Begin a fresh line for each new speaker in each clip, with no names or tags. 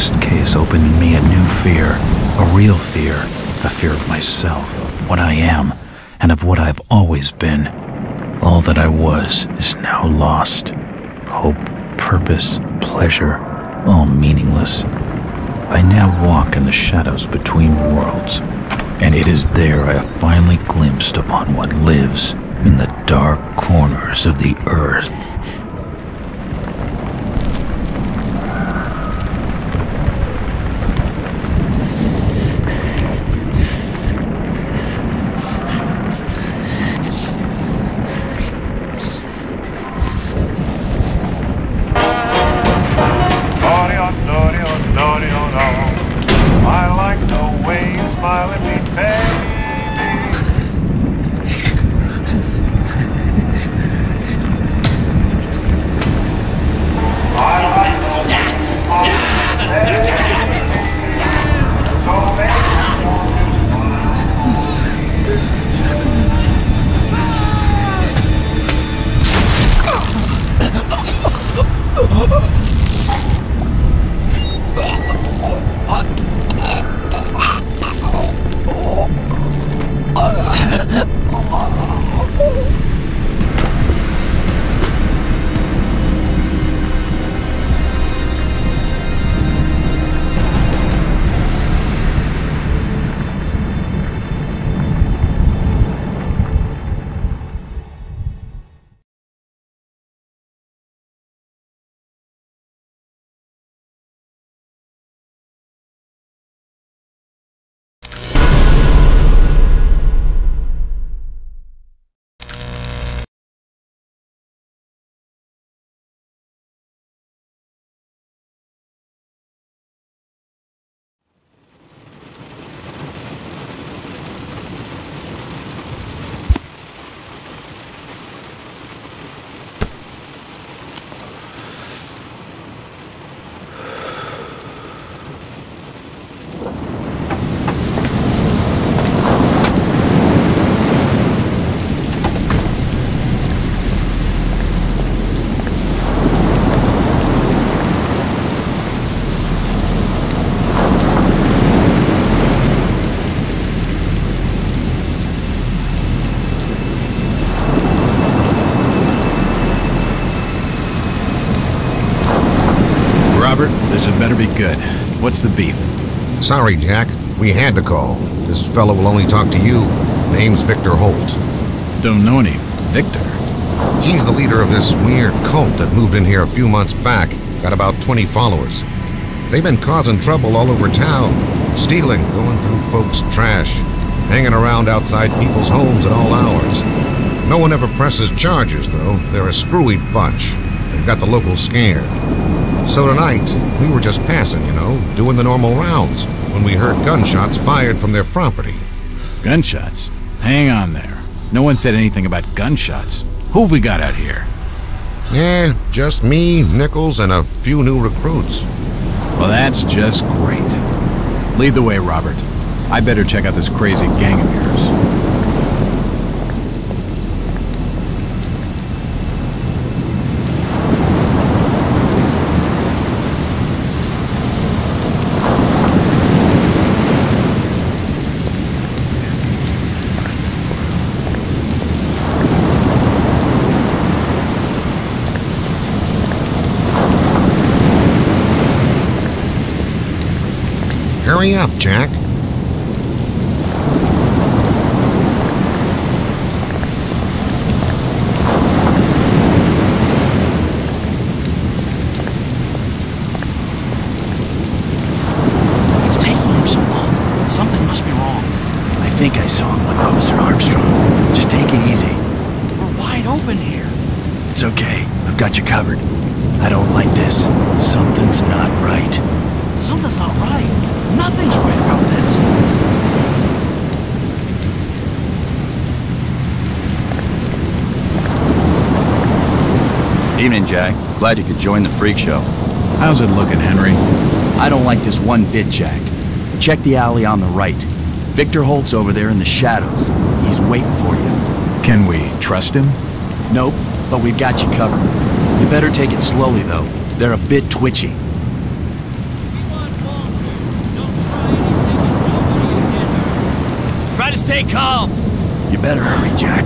last case opened in me a new fear, a real fear, a fear of myself, of what I am, and of what I've always been. All that I was is now lost. Hope, purpose, pleasure, all meaningless. I now walk in the shadows between worlds, and it is there I have finally glimpsed upon what lives in the dark corners of the earth.
This had better be good. What's the beef?
Sorry, Jack. We had to call. This fellow will only talk to you. Name's Victor Holt.
Don't know any Victor.
He's the leader of this weird cult that moved in here a few months back. Got about 20 followers. They've been causing trouble all over town. Stealing, going through folks' trash, hanging around outside people's homes at all hours. No one ever presses charges, though. They're a screwy bunch. They've got the locals scared. So tonight, we were just passing, you know, doing the normal rounds, when we heard gunshots fired from their property.
Gunshots? Hang on there. No one said anything about gunshots. Who have we got out here?
Yeah, just me, Nichols, and a few new recruits.
Well, that's just great. Lead the way, Robert. I better check out this crazy gang of yours.
Hurry up, Jack.
It's taking him so long. Something must be wrong.
I think I saw him with Officer Armstrong. Just take it easy.
We're wide open here.
It's okay. I've got you covered. I don't like this. Something's not right.
Something's not right. Nothing's right about this.
Evening, Jack. Glad you could join the freak show.
How's it looking, Henry?
I don't like this one bit, Jack. Check the alley on the right. Victor Holt's over there in the shadows. He's waiting for you.
Can we trust him?
Nope, but we've got you covered. You better take it slowly, though. They're a bit twitchy. to stay calm. You better hurry, Jack.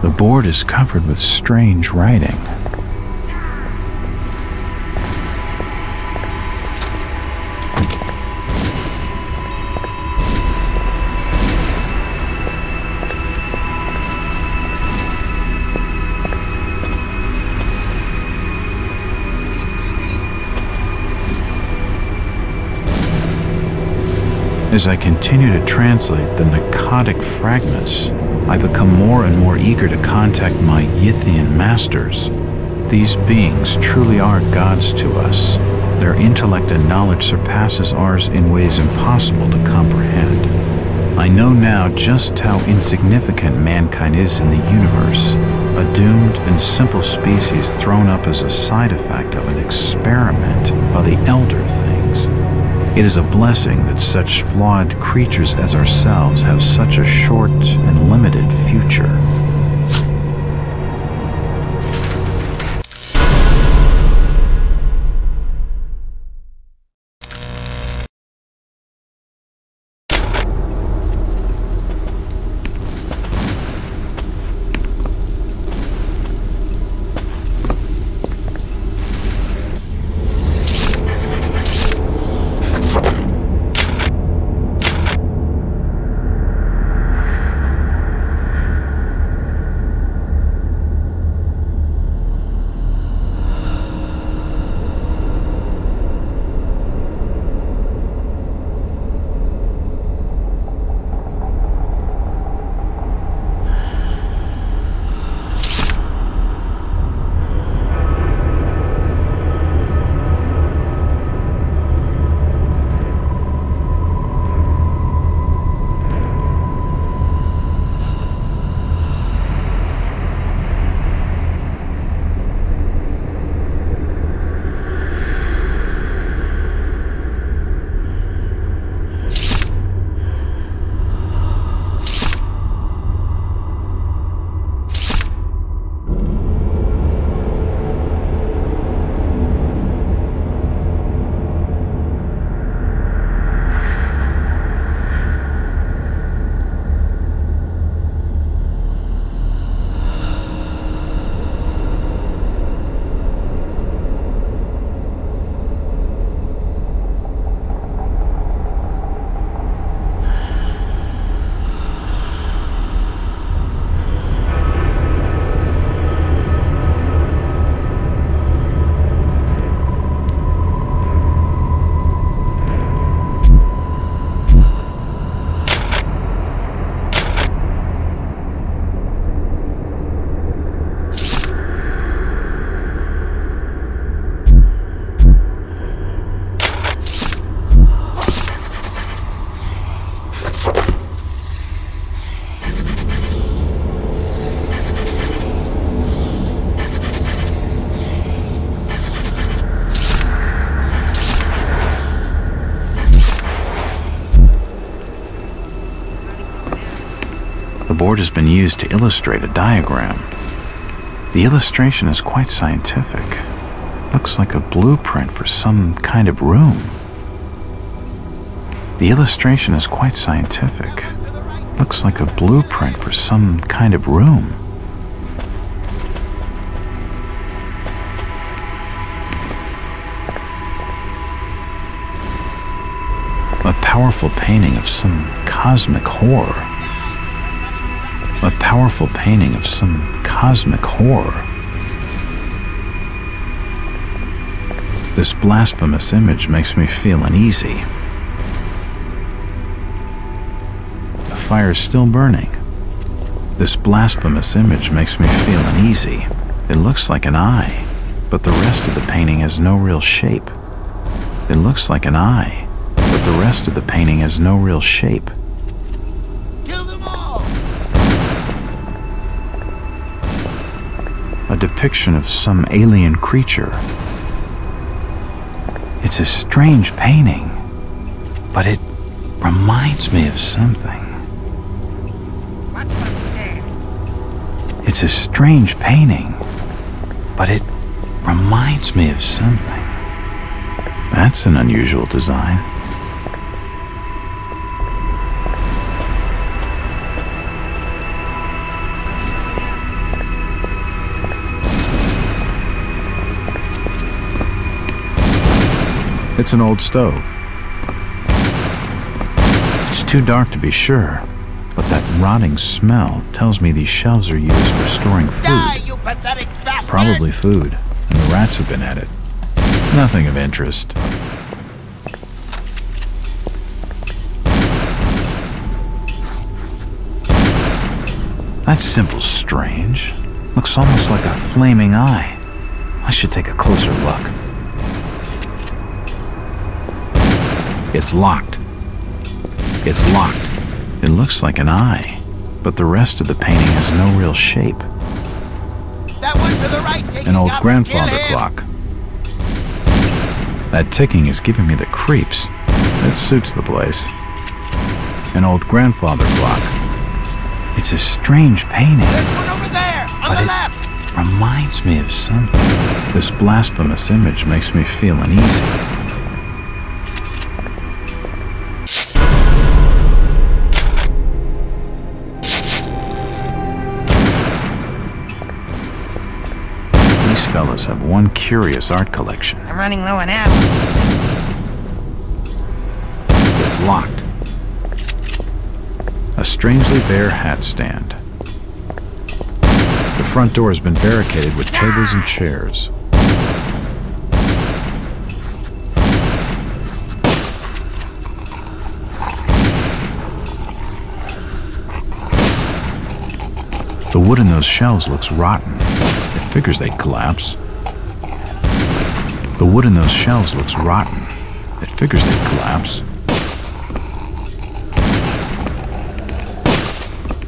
The board is covered with strange writing. As I continue to translate the narcotic fragments, I become more and more eager to contact my Yithian masters. These beings truly are gods to us. Their intellect and knowledge surpasses ours in ways impossible to comprehend. I know now just how insignificant mankind is in the universe, a doomed and simple species thrown up as a side effect of an experiment by the elder things. It is a blessing that such flawed creatures as ourselves have such a short and limited future. board has been used to illustrate a diagram. The illustration is quite scientific. Looks like a blueprint for some kind of room. The illustration is quite scientific. Looks like a blueprint for some kind of room. A powerful painting of some cosmic horror. A powerful painting of some cosmic horror. This blasphemous image makes me feel uneasy. The fire is still burning. This blasphemous image makes me feel uneasy. It looks like an eye, but the rest of the painting has no real shape. It looks like an eye, but the rest of the painting has no real shape.
Kill them all!
A depiction of some alien creature. It's a strange painting, but it reminds me of something.
What's the mistake?
It's a strange painting, but it reminds me of something. That's an unusual design. It's an old stove. It's too dark to be sure, but that rotting smell tells me these shelves are used for storing
Die,
food.
you pathetic bastards!
Probably food, and the rats have been at it. Nothing of interest. That symbol's strange. Looks almost like a flaming eye. I should take a closer look. It's locked. It's locked. It looks like an eye, but the rest of the painting has no real shape.
That one to the right, taking
An old
up,
grandfather
kill him.
clock. That ticking is giving me the creeps. It suits the place. An old grandfather clock. It's a strange painting,
There's one over there, on
but
the
it
left!
reminds me of something. This blasphemous image makes me feel uneasy. These fellas have one curious art collection.
I'm running low on ammo.
It's locked. A strangely bare hat stand. The front door has been barricaded with tables and chairs. The wood in those shelves looks rotten. It figures they'd collapse. The wood in those shelves looks rotten. It figures they'd collapse.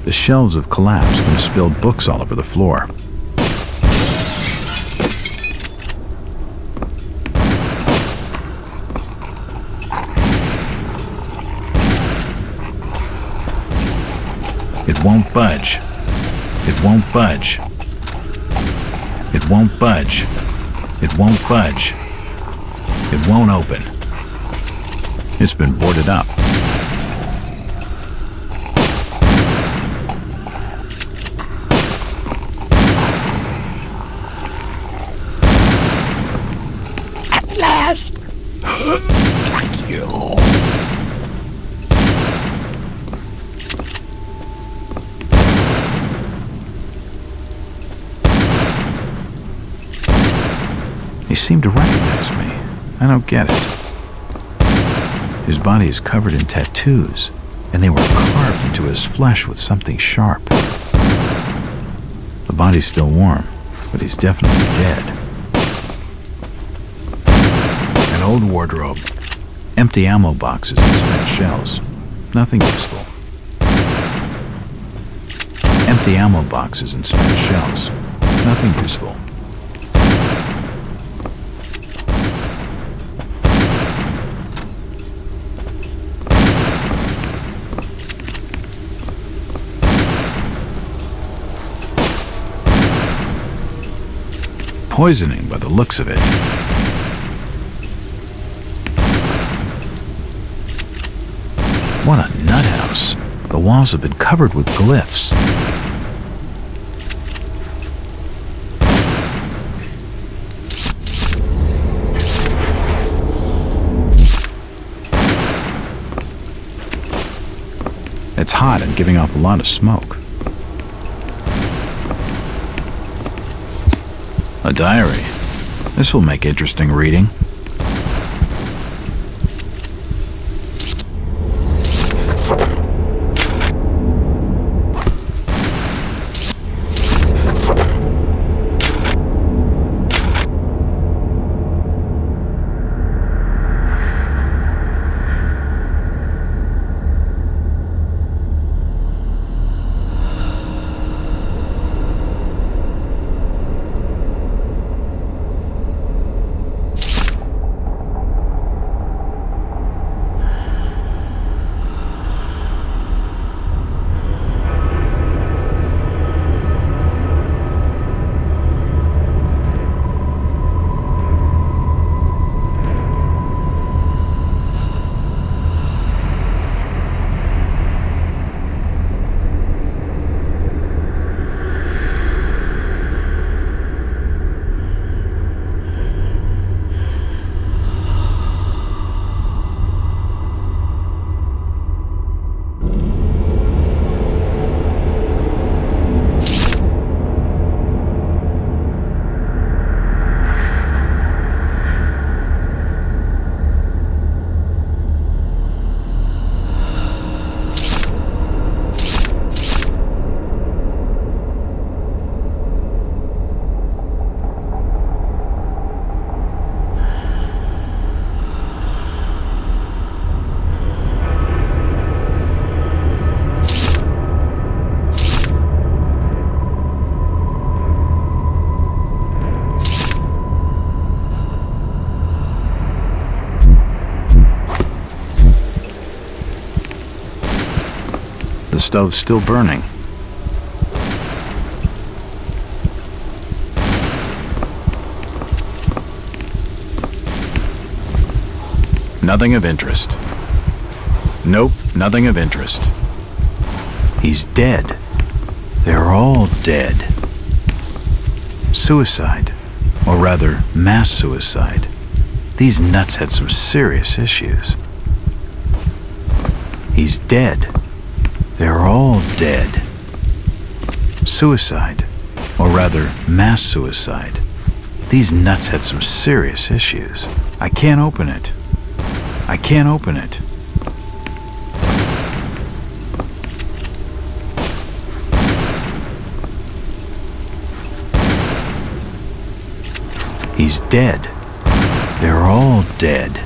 The shelves have collapsed and spilled books all over the floor. It won't budge. It won't budge. It won't budge. It won't budge. It won't open. It's been boarded up.
At last! You.
He seemed to recognize me. I don't get it. His body is covered in tattoos, and they were carved into his flesh with something sharp. The body's still warm, but he's definitely dead. An old wardrobe. Empty ammo boxes and spent shells. Nothing useful. Empty ammo boxes and spent shells. Nothing useful.
Poisoning by the looks of it. What a nut house. The walls have been covered with glyphs. It's hot and giving off a lot of smoke. A diary. This will make interesting reading. The stove's still burning. Nothing of interest. Nope, nothing of interest. He's dead. They're all dead. Suicide, or rather, mass suicide. These nuts had some serious issues. He's dead. They're all dead. Suicide, or rather, mass suicide. These nuts had some serious issues. I can't open it. I can't open it. He's dead. They're all dead.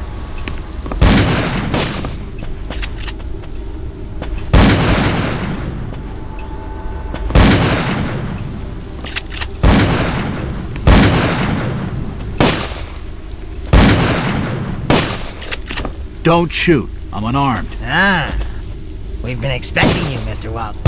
Don't shoot. I'm unarmed.
Ah, we've been expecting you, Mr. Walton.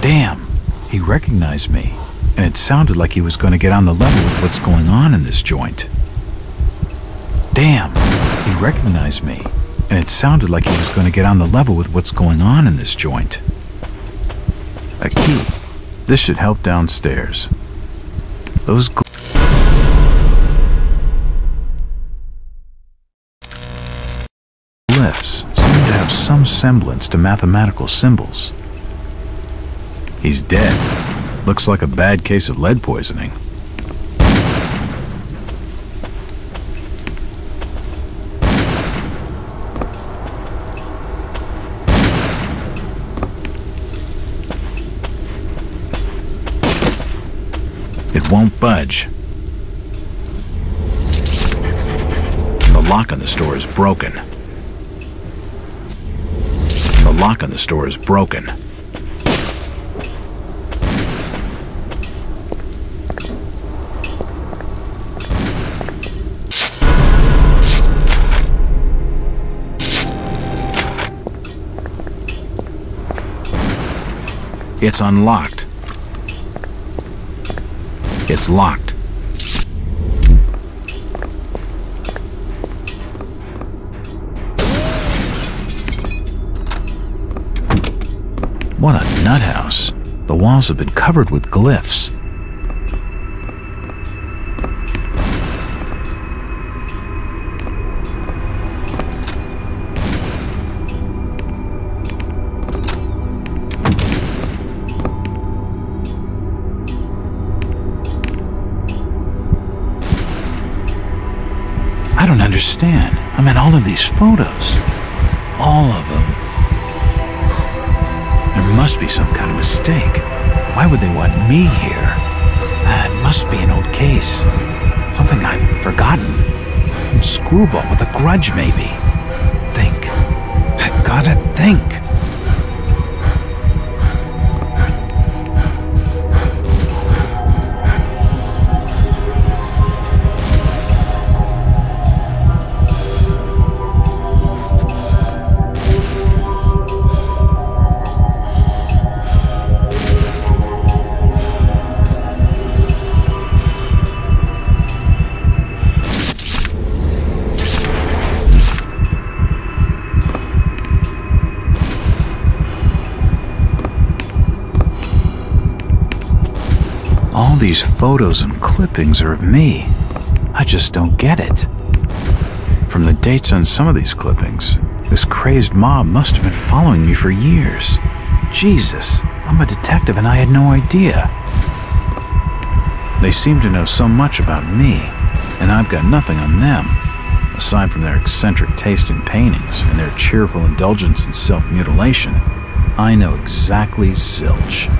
Damn, he recognized me, and it sounded like he was going to get on the level with what's going on in this joint. Damn, he recognized me, and it sounded like he was going to get on the level with what's going on in this joint. A key. This should help downstairs. Those glyphs seem to have some semblance to mathematical symbols. He's dead. Looks like a bad case of lead poisoning. It won't budge. The lock on the store is broken. The lock on the store is broken. It's unlocked. It's locked. What a nut house. The walls have been covered with glyphs. I don't understand. I mean, all of these photos. All of them. There must be some kind of mistake. Why would they want me here? It must be an old case. Something I've forgotten. Some screwball with a grudge, maybe. Think. I gotta think. All these photos and clippings are of me. I just don't get it. From the dates on some of these clippings, this crazed mob must have been following me for years. Jesus, I'm a detective and I had no idea. They seem to know so much about me, and I've got nothing on them, aside from their eccentric taste in paintings and their cheerful indulgence in self-mutilation. I know exactly zilch.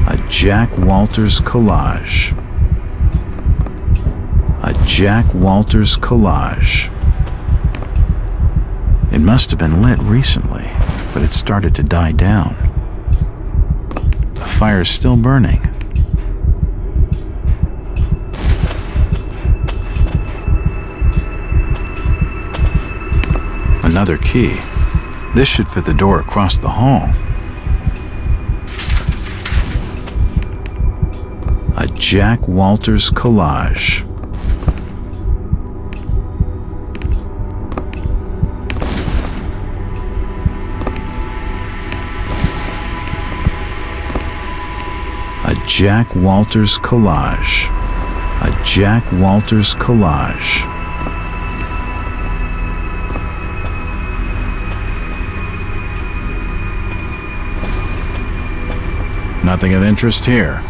A Jack Walters collage. A Jack Walters collage. It must have been lit recently, but it started to die down. The fire's still burning. Another key. This should fit the door across the hall. A Jack Walters collage. A Jack Walters collage. A Jack Walters collage. Nothing of interest here.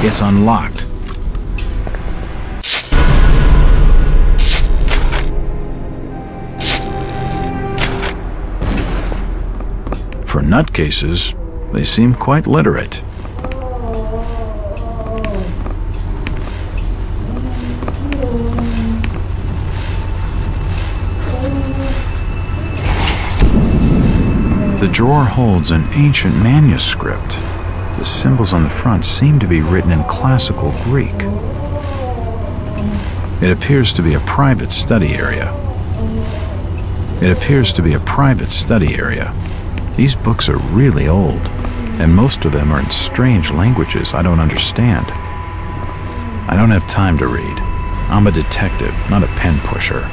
It's unlocked. For nutcases, they seem quite literate. The drawer holds an ancient manuscript. The symbols on the front seem to be written in classical Greek. It appears to be a private study area. It appears to be a private study area. These books are really old, and most of them are in strange languages I don't understand. I don't have time to read. I'm a detective, not a pen pusher.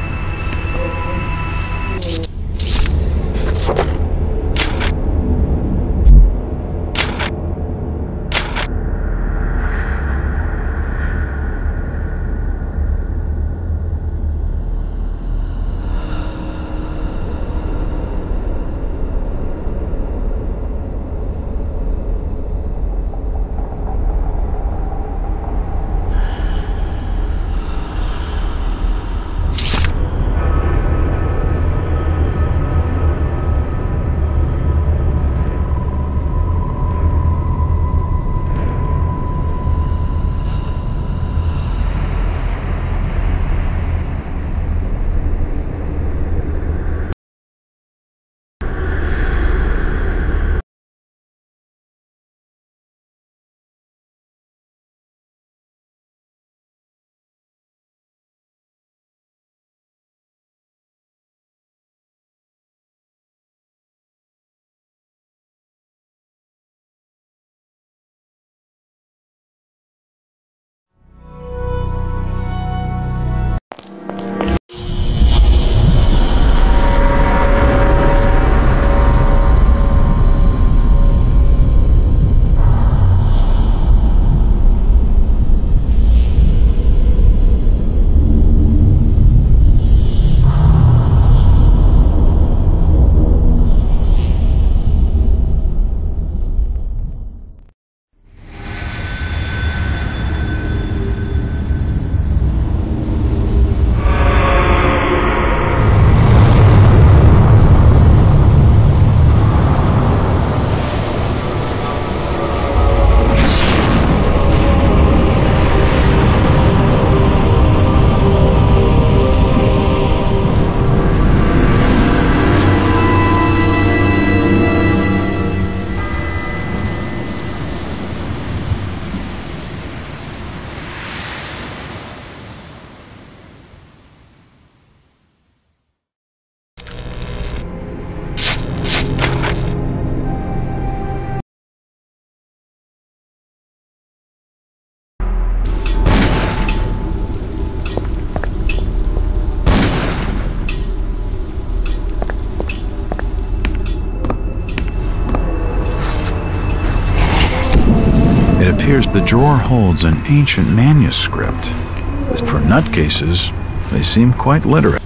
It appears the drawer holds an ancient manuscript. For nutcases, they seem quite literate.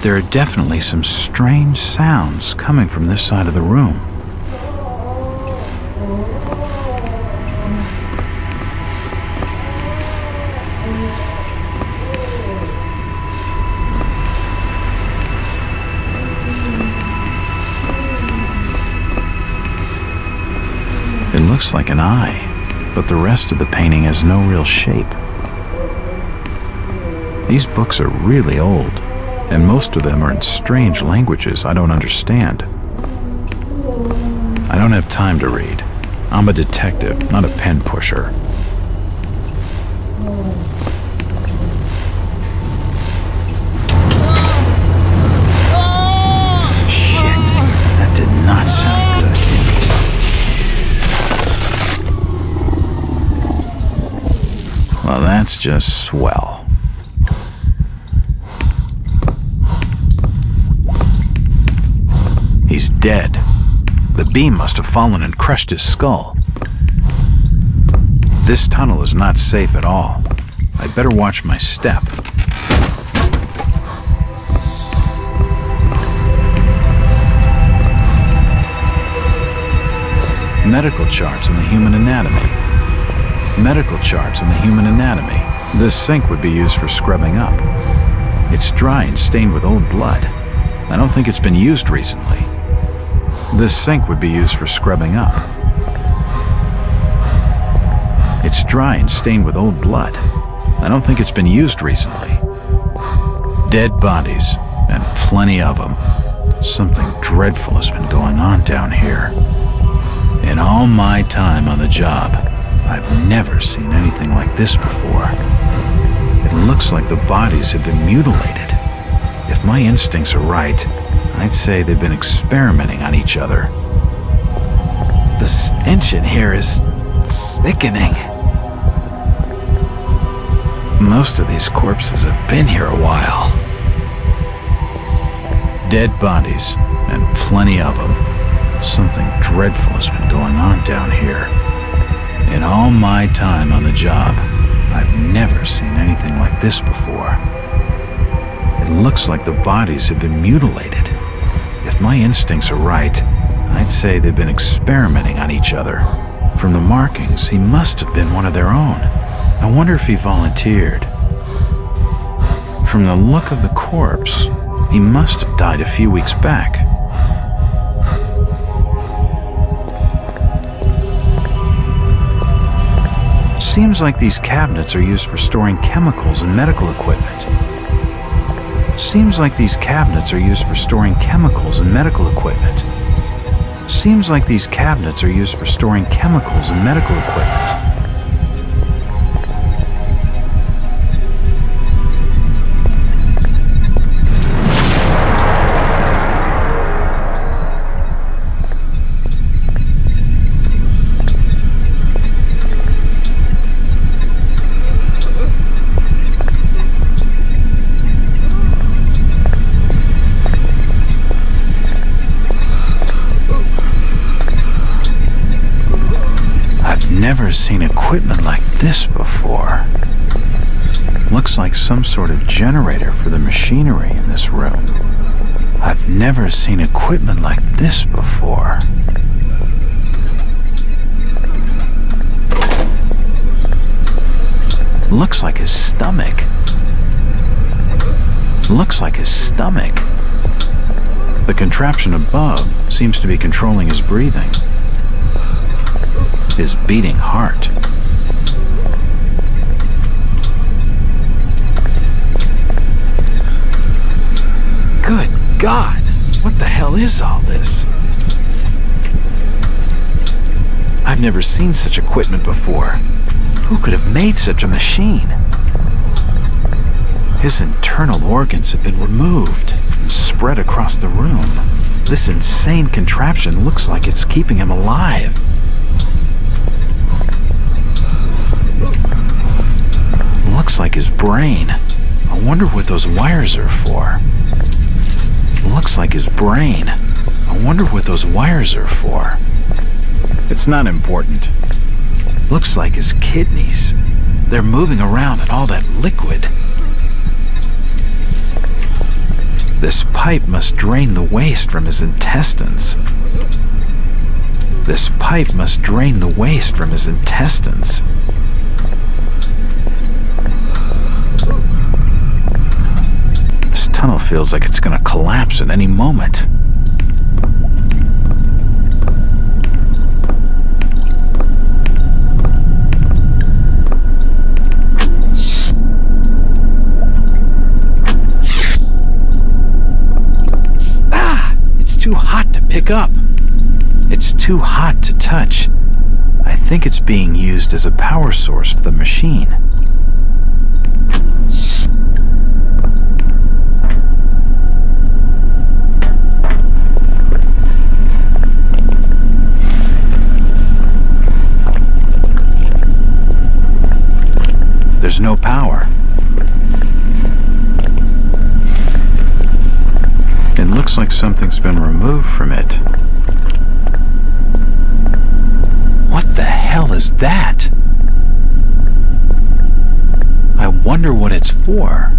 There are definitely some strange sounds coming from this side of the room. It looks like an eye, but the rest of the painting has no real shape. These books are really old, and most of them are in strange languages I don't understand. I don't have time to read. I'm a detective, not a pen pusher. Shit, that did not sound good. Well, that's just swell. He's dead. The beam must have fallen and crushed his skull. This tunnel is not safe at all. I'd better watch my step. Medical charts on the human anatomy. Medical charts on the human anatomy. This sink would be used for scrubbing up. It's dry and stained with old blood. I don't think it's been used recently. This sink would be used for scrubbing up. It's dry and stained with old blood. I don't think it's been used recently. Dead bodies, and plenty of them. Something dreadful has been going on down here. In all my time on the job, I've never seen anything like this before. It looks like the bodies have been mutilated. If my instincts are right, I'd say they've been experimenting on each other. The stench in here is sickening. Most of these corpses have been here a while. Dead bodies, and plenty of them. Something dreadful has been going on down here. In all my time on the job, I've never seen anything like this before. It looks like the bodies have been mutilated. If my instincts are right, I'd say they've been experimenting on each other. From the markings, he must have been one of their own. I wonder if he volunteered. From the look of the corpse, he must have died a few weeks back. Seems like these cabinets are used for storing chemicals and medical equipment. Seems like these cabinets are used for storing chemicals and medical equipment. Seems like these cabinets are used for storing chemicals and medical equipment. Never seen equipment like this before. Looks like some sort of generator for the machinery in this room. I've never seen equipment like this before. Looks like his stomach. Looks like his stomach. The contraption above seems to be controlling his breathing. His beating heart. Good God! What the hell is all this? I've never seen such equipment before. Who could have made such a machine? His internal organs have been removed and spread across the room. This insane contraption looks like it's keeping him alive. Looks like his brain. I wonder what those wires are for. Looks like his brain. I wonder what those wires are for. It's not important. Looks like his kidneys. They're moving around in all that liquid. This pipe must drain the waste from his intestines. This pipe must drain the waste from his intestines. This tunnel feels like it's gonna collapse at any moment. It's too hot to pick up. It's too hot to touch. I think it's being used as a power source for the machine. There's no power. It looks like something's been removed from it. What the hell is that? I wonder what it's for.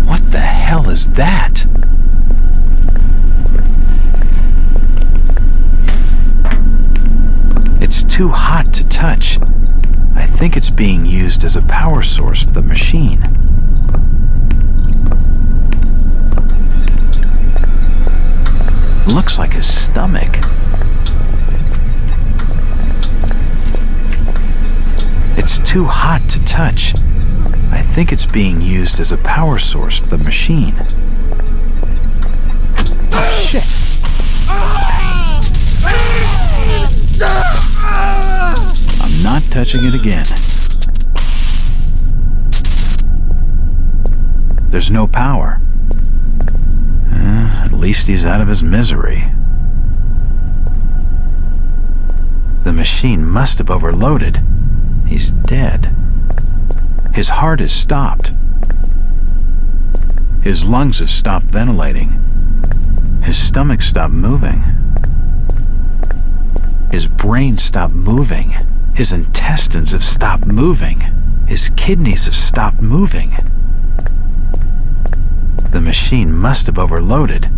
What the hell is that? It's too hot to touch. I think it's being used as a power source for the machine. Looks like his stomach. too hot to touch. I think it's being used as a power source for the machine. Oh, shit! I'm not touching it again. There's no power. At least he's out of his misery. The machine must have overloaded. He's dead. His heart has stopped. His lungs have stopped ventilating. His stomach stopped moving. His brain stopped moving. His intestines have stopped moving. His kidneys have stopped moving. The machine must have overloaded.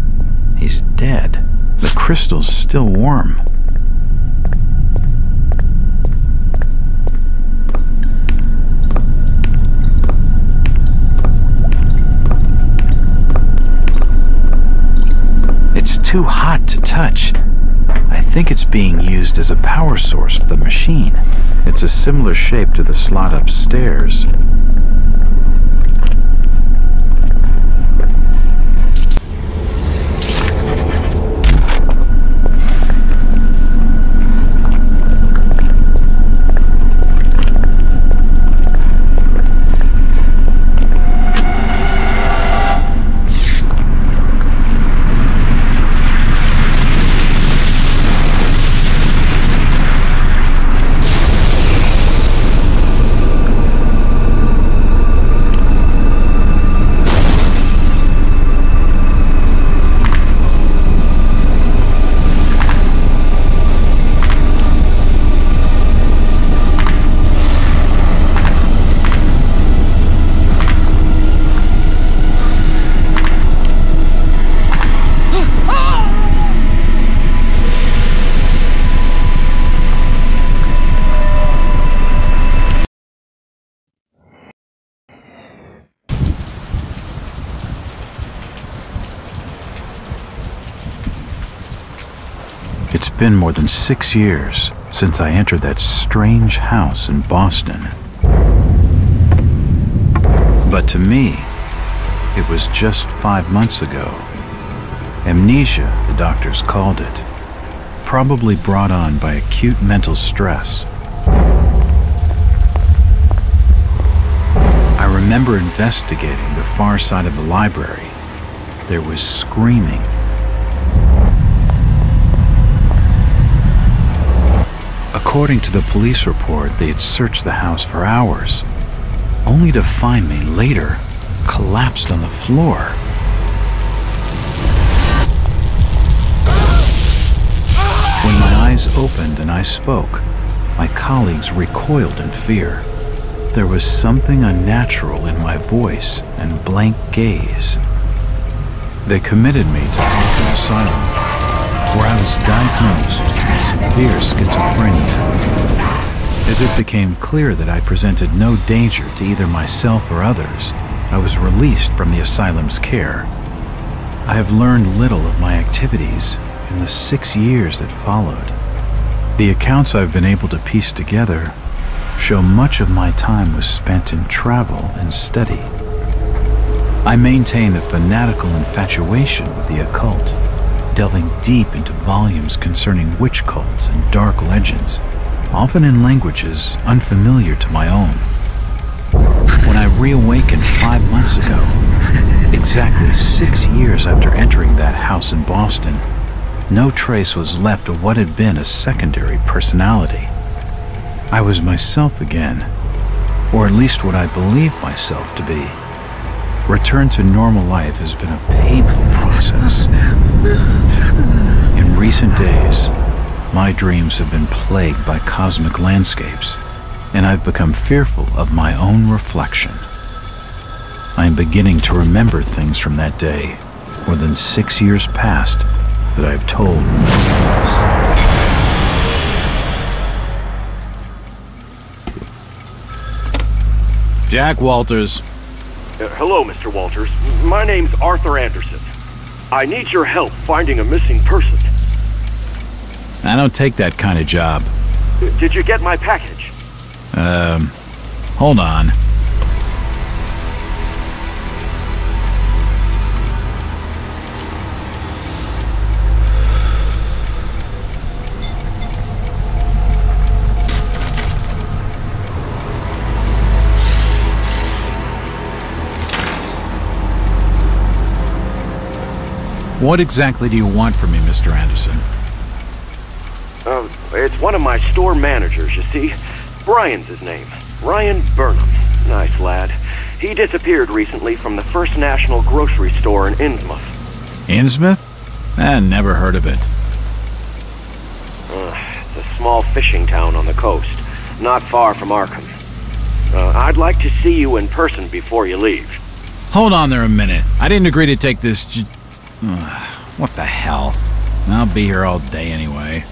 He's dead. The crystal's still warm. It's too hot to touch. I think it's being used as a power source for the machine. It's a similar shape to the slot upstairs. It's been more than 6 years since I entered that strange house in Boston. But to me, it was just 5 months ago. Amnesia, the doctors called it, probably brought on by acute mental stress. I remember investigating the far side of the library. There was screaming. According to the police report, they had searched the house for hours, only to find me later collapsed on the floor. When my eyes opened and I spoke, my colleagues recoiled in fear. There was something unnatural in my voice and blank gaze. They committed me to Arkham Asylum, where I was diagnosed with severe schizophrenia. As it became clear that I presented no danger to either myself or others, I was released from the asylum's care. I have learned little of my activities in the 6 years that followed. The accounts I've been able to piece together show much of my time was spent in travel and study. I maintain a fanatical infatuation with the occult, delving deep into volumes concerning witch cults and dark legends, often in languages unfamiliar to my own. When I reawakened 5 months ago, exactly 6 years after entering that house in Boston, no trace was left of what had been a secondary personality. I was myself again, or at least what I believed myself to be. Return to normal life has been a painful process. In recent days, my dreams have been plagued by cosmic landscapes, and I've become fearful of my own reflection. I am beginning to remember things from that day, more than 6 years past, that I've told no one else.
Jack Walters.
Hello, Mr. Walters. My name's Arthur Anderson. I need your help finding a missing person.
I don't take that kind of job.
Did you get my package?
Hold on. What exactly do you want from me, Mr. Anderson?
It's one of my store managers, you see. Brian's his name. Ryan Burnham. Nice lad. He disappeared recently from the First National grocery store in Innsmouth.
Innsmouth? Never heard of it.
It's a small fishing town on the coast, not far from Arkham. I'd like to see you in person before you leave.
Hold on there a minute. I didn't agree to take this what the hell? I'll be here all day anyway.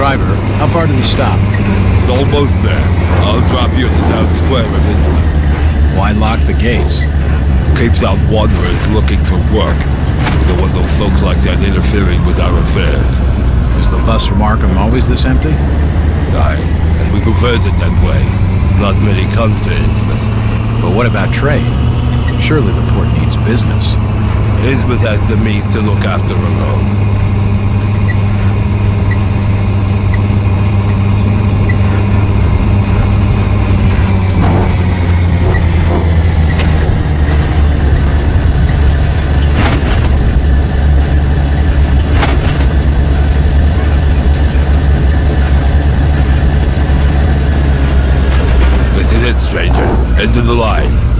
Driver, how far to the stop?
It's almost there. I'll drop you at the town square of Innsmouth.
Why lock the gates?
Keeps out wanderers looking for work. We don't want those folks like that interfering with our affairs.
Is the bus from Arkham always this empty?
Aye, and we prefers it that way. Not many come to Innsmouth.
But what about trade? Surely the port needs business.
Innsmouth has the means to look after her own. Stranger, end of the line.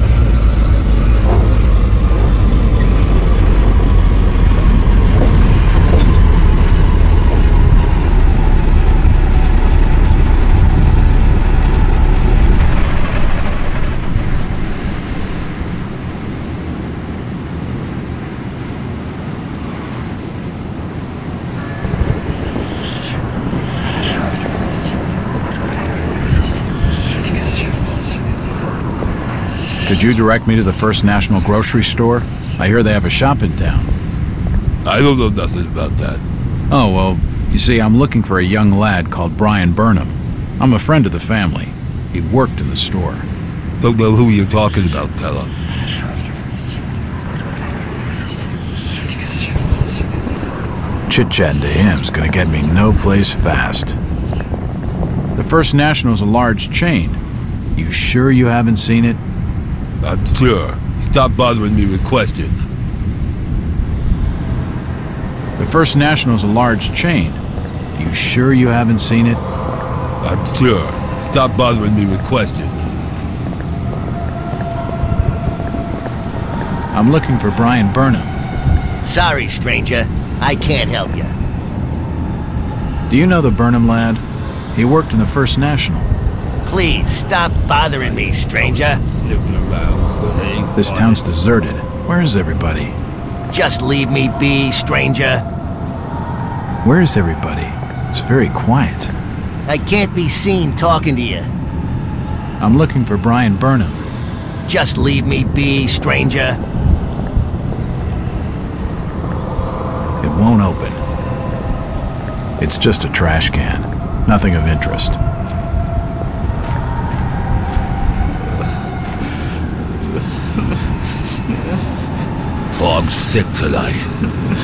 Could you direct me to the First National grocery store? I hear they have a shop in town.
I don't know nothing about that.
Oh, well, you see, I'm looking for a young lad called Brian Burnham. I'm a friend of the family. He worked in the store.
Don't know who you're talking about, fella.
Chit-chatting to him's gonna get me no place fast. The The First National's a large chain. You sure you haven't seen it?
I'm sure. Stop bothering me with questions.
The First National's a large chain. You sure you haven't seen it?
I'm sure. Stop bothering me with questions.
I'm looking for Brian Burnham.
Sorry, stranger. I can't help you.
Do you know the Burnham lad? He worked in the First National.
Please, stop bothering me, stranger.
Sniffing around with ain't
This
funny.
town's deserted. Where is everybody?
Just leave me be, stranger.
Where is everybody? It's very quiet.
I can't be seen talking to you.
I'm looking for Brian Burnham.
Just leave me be, stranger.
It won't open. It's just a trash can. Nothing of interest.
Fog's thick tonight.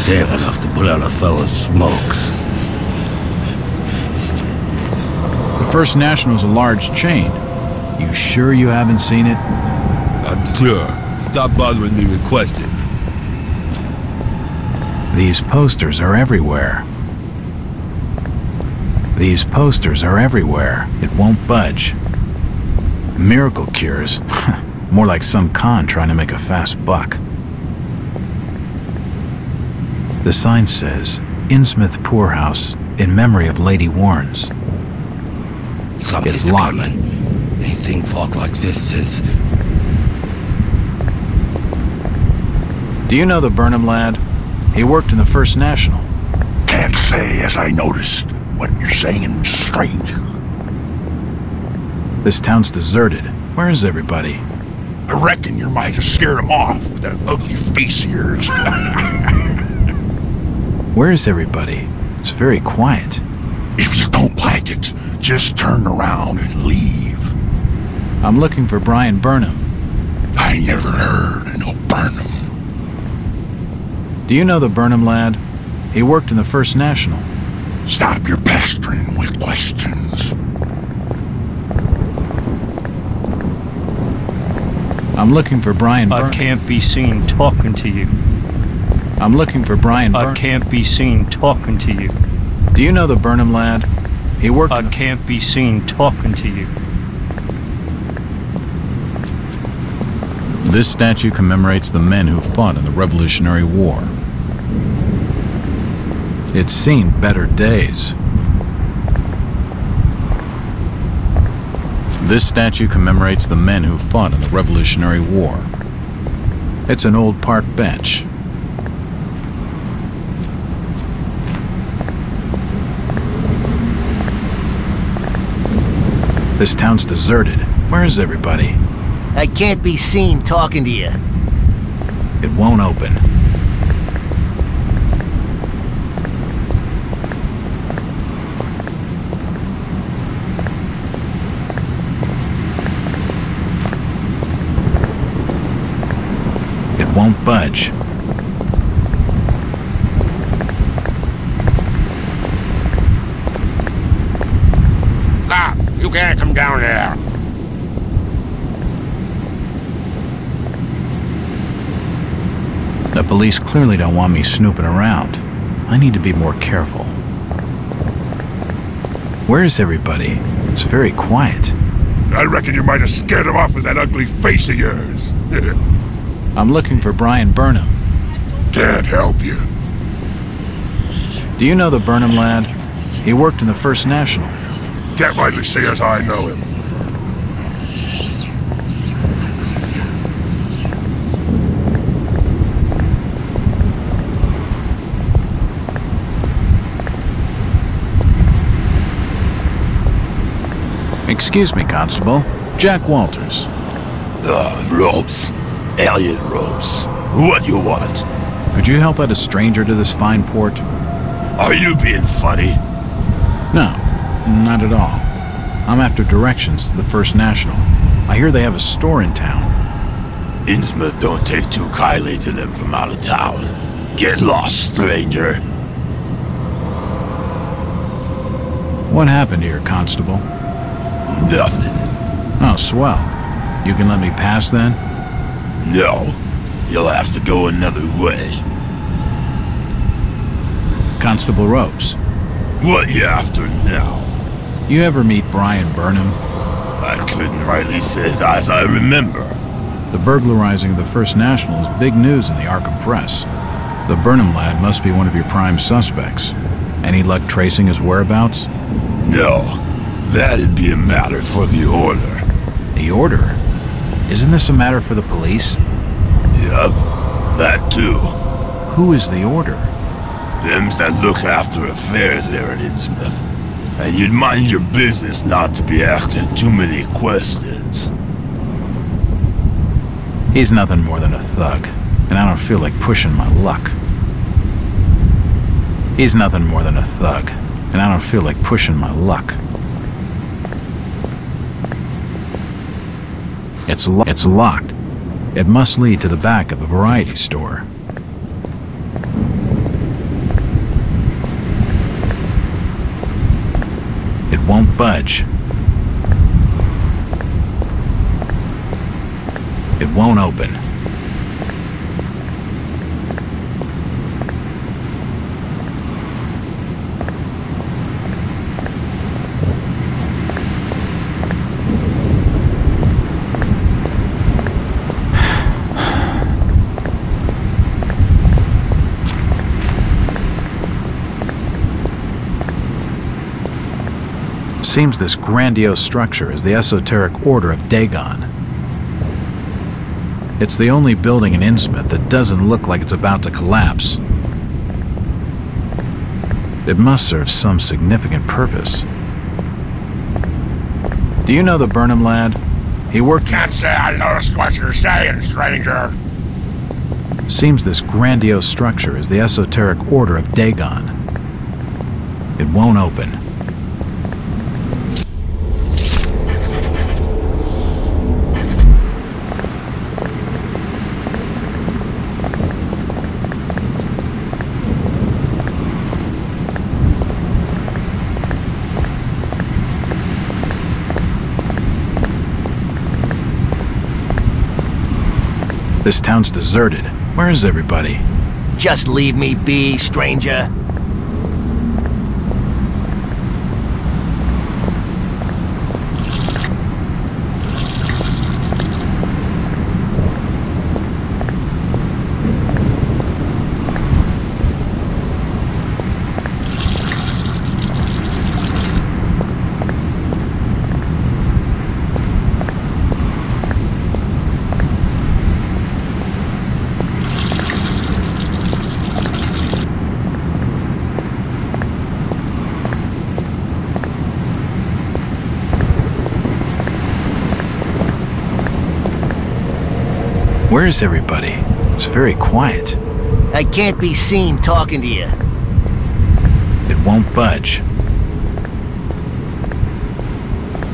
Damp enough to put out a fella's smokes.
The First National's a large chain. You sure you haven't seen it?
I'm sure. Stop bothering me with questions.
These posters are everywhere. These posters are everywhere. It won't budge. Miracle cures. More like some con trying to make a fast buck. The sign says, Innsmouth Poorhouse, in memory of Lady Warrens.
Something's
It's locked.
coming. Ain't seen fog like this since...
Do you know the Burnham lad? He worked in the First National.
Can't say as I noticed. What you're saying is strange.
This town's deserted. Where is everybody?
I reckon you might have scared him off with that ugly face of yours.
Where is everybody? It's very quiet.
If you don't like it, just turn around and leave.
I'm looking for Brian Burnham.
I never heard of no Burnham.
Do you know the Burnham lad? He worked in the First National.
Stop your pestering with questions.
I'm looking for Brian Burnham.
I can't be seen talking to you.
I'm looking for Brian Burnham.
I can't be seen talking to you.
Do you know the Burnham lad? He worked
I can't be seen talking to you.
This statue commemorates the men who fought in the Revolutionary War. It's seen better days. This statue commemorates the men who fought in the Revolutionary War. It's an old park bench. This town's deserted. Where is everybody?
I can't be seen talking to you.
It won't open. It won't budge.
Stop! You can't come down there.
The police clearly don't want me snooping around. I need to be more careful. Where is everybody? It's very quiet.
I reckon you might have scared him off with that ugly face of yours.
I'm looking for Brian Burnham.
Can't help you.
Do you know the Burnham lad? He worked in the First National.
Can't rightly say as I know him.
Excuse me, Constable. Jack Walters.
Ropes. Alien ropes. What you want?
Could you help out a stranger to this fine port?
Are you being funny?
No, not at all. I'm after directions to the First National. I hear they have a store in town.
Innsmouth don't take too kindly to them from out of town. Get lost, stranger.
What happened here, Constable?
Nothing.
Oh, swell. You can let me pass then?
No. You'll have to go another way.
Constable Ropes.
What you after now?
You ever meet Brian Burnham?
I couldn't rightly say that as I remember.
The burglarizing of the First National is big news in the Arkham press. The Burnham lad must be one of your prime suspects. Any luck tracing his whereabouts?
No. That'd be a matter for the Order.
The Order? Isn't this a matter for the police?
Yup. That too.
Who is the Order?
Them's that look after affairs there at Innsmouth. And you'd mind your business not to be asking too many questions.
He's nothing more than a thug, and I don't feel like pushing my luck. He's nothing more than a thug, and I don't feel like pushing my luck. It's locked. It must lead to the back of a variety store. It won't budge. It won't open. Seems this grandiose structure is the esoteric Order of Dagon. It's the only building in Innsmouth that doesn't look like it's about to collapse. It must serve some significant purpose. Do you know the Burnham lad? He worked—
Can't say I noticed what you're saying, stranger.
Seems this grandiose structure is the esoteric Order of Dagon. It won't open. This town's deserted. Where is everybody?
Just leave me be, stranger.
Where is everybody? It's very quiet.
I can't be seen talking to you.
It won't budge.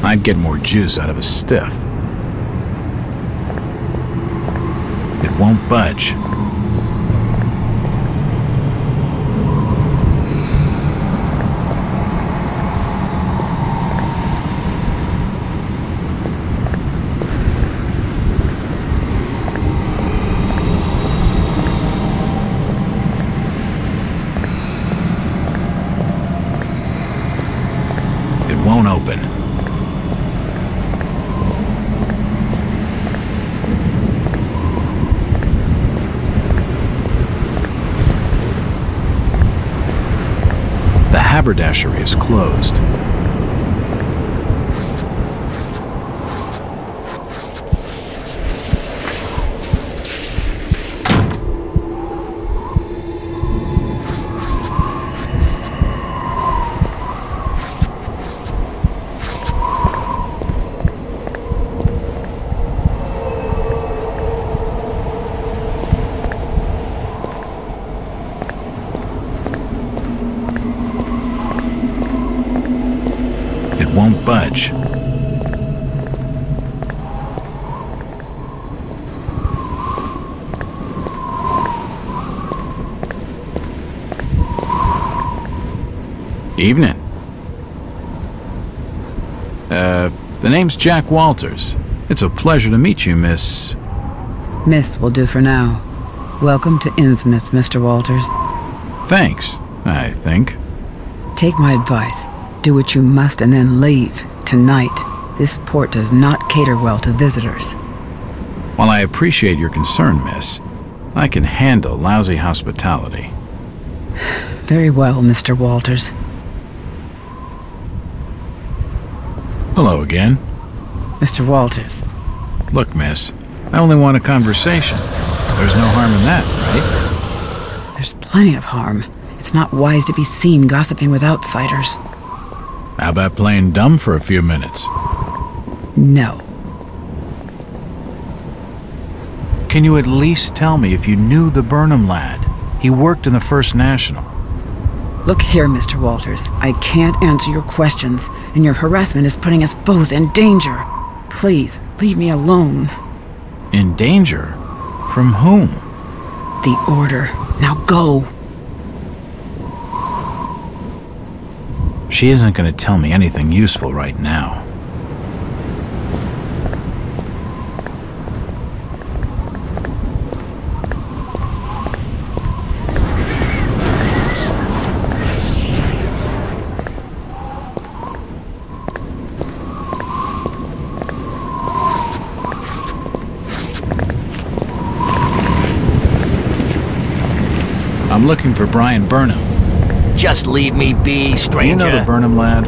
I'd get more juice out of a stiff. It won't budge. Won't open. The haberdashery is closed. Won't budge. Evening. The name's Jack Walters. It's a pleasure to meet you, Miss...
Miss will do for now. Welcome to Innsmouth, Mr. Walters.
Thanks, I think.
Take my advice. Do what you must and then leave. Tonight. This port does not cater well to visitors.
While I appreciate your concern, miss, I can handle lousy hospitality.
Very well, Mr. Walters.
Hello again.
Mr. Walters.
Look, miss, I only want a conversation. There's no harm in that, right?
There's plenty of harm. It's not wise to be seen gossiping with outsiders.
How about playing dumb for a few minutes?
No.
Can you at least tell me if you knew the Burnham lad? He worked in the First National.
Look here, Mr. Walters. I can't answer your questions, and your harassment is putting us both in danger. Please, leave me alone.
In danger? From whom?
The Order. Now go.
She isn't going to tell me anything useful right now. I'm looking for Brian Burnham.
Just leave me be, stranger.
Do you know the Burnham lad?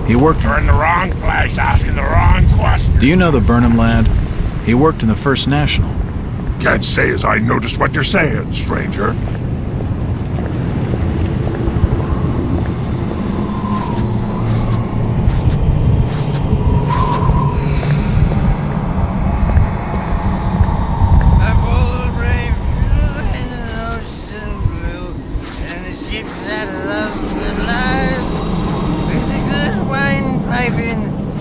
He worked...
You're in the wrong place, asking the wrong question.
Do you know the Burnham lad? He worked in the First National.
Can't say as I noticed what you're saying, stranger.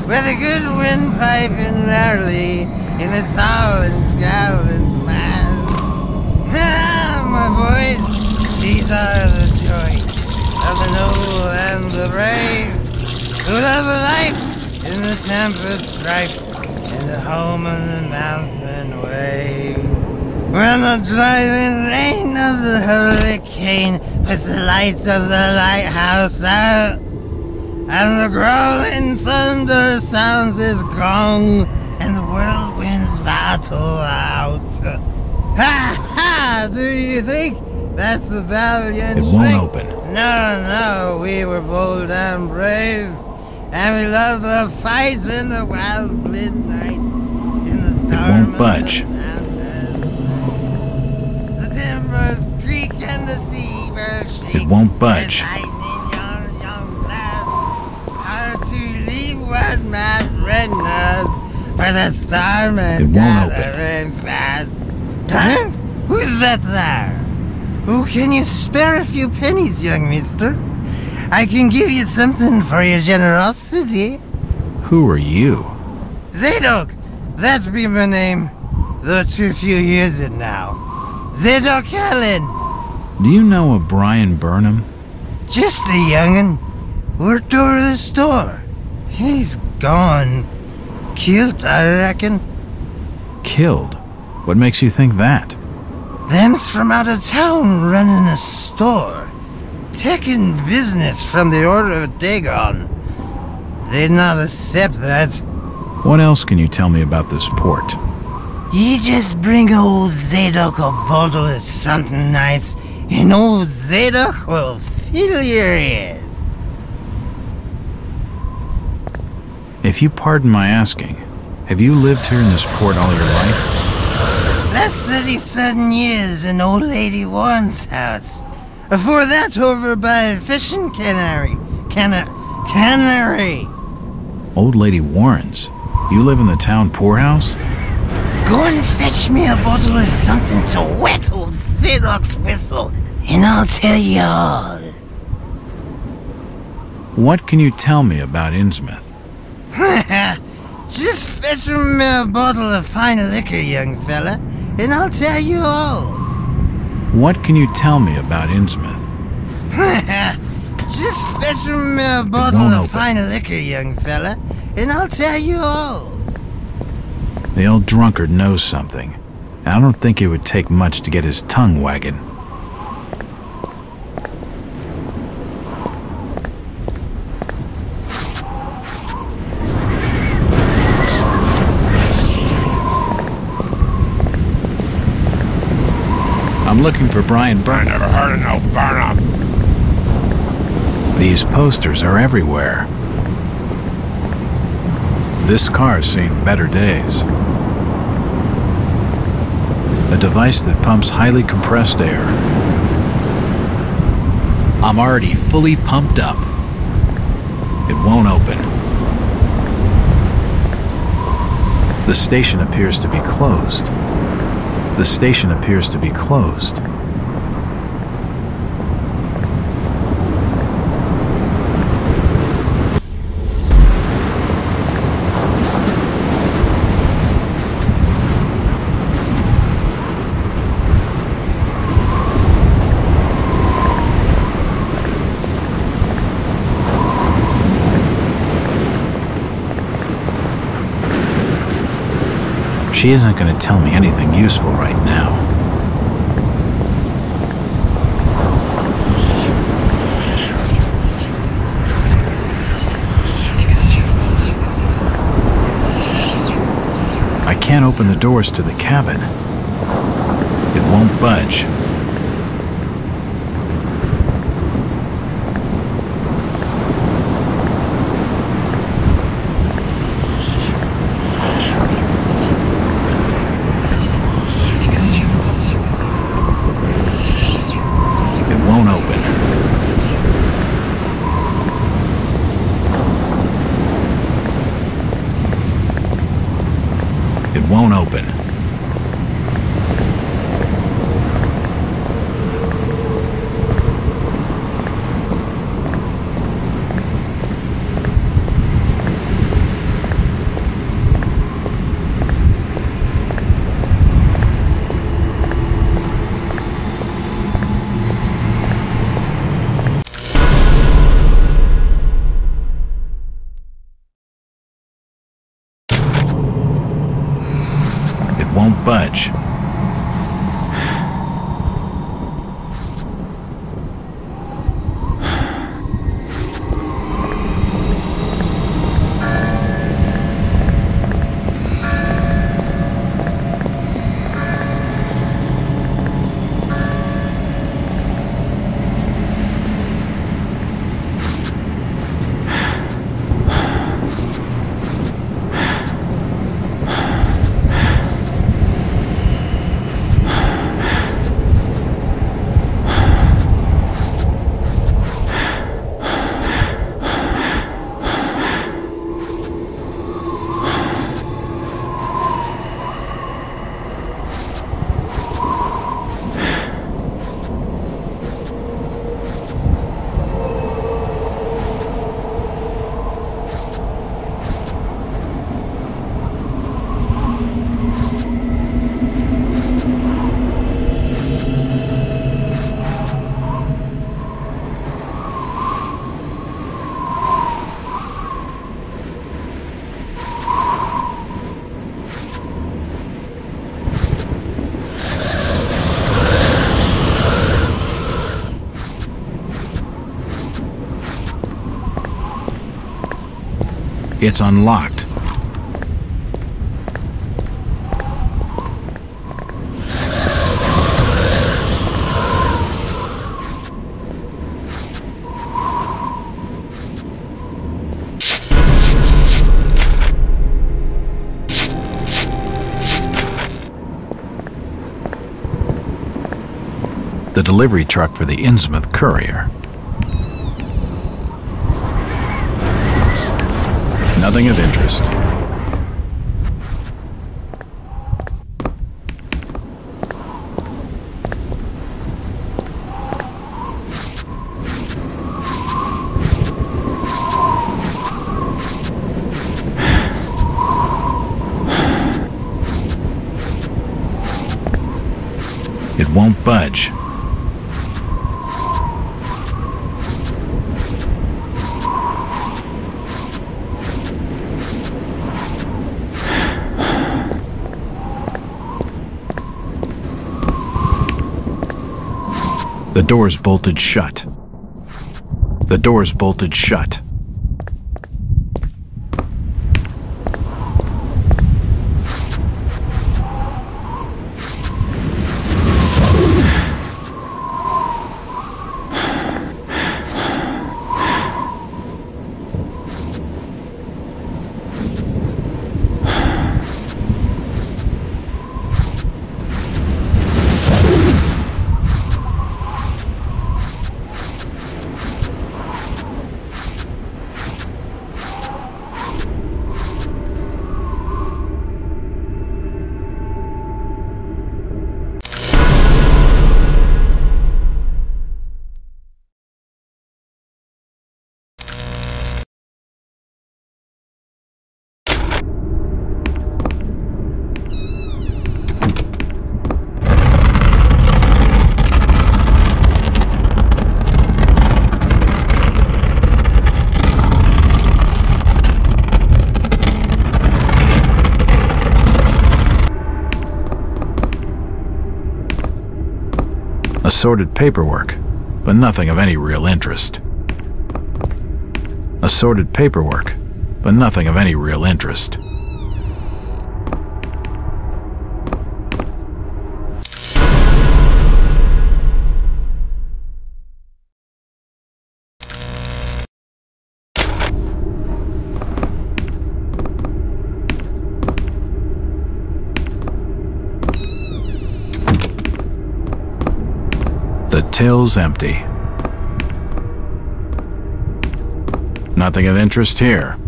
With a good windpipe in early, in the tall and scowling man. Ah, my boys, these are the joys of the noble and the brave, who love a life in the tempest strife, in the home of the mountain wave. When the driving rain of the hurricane puts the lights of the lighthouse out, and the growling thunder sounds his gong, and the whirlwinds battle out. Ha ha! Do you think that's the valiant
It won't
strength?
open.
No, we were bold and brave, and we loved the fight in the wild midnight, in the storm.
It won't budge.
The timbers creak and the sea birds shriek.
It won't budge.
What mad redness for the storm is gathering fast. Huh? Who's that there? Oh, can you spare a few pennies, young mister? I can give you something for your generosity.
Who are you?
Zadok! That be my name. Though too few years it now. Zadok Allen.
Do you know a Brian Burnham?
Just a young'un. Worked over the store. He's gone. Killed, I reckon.
Killed? What makes you think that?
Them's from out of town running a store. Taking business from the Order of Dagon. They'd not accept that.
What else can you tell me about this port?
You just bring old Zadok a bottle of something nice, and old Zadok will fill your ears.
If you pardon my asking, have you lived here in this port all your life?
Less 37 years in old lady Warren's house. Before that, over by fishing cannery. Cannery.
Old Lady Warren's? You live in the town poorhouse?
Go and fetch me a bottle of something to wet old Zadok's whistle, and I'll tell you all.
What can you tell me about Innsmouth?
Just fetch me a bottle of fine liquor, young fella, and I'll tell you all.
What can you tell me about Innsmouth?
Just fetch me a bottle of fine liquor, young fella, and I'll tell you all.
The old drunkard knows something. I don't think it would take much to get his tongue wagging. I'm looking for Brian Burnham.
I never heard of no Burnham.
These posters are everywhere. This car's seen better days. A device that pumps highly compressed air. I'm already fully pumped up. It won't open. The station appears to be closed. The station appears to be closed. She isn't going to tell me anything useful right now. I can't open the doors to the cabin. It won't budge. Won't open. Won't budge. It's unlocked. The delivery truck for the Innsmouth courier. Nothing of interest. It won't budge. The door's bolted shut. The door's bolted shut. Assorted paperwork, but nothing of any real interest. Assorted paperwork, but nothing of any real interest. The till's empty. Nothing of interest here.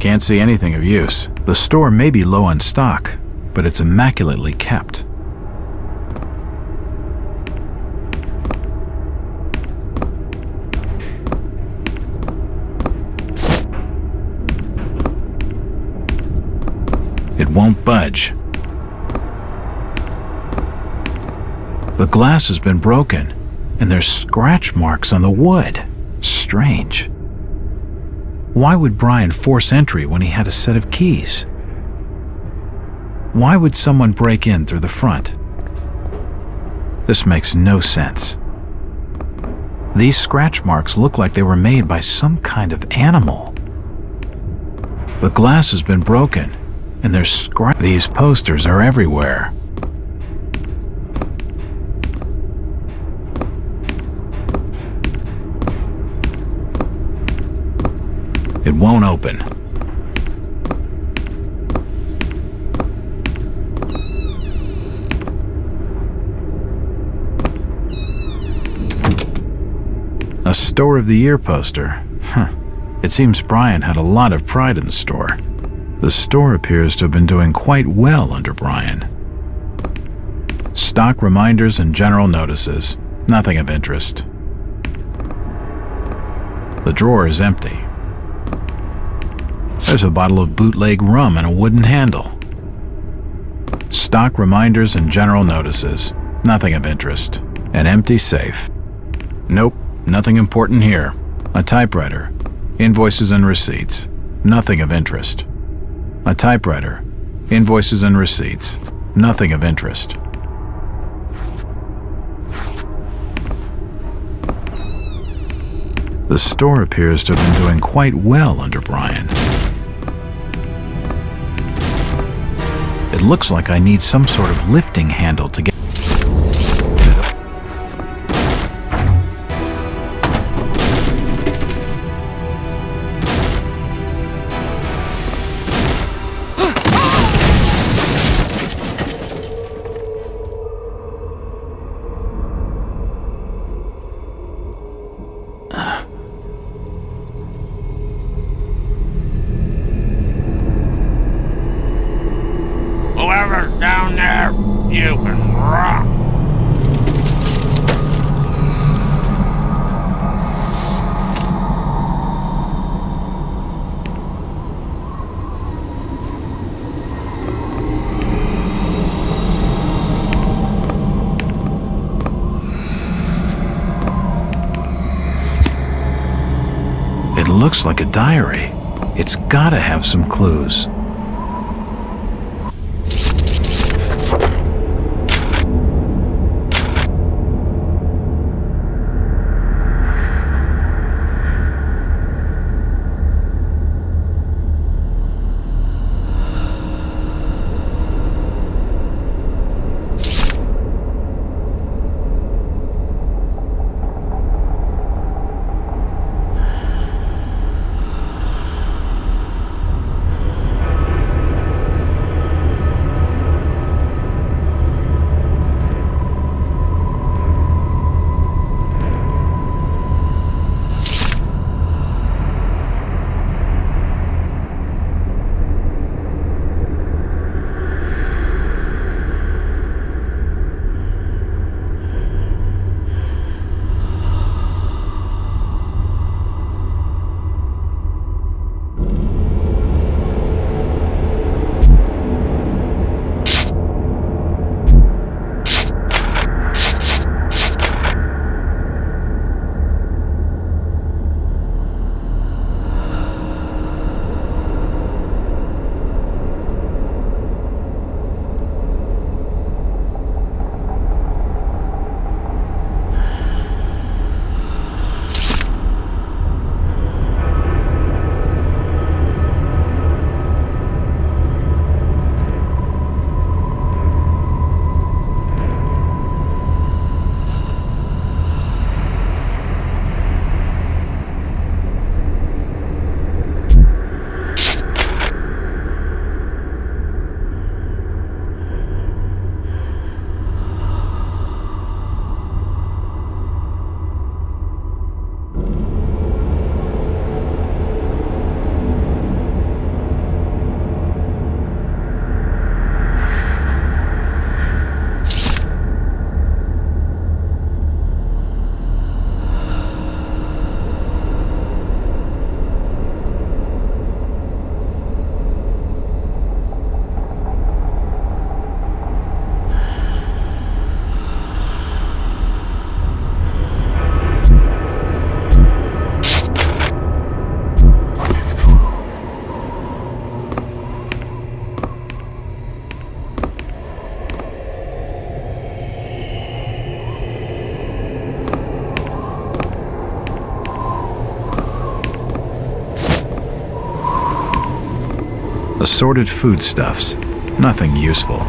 Can't see anything of use. The store may be low on stock, but it's immaculately kept. It won't budge. The glass has been broken, and there's scratch marks on the wood. Strange. Why would Brian force entry when he had a set of keys? Why would someone break in through the front? This makes no sense. These scratch marks look like they were made by some kind of animal. The glass has been broken, and there's scratch. These posters are everywhere. It won't open. A Store of the Year poster. It seems Brian had a lot of pride in the store. The store appears to have been doing quite well under Brian. Stock reminders and general notices. Nothing of interest. The drawer is empty. There's a bottle of bootleg rum and a wooden handle. Stock reminders and general notices. Nothing of interest. An empty safe. Nope, nothing important here. A typewriter. Invoices and receipts. Nothing of interest. A typewriter. Invoices and receipts. Nothing of interest. The store appears to have been doing quite well under Brian. It looks like I need some sort of lifting handle to get...
Whoever's down there, you can run.
It looks like a diary. It's gotta have some clues. Assorted foodstuffs. Nothing useful.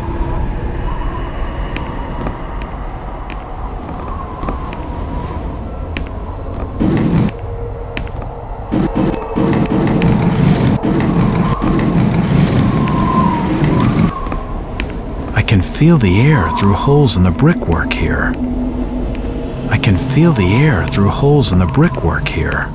I can feel the air through holes in the brickwork here. I can feel the air through holes in the brickwork here.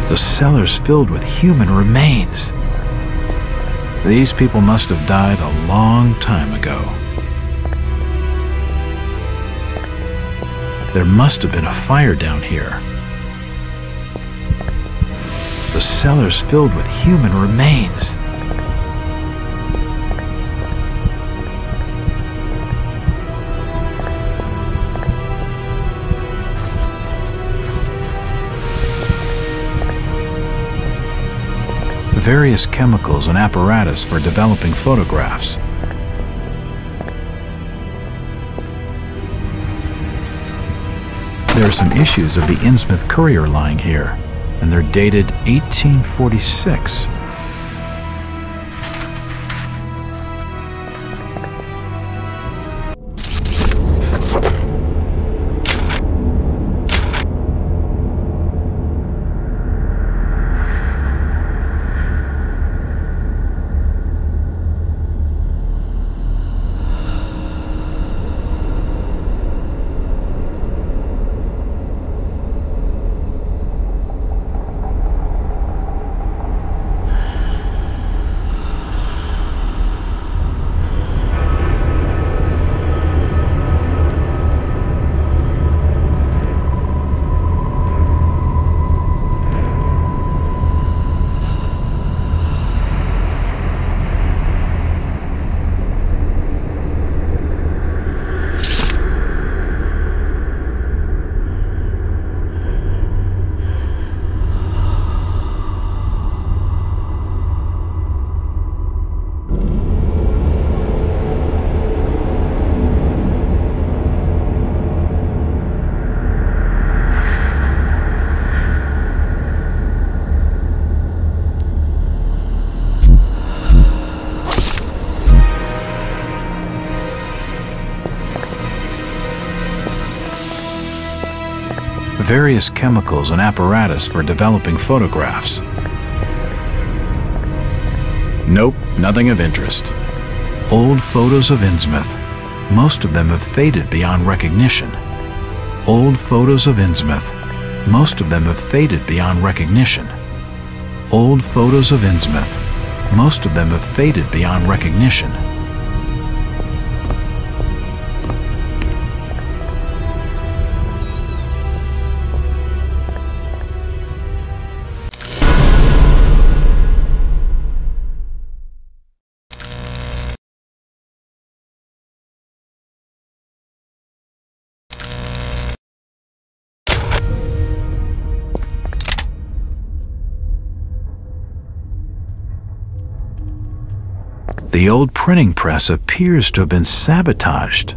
The cellar's filled with human remains. These people must have died a long time ago. There must have been a fire down here. The cellar's filled with human remains. Various chemicals and apparatus for developing photographs. There are some issues of the Innsmouth Courier lying here, and they're dated 1846. Various chemicals and apparatus for developing photographs. Nope, nothing of interest. Old photos of Innsmouth. Most of them have faded beyond recognition. Old photos of Innsmouth. Most of them have faded beyond recognition. Old photos of Innsmouth. Most of them have faded beyond recognition. The old printing press appears to have been sabotaged.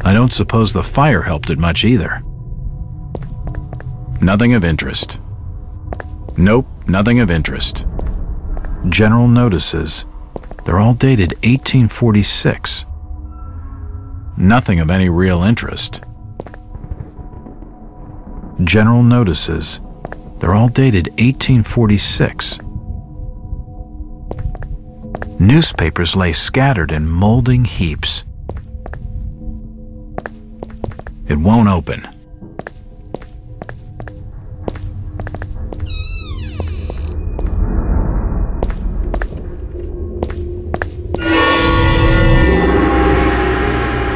I don't suppose the fire helped it much either. Nothing of interest. Nope, nothing of interest. General notices. They're all dated 1846. Nothing of any real interest. General notices. They're all dated 1846. Newspapers lay scattered in molding heaps. It won't open.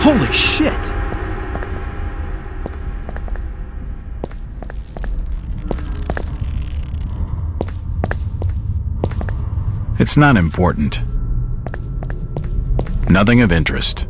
Holy shit! It's not important. Nothing of interest.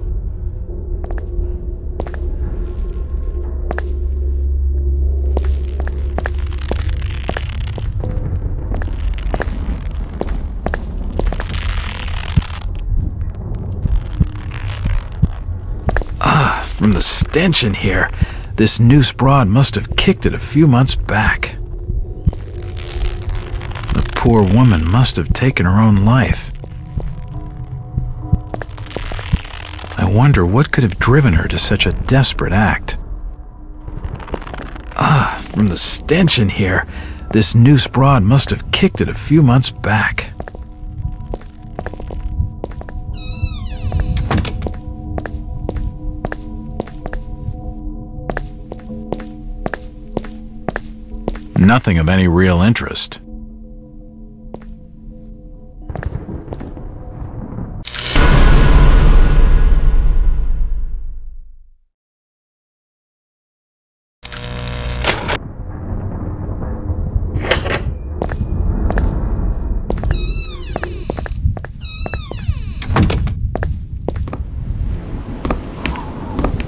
From the stench in here, this noose broad must have kicked it a few months back. The poor woman must have taken her own life. I wonder what could have driven her to such a desperate act. From the stench in here, this noose broad must have kicked it a few months back. Nothing of any real interest.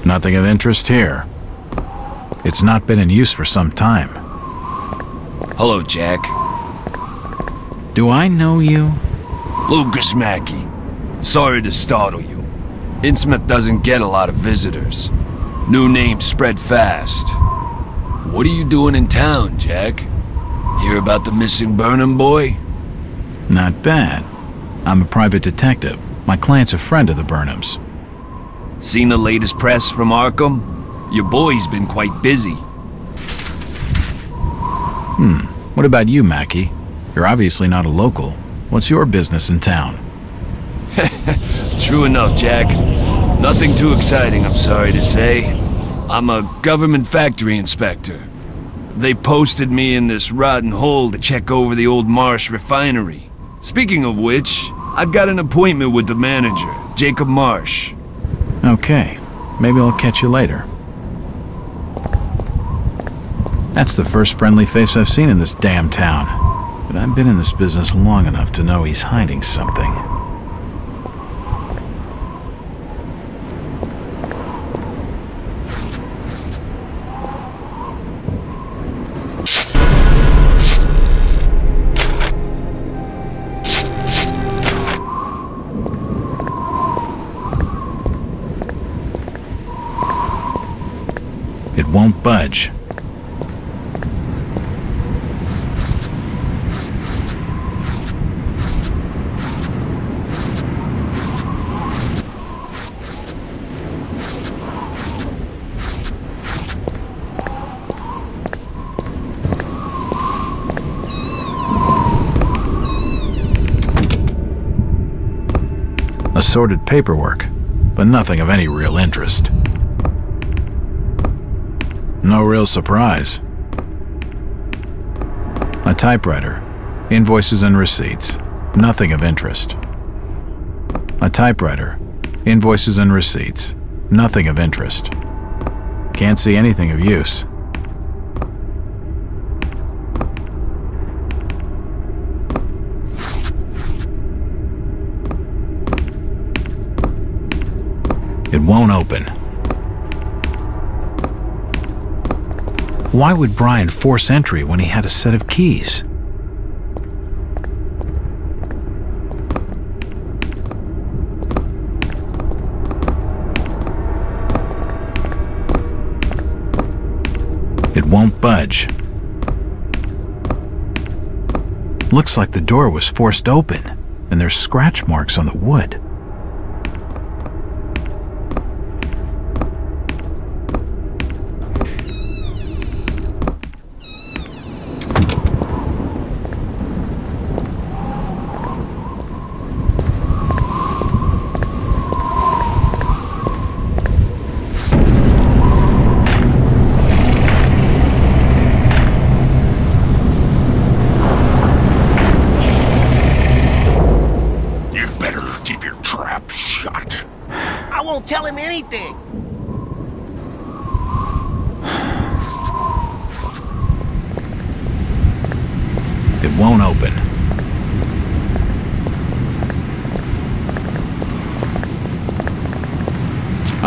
Nothing of interest here. It's not been in use for some time.
Hello, Jack.
Do I know you?
Lucas Mackey. Sorry to startle you. Innsmouth doesn't get a lot of visitors. New names spread fast. What are you doing in town, Jack? Hear about the missing Burnham boy?
Not bad. I'm a private detective. My client's a friend of the Burnhams.
Seen the latest press from Arkham? Your boy's been quite busy.
What about you, Mackey? You're obviously not a local. What's your business in town?
True enough, Jack. Nothing too exciting, I'm sorry to say. I'm a government factory inspector. They posted me in this rotten hole to check over the old Marsh refinery. Speaking of which, I've got an appointment with the manager, Jacob Marsh.
Okay, maybe I'll catch you later. That's the first friendly face I've seen in this damn town. But I've been in this business long enough to know he's hiding something. It won't budge. Assorted paperwork, but nothing of any real interest. No real surprise. A typewriter, invoices and receipts, nothing of interest. A typewriter, invoices and receipts, nothing of interest. Can't see anything of use. It won't open. Why would Brian force entry when he had a set of keys? It won't budge. Looks like the door was forced open, and there's scratch marks on the wood.
Tell him anything.
It won't open.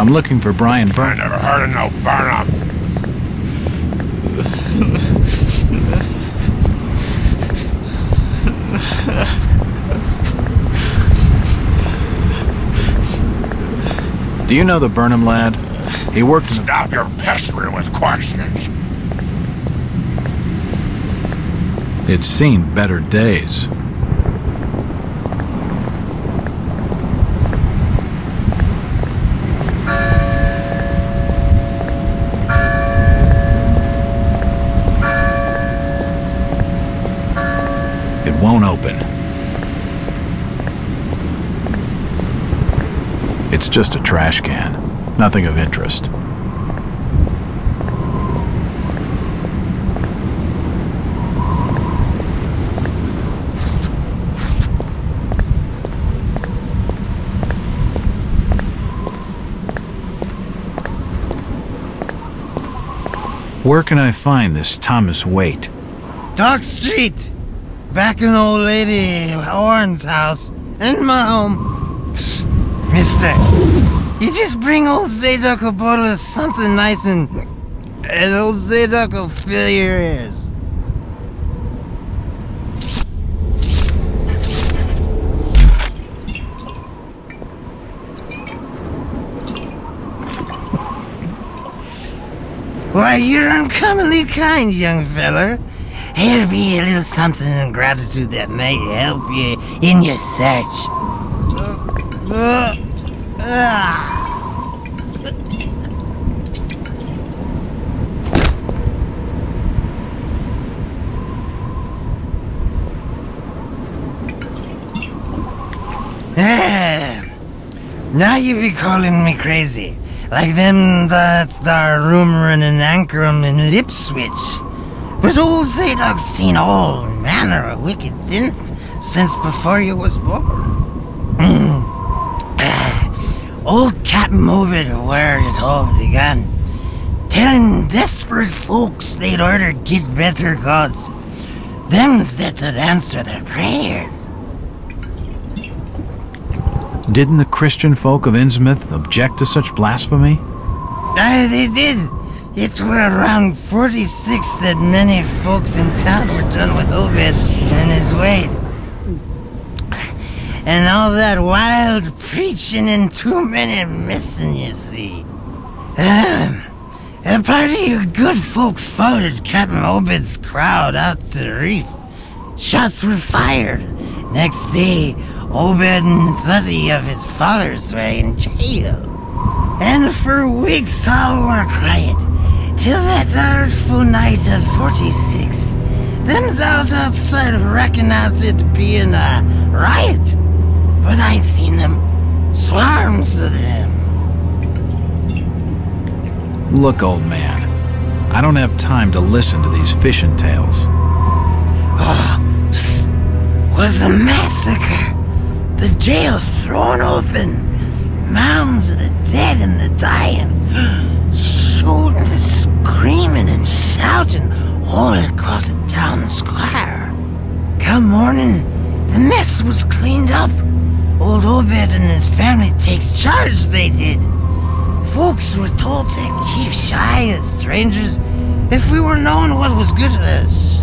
I'm looking for Brian Burnham.
I never heard of no Burnham.
Do you know the Burnham lad? He worked in...
Stop your pestering with questions.
It's seen better days. It won't open. It's just a trash can. Nothing of interest. Where can I find this Thomas Waite?
Dock Street. Back in old lady Horn's house. In my home. Psst, mister. You just bring old Zadok a bottle of something nice and old Zadok will fill your ears. Why, you're uncommonly kind, young feller. Here be a little something in gratitude that may help you in your search. Now you be calling me crazy. Like them that's there rumoring and anchoring in Ipswich. But old Zadok's seen all manner of wicked things since before you was born. Old Captain Obed, where it all began, telling desperate folks they'd order get better gods, them's that'd answer their prayers.
Didn't the Christian folk of Innsmouth object to such blasphemy?
Aye, they did. It were around 46 that many folks in town were done with Obed and his ways. And all that wild preaching and too many missing, you see. A party of good folk followed Captain Obed's crowd out to the reef. Shots were fired. Next day, Obed and 30 of his followers were in jail. And for weeks all were quiet, till that artful night of 46. Them's out outside reckoned out it being a riot. But I'd seen them, swarms of them.
Look, old man, I don't have time to listen to these fishing tales.
Oh, was a massacre. The jail thrown open. Mounds of the dead and the dying. Shooting, screaming and shouting all across the town square. Come morning, the mess was cleaned up. Old Obed and his family takes charge, they did. Folks were told to keep shy as strangers if we were knowing what was good for us.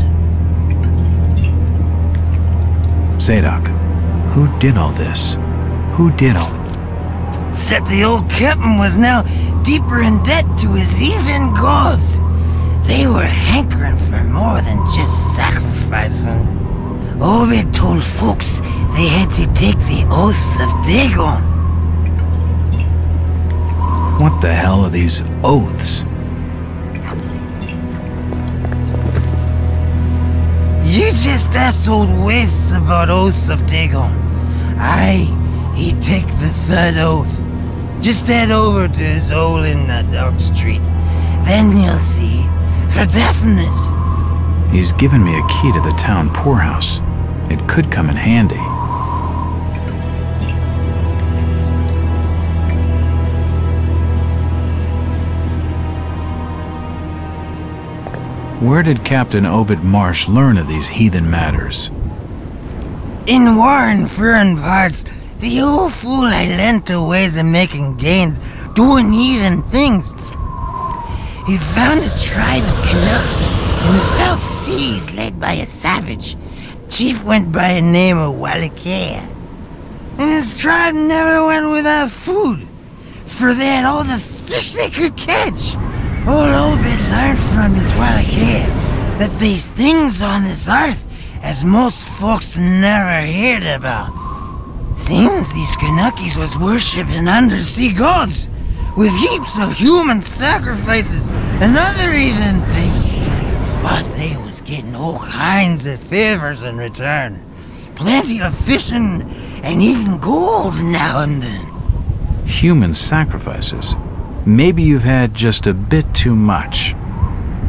Zadok, who did all this? Who did all this?
Said the old captain was now deeper in debt to his heathen gods. They were hankering for more than just sacrificing. Obed told folks they had to take the oaths of Dagon.
What the hell are these oaths?
You just asked old Wes about oaths of Dagon. Aye, he take the third oath. Just head over to his hole in Dock Street. Then you'll see, for definite.
He's given me a key to the town poorhouse. It could come in handy. Where did Captain Obed Marsh learn of these heathen matters?
In war and foreign parts, the old fool I lent to ways of making gains doing heathen things. He found a tribe of Canucks in the South Seas led by a savage. Chief went by a name of Wallachia. And his tribe never went without food, for they had all the fish they could catch. Old Obed learned from his Wallachia that these things on this earth as most folks never heard about. Seems these Kanukis was worshipping undersea gods, with heaps of human sacrifices and other heathen things. But they was getting all kinds of favors in return. Plenty of fishing and even gold now and then.
Human sacrifices? Maybe you've had just a bit too much.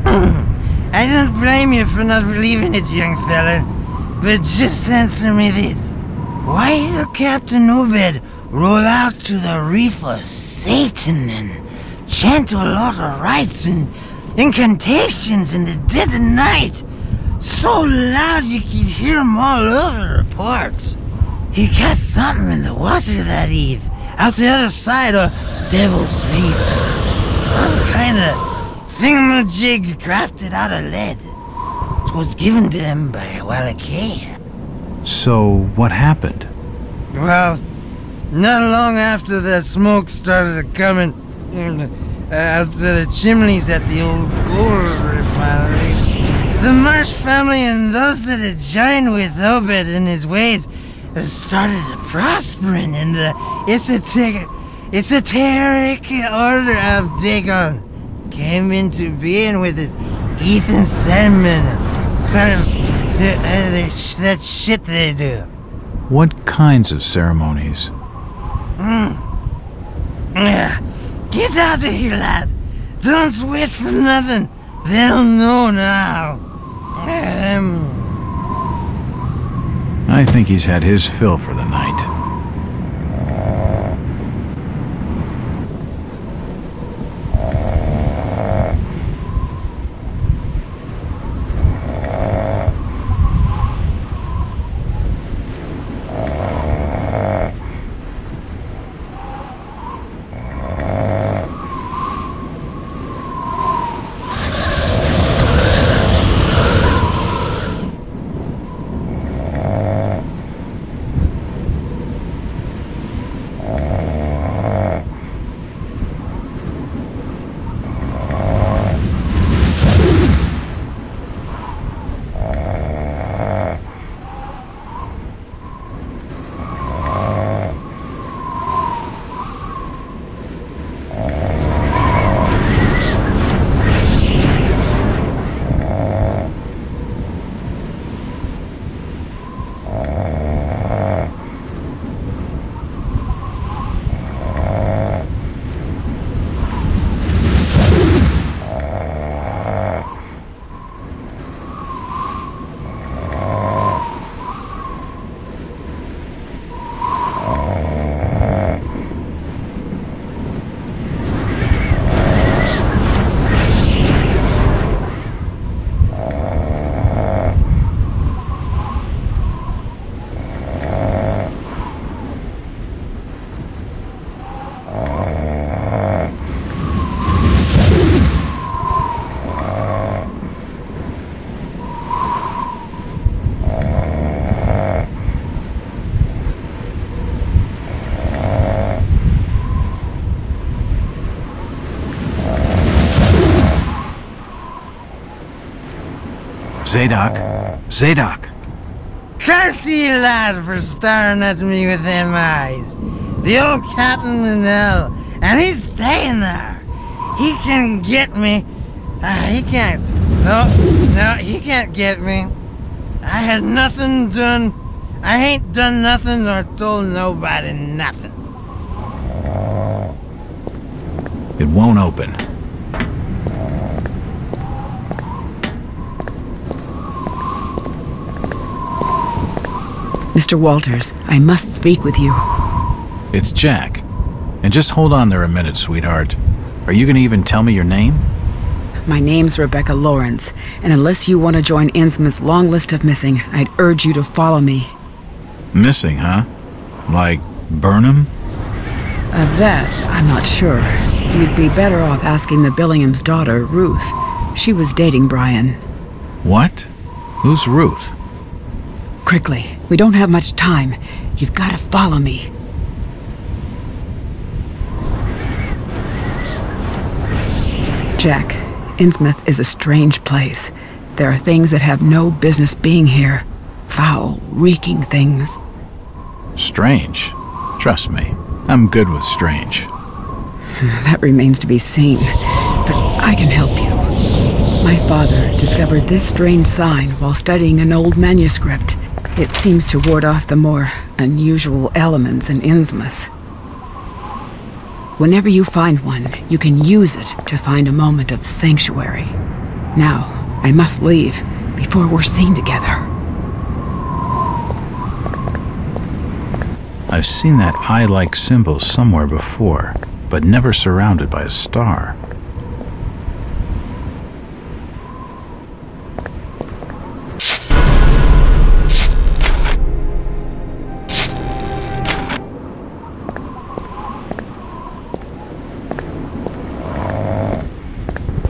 I don't blame you for not believing it, young fella. But just answer me this. Why did Captain Obed roll out to the reef of Satan and chant a lot of rites and incantations in the dead of night? So loud you could hear them all over the port. He caught something in the water that eve, out the other side of Devil's Reef. Some kind of thingamajig crafted out of lead. It was given to him by Wallachia.
So, what happened?
Well, not long after that smoke started coming out of the chimneys at the old gold refinery, the Marsh family and those that had joined with Obed in his ways started prospering in the esoteric order of Dagon. Came into being with his heathen sermon. That shit they do.
What kinds of ceremonies?
Get out of here, lad. Don't wait for nothing. They'll know now.
I think he's had his fill for the night. Zadok!
Curse you, lad, for staring at me with them eyes. The old captain in hell, and he's staying there. He can get me. He can't. No, he can't get me. I had nothing done. I ain't done nothing or told nobody nothing.
It won't open.
Mr. Walters, I must speak with you.
It's Jack. And just hold on there a minute, sweetheart. Are you gonna even tell me your name?
My name's Rebecca Lawrence, and unless you want to join Innsmouth's long list of missing, I'd urge you to follow me.
Missing, huh? Like Burnham?
Of that, I'm not sure. You'd be better off asking the Billingham's daughter, Ruth. She was dating Brian.
What? Who's Ruth?
Quickly, we don't have much time. You've got to follow me. Jack, Innsmouth is a strange place. There are things that have no business being here. Foul, reeking things.
Strange? Trust me, I'm good with strange.
That remains to be seen, but I can help you. My father discovered this strange sign while studying an old manuscript. It seems to ward off the more unusual elements in Innsmouth. Whenever you find one, you can use it to find a moment of sanctuary. Now, I must leave before we're seen together.
I've seen that eye-like symbol somewhere before, but never surrounded by a star.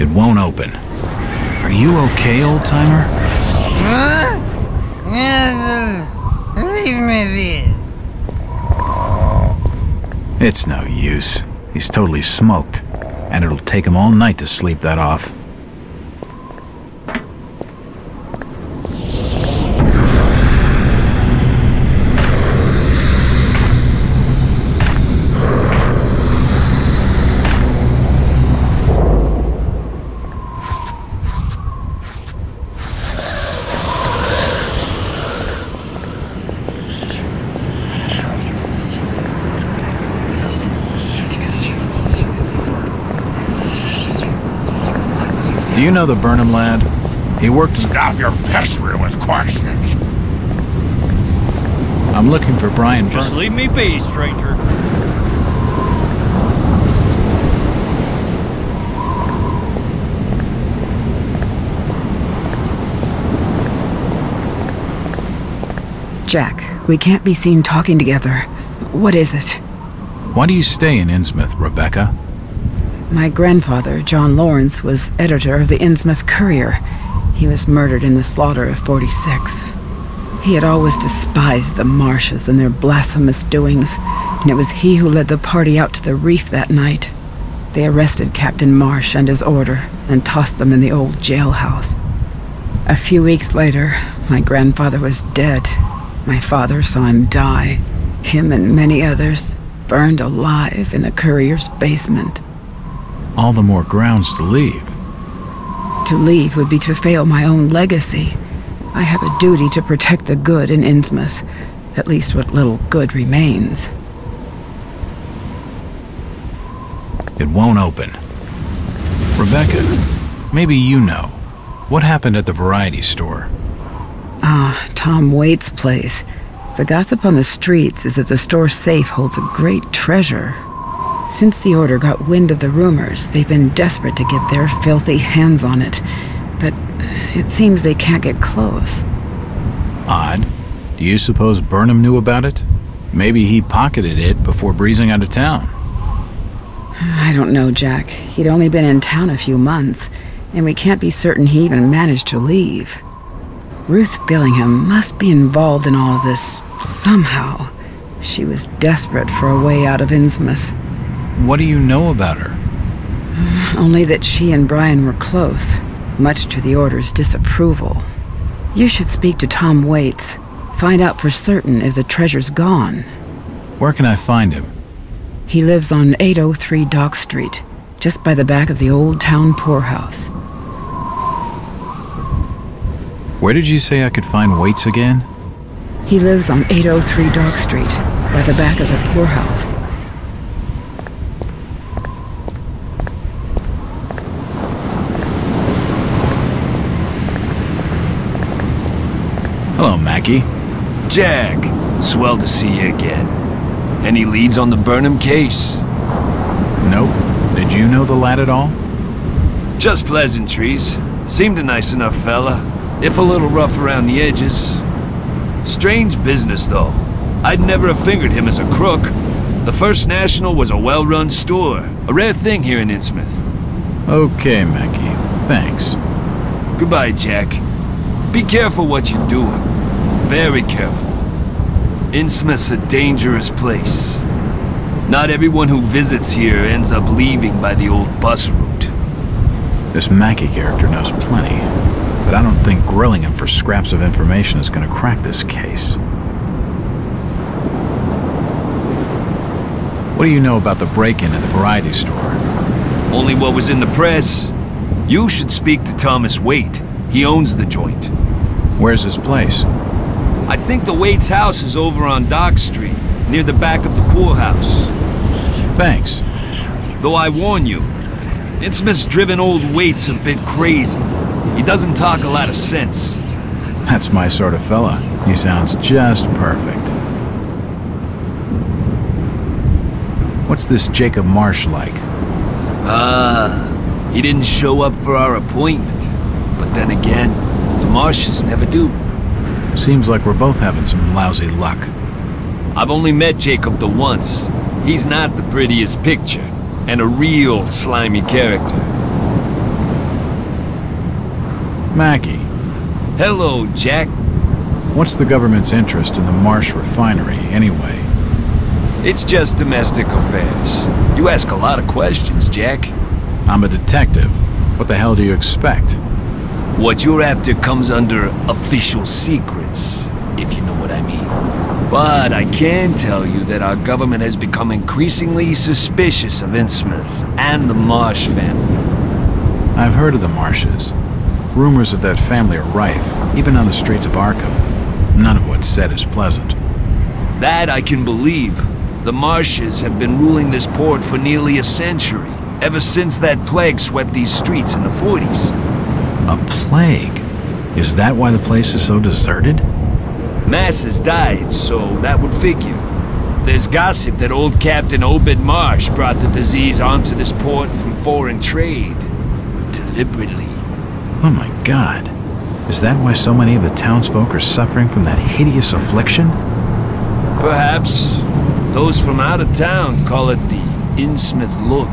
It won't open. Are you okay, old-timer?
What? Yes, leave me be.
It's no use. He's totally smoked, and it'll take him all night to sleep that off. Do you know the Burnham lad? He worked in...
Stop your pestering with questions.
I'm looking for Brian
Just leave me be, stranger.
Jack, we can't be seen talking together. What is it?
Why do you stay in Innsmouth, Rebecca?
My grandfather, John Lawrence, was editor of the Innsmouth Courier. He was murdered in the slaughter of 46. He had always despised the Marshes and their blasphemous doings, and it was he who led the party out to the reef that night. They arrested Captain Marsh and his order and tossed them in the old jailhouse. A few weeks later, my grandfather was dead. My father saw him die. Him and many others burned alive in the Courier's basement.
All the more grounds to leave.
To leave would be to fail my own legacy. I have a duty to protect the good in Innsmouth, at least what little good remains.
It won't open. Rebecca, maybe you know. What happened at the variety store?
Tom Waite's place. The gossip on the streets is that the store safe holds a great treasure. Since the Order got wind of the rumors, they've been desperate to get their filthy hands on it. But it seems they can't get close.
Odd. Do you suppose Burnham knew about it? Maybe he pocketed it before breezing out of town.
I don't know, Jack. He'd only been in town a few months, and we can't be certain he even managed to leave. Ruth Billingham must be involved in all of this somehow. She was desperate for a way out of Innsmouth.
What do you know about her?
Only that she and Brian were close, much to the Order's disapproval. You should speak to Tom Waits. Find out for certain if the treasure's gone.
Where can I find him?
He lives on 803 Dock Street, just by the back of the old town poorhouse.
Where did you say I could find Waits again?
He lives on 803 Dock Street, by the back of the poorhouse.
Hello, Mackie.
Jack, swell to see you again. Any leads on the Burnham case?
Nope. Did you know the lad at all?
Just pleasantries. Seemed a nice enough fella, if a little rough around the edges. Strange business, though. I'd never have fingered him as a crook. The First National was a well-run store, a rare thing here in Innsmouth.
Okay, Mackie. Thanks.
Goodbye, Jack. Be careful what you're doing. Very careful. Innsmouth's a dangerous place. Not everyone who visits here ends up leaving by the old bus route.
This Mackie character knows plenty, but I don't think grilling him for scraps of information is going to crack this case. What do you know about the break-in at the variety store?
Only what was in the press. You should speak to Thomas Waite. He owns the joint.
Where's his place?
I think the Waite's house is over on Dock Street, near the back of the poorhouse.
Thanks.
Though I warn you, Innsmouth's driven old Waite's a bit crazy. He doesn't talk a lot of sense.
That's my sort of fella. He sounds just perfect. What's this Jacob Marsh like?
He didn't show up for our appointment. But then again, the Marshes never do.
Seems like we're both having some lousy luck.
I've only met Jacob the once. He's not the prettiest picture, and a real slimy character.
Mackie.
Hello, Jack.
What's the government's interest in the Marsh refinery, anyway?
It's just domestic affairs. You ask a lot of questions, Jack.
I'm a detective. What the hell do you expect?
What you're after comes under official secrets, if you know what I mean. But I can tell you that our government has become increasingly suspicious of Innsmouth and the Marsh family.
I've heard of the Marshes. Rumors of that family are rife, even on the streets of Arkham. None of what's said is pleasant.
That I can believe. The Marshes have been ruling this port for nearly a century, ever since that plague swept these streets in the 40s.
A plague? Is that why the place is so deserted?
Masses died, so that would figure. There's gossip that old Captain Obed Marsh brought the disease onto this port from foreign trade. Deliberately.
Oh my God. Is that why so many of the townsfolk are suffering from that hideous affliction?
Perhaps. Those from out of town call it the Innsmouth look.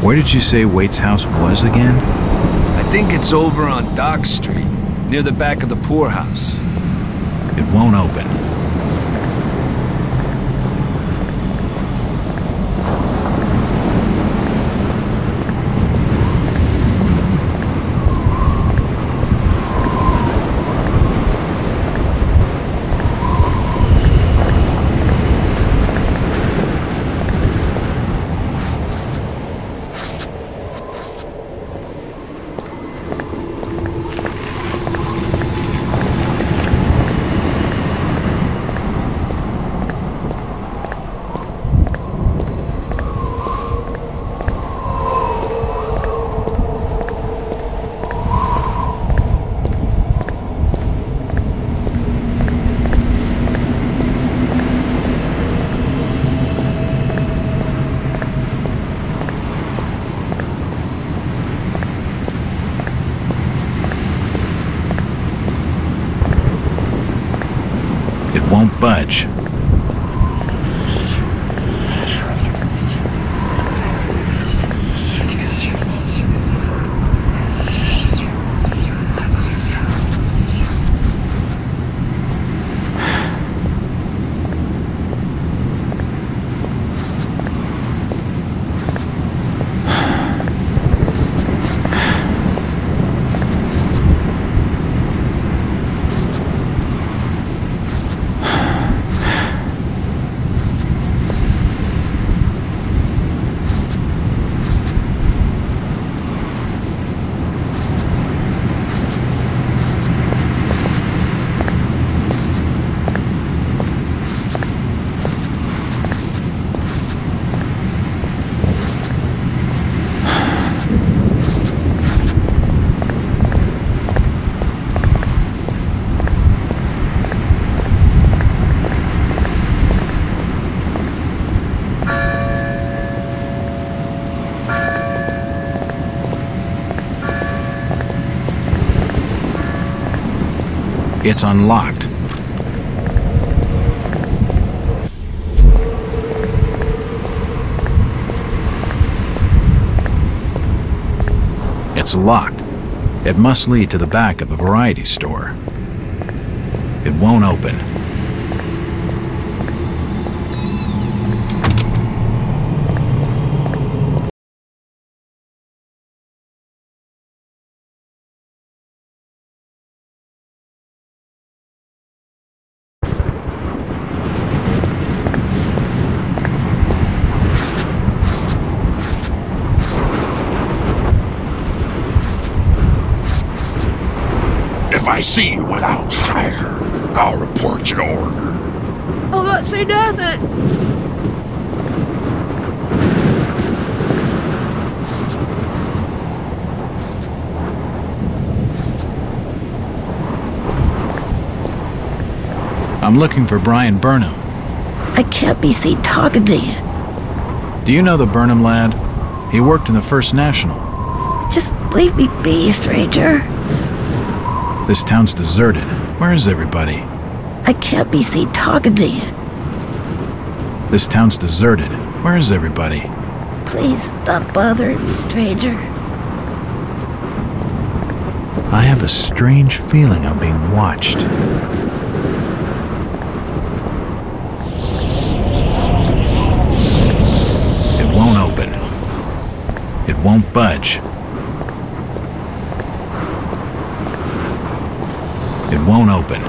Where did you say Waite's house was again?
I think it's over on Dock Street, near the back of the poorhouse.
It won't open. Won't budge. It's unlocked. It's locked. It must lead to the back of the variety store. It won't open.
If I see you without fire, I'll report you to order.
Oh, don't say nothing.
I'm looking for Brian Burnham.
I can't be seen talking to you.
Do you know the Burnham lad? He worked in the First National.
Just leave me be, stranger.
This town's deserted. Where is everybody?
I can't be seen talking to you.
This town's deserted. Where is everybody?
Please stop bothering me, stranger.
I have a strange feeling I'm being watched. It won't open. It won't budge. It won't open.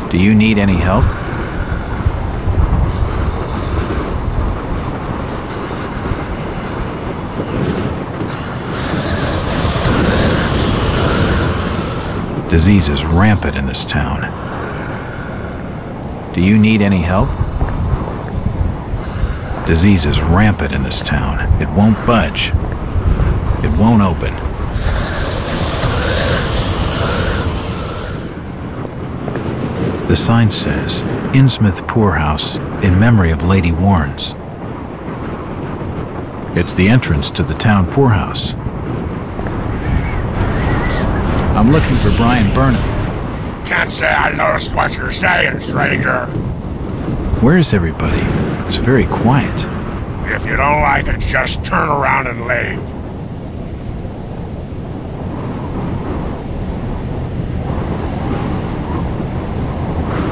Do you need any help? Disease is rampant in this town. Do you need any help? Disease is rampant in this town. It won't budge. It won't open. The sign says, Innsmouth Poorhouse, in memory of Lady Warrens. It's the entrance to the town poorhouse. I'm looking for Brian Burnham.
Can't say I noticed what you're saying, stranger.
Where is everybody? It's very quiet.
If you don't like it, just turn around and leave.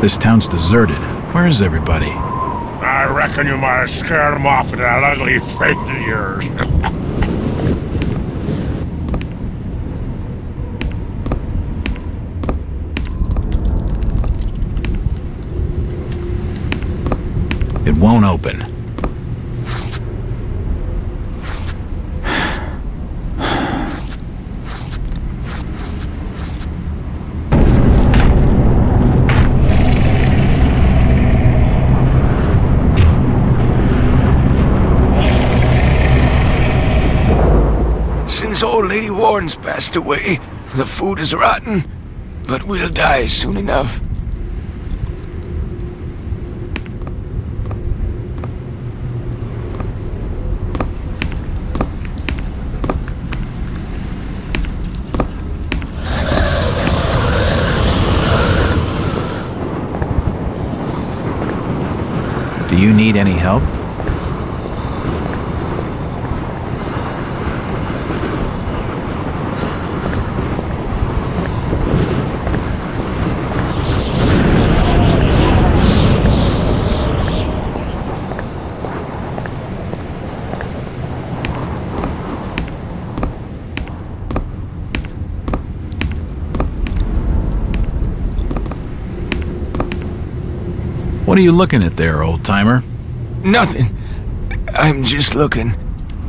This town's deserted. Where is everybody?
I reckon you might have scared them off with that ugly face of yours.
It won't open.
Since old Lady Warren's passed away, the food is rotten, but we'll die soon enough.
Do you need any help? What are you looking at there, old-timer?
Nothing. I'm just looking.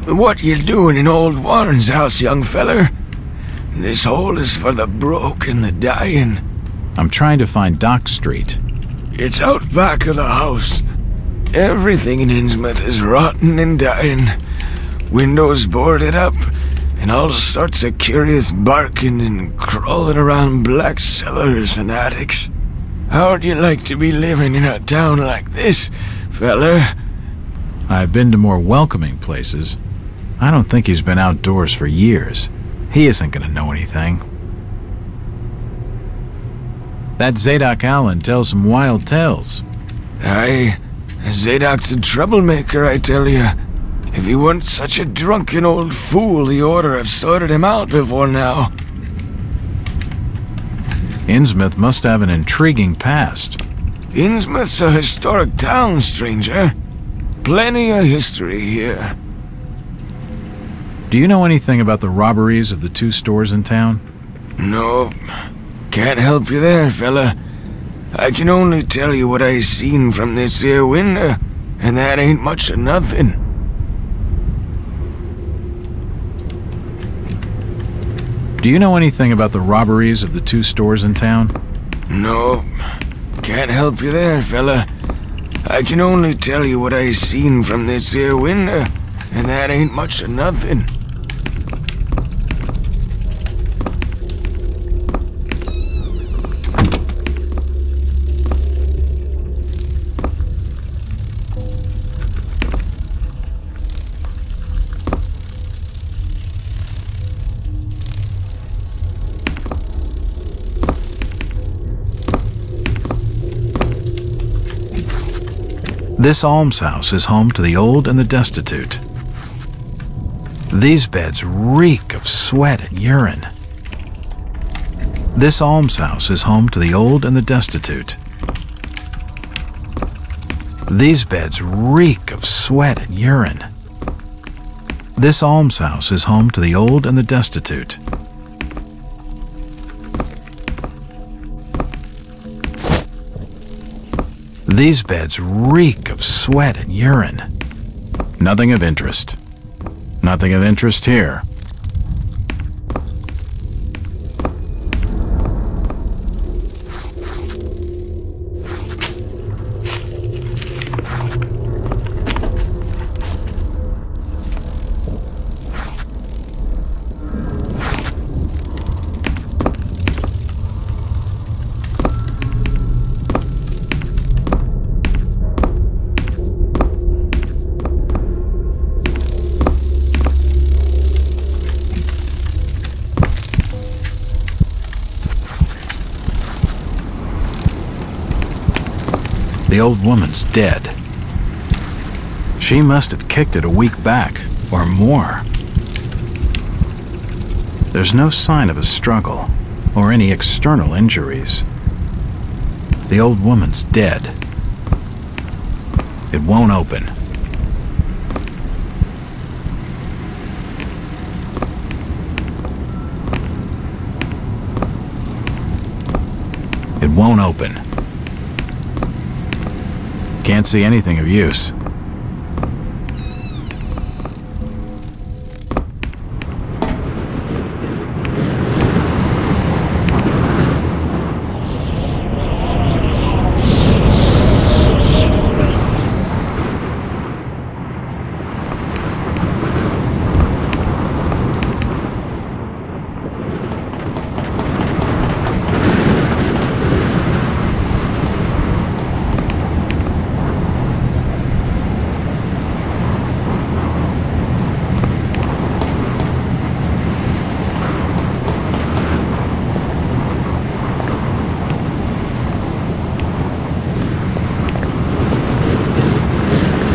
What you doing in old Warren's house, young feller? This hole is for the broke and the dying.
I'm trying to find Dock Street.
It's out back of the house. Everything in Innsmouth is rotten and dying. Windows boarded up, and all sorts of curious barking and crawling around black cellars and attics.
How'd you like to be living in a town like this, fella?
I've been to more welcoming places. I don't think he's been outdoors for years. He isn't gonna know anything. That Zadok Allen tells some wild tales.
Aye, Zadok's a troublemaker, I tell you. If he weren't such a drunken old fool, he ought to have sorted him out before now.
Innsmouth must have an intriguing past.
Innsmouth's a historic town, stranger. Plenty of history here.
Do you know anything about the robberies of the 2 stores in town?
No, can't help you there, fella. I can only tell you what I seen from this here window, and that ain't much of nothing.
Do you know anything about the robberies of the 2 stores in town?
No, can't help you there, fella. I can only tell you what I seen from this here window, and that ain't much of nothing.
This almshouse is home to the old and the destitute. These beds reek of sweat and urine. This almshouse is home to the old and the destitute. These beds reek of sweat and urine. This almshouse is home to the old and the destitute. These beds reek of sweat and urine. Nothing of interest. Nothing of interest here. The old woman's dead. She must have kicked it a week back, or more. There's no sign of a struggle, or any external injuries. The old woman's dead. It won't open. It won't open. Can't see anything of use.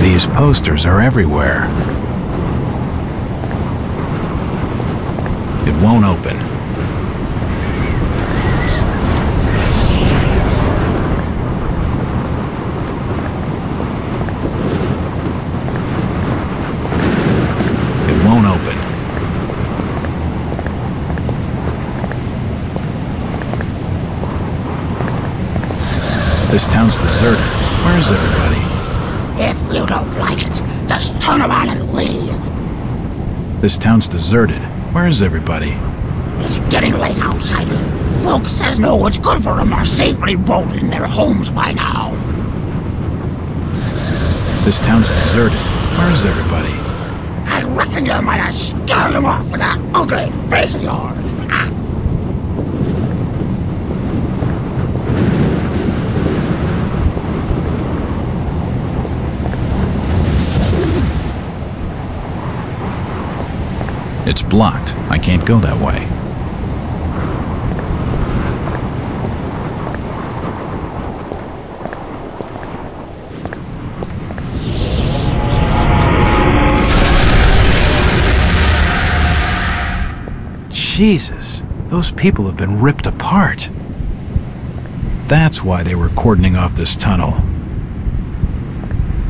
These posters are everywhere. It won't open. It won't open. This town's deserted. Where is everybody?
If you don't like it, just turn around and leave.
This town's deserted. Where is everybody?
It's getting late outside. Folks says know what's good for them are safely rolled in their homes by now.
This town's deserted. Where is everybody?
I reckon you might have scared them off with that ugly face of yours.
It's blocked. I can't go that way. Jesus, those people have been ripped apart. That's why they were cordoning off this tunnel.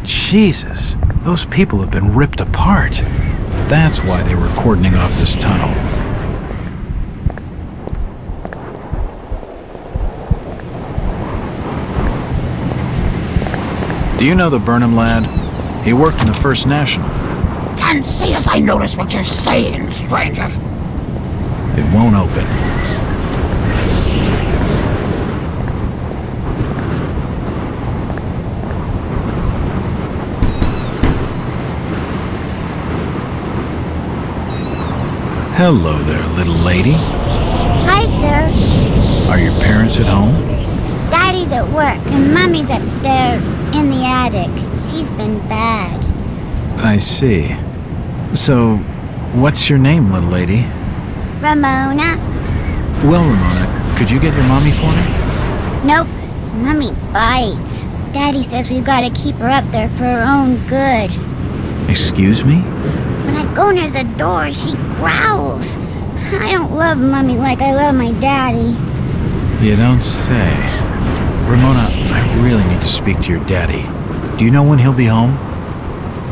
Jesus, those people have been ripped apart. That's why they were cordoning off this tunnel. Do you know the Burnham lad? He worked in the First National.
Can't see as I notice what you're saying, stranger.
It won't open. Hello there, little lady.
Hi, sir.
Are your parents at home?
Daddy's at work and Mommy's upstairs in the attic. She's been bad.
I see. So, what's your name, little lady?
Ramona?
Well, Ramona, could you get your mommy for me?
Nope. Mommy bites. Daddy says we've got to keep her up there for her own good.
Excuse me?
When I go near the door, she growls. I don't love Mommy like I love my daddy.
You don't say. Ramona, I really need to speak to your daddy. Do you know when he'll be home?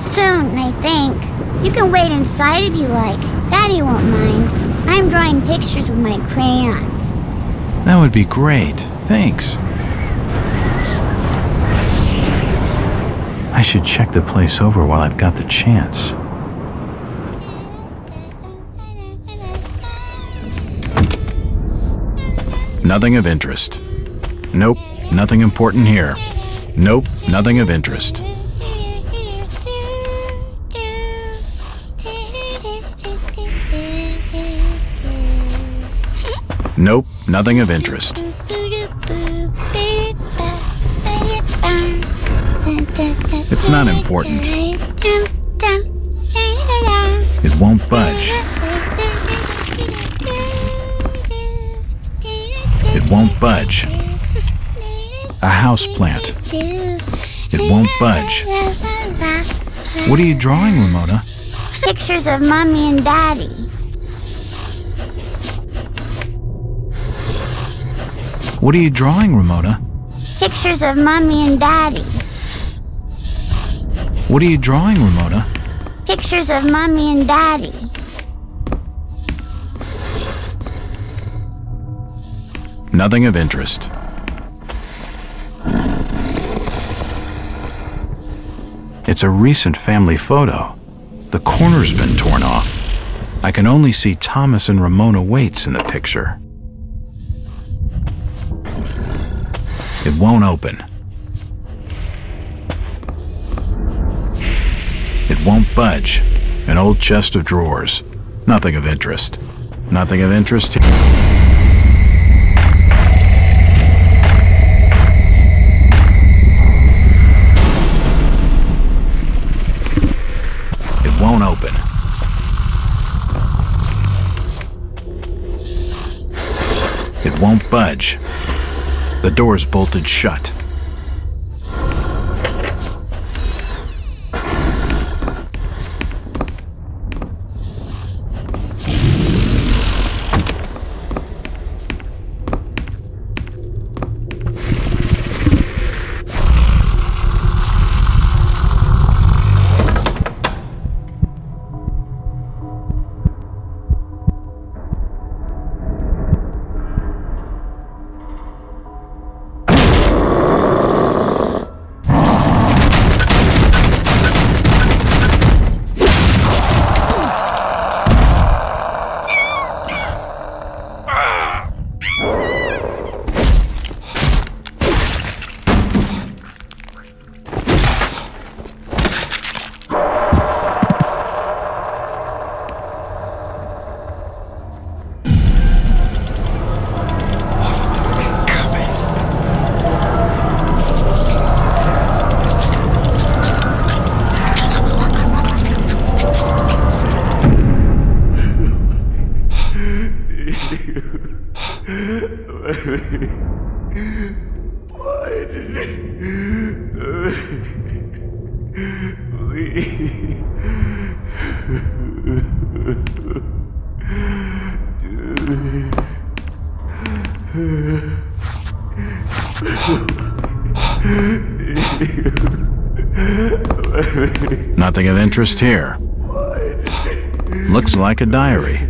Soon, I think. You can wait inside if you like. Daddy won't mind. I'm drawing pictures with my crayons.
That would be great. Thanks. I should check the place over while I've got the chance. Nothing of interest. Nope, nothing important here. Nope, nothing of interest. Nope, nothing of interest. It's not important. It won't budge. It won't budge. A houseplant. It won't budge. What are you drawing, Ramona?
Pictures of Mommy and Daddy.
What are you drawing, Ramona?
Pictures of Mommy and Daddy.
What are you drawing, Ramona?
Pictures of Mommy and Daddy.
Nothing of interest. It's a recent family photo. The corner's been torn off. I can only see Thomas and Ramona Waits in the picture. It won't open. It won't budge. An old chest of drawers. Nothing of interest. Nothing of interest. It won't open. It won't budge. The door's bolted shut. Nothing of interest here. Looks like a diary.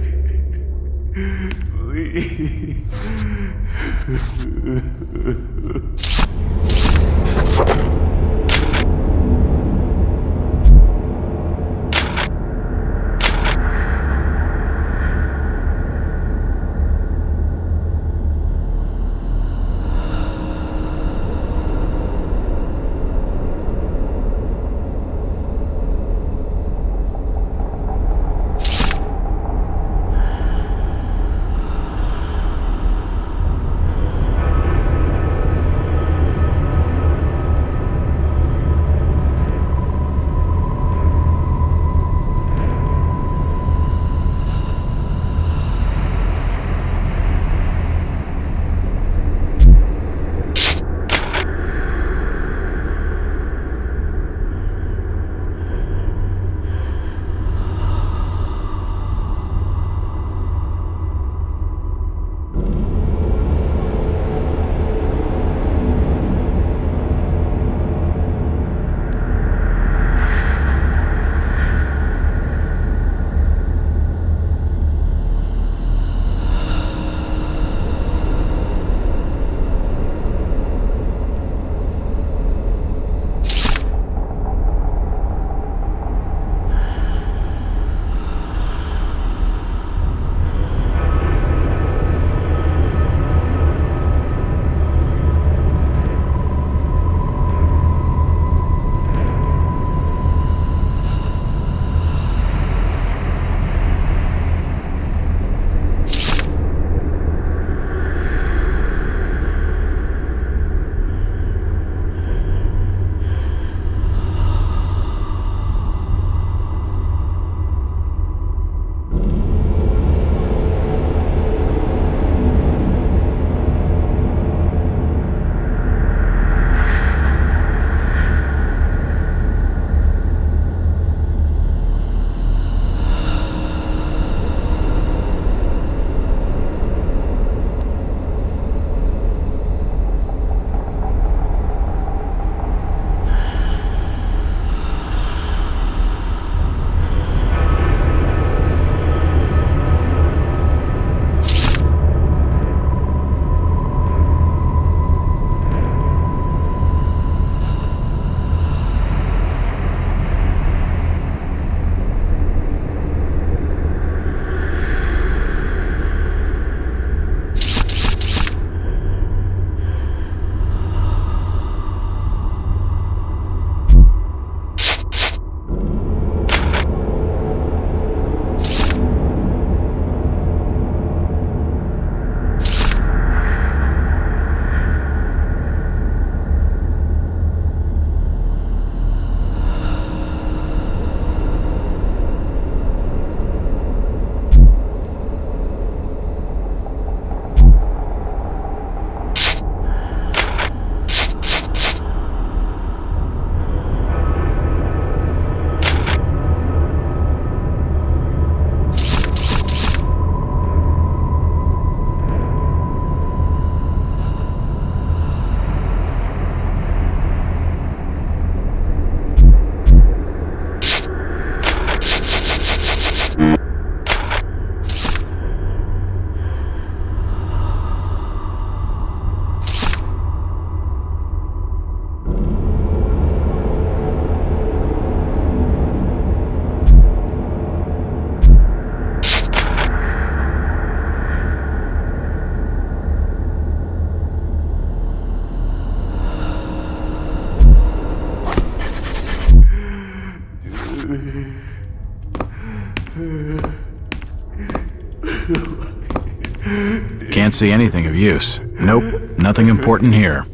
Can't see anything of use. Nope, nothing important here.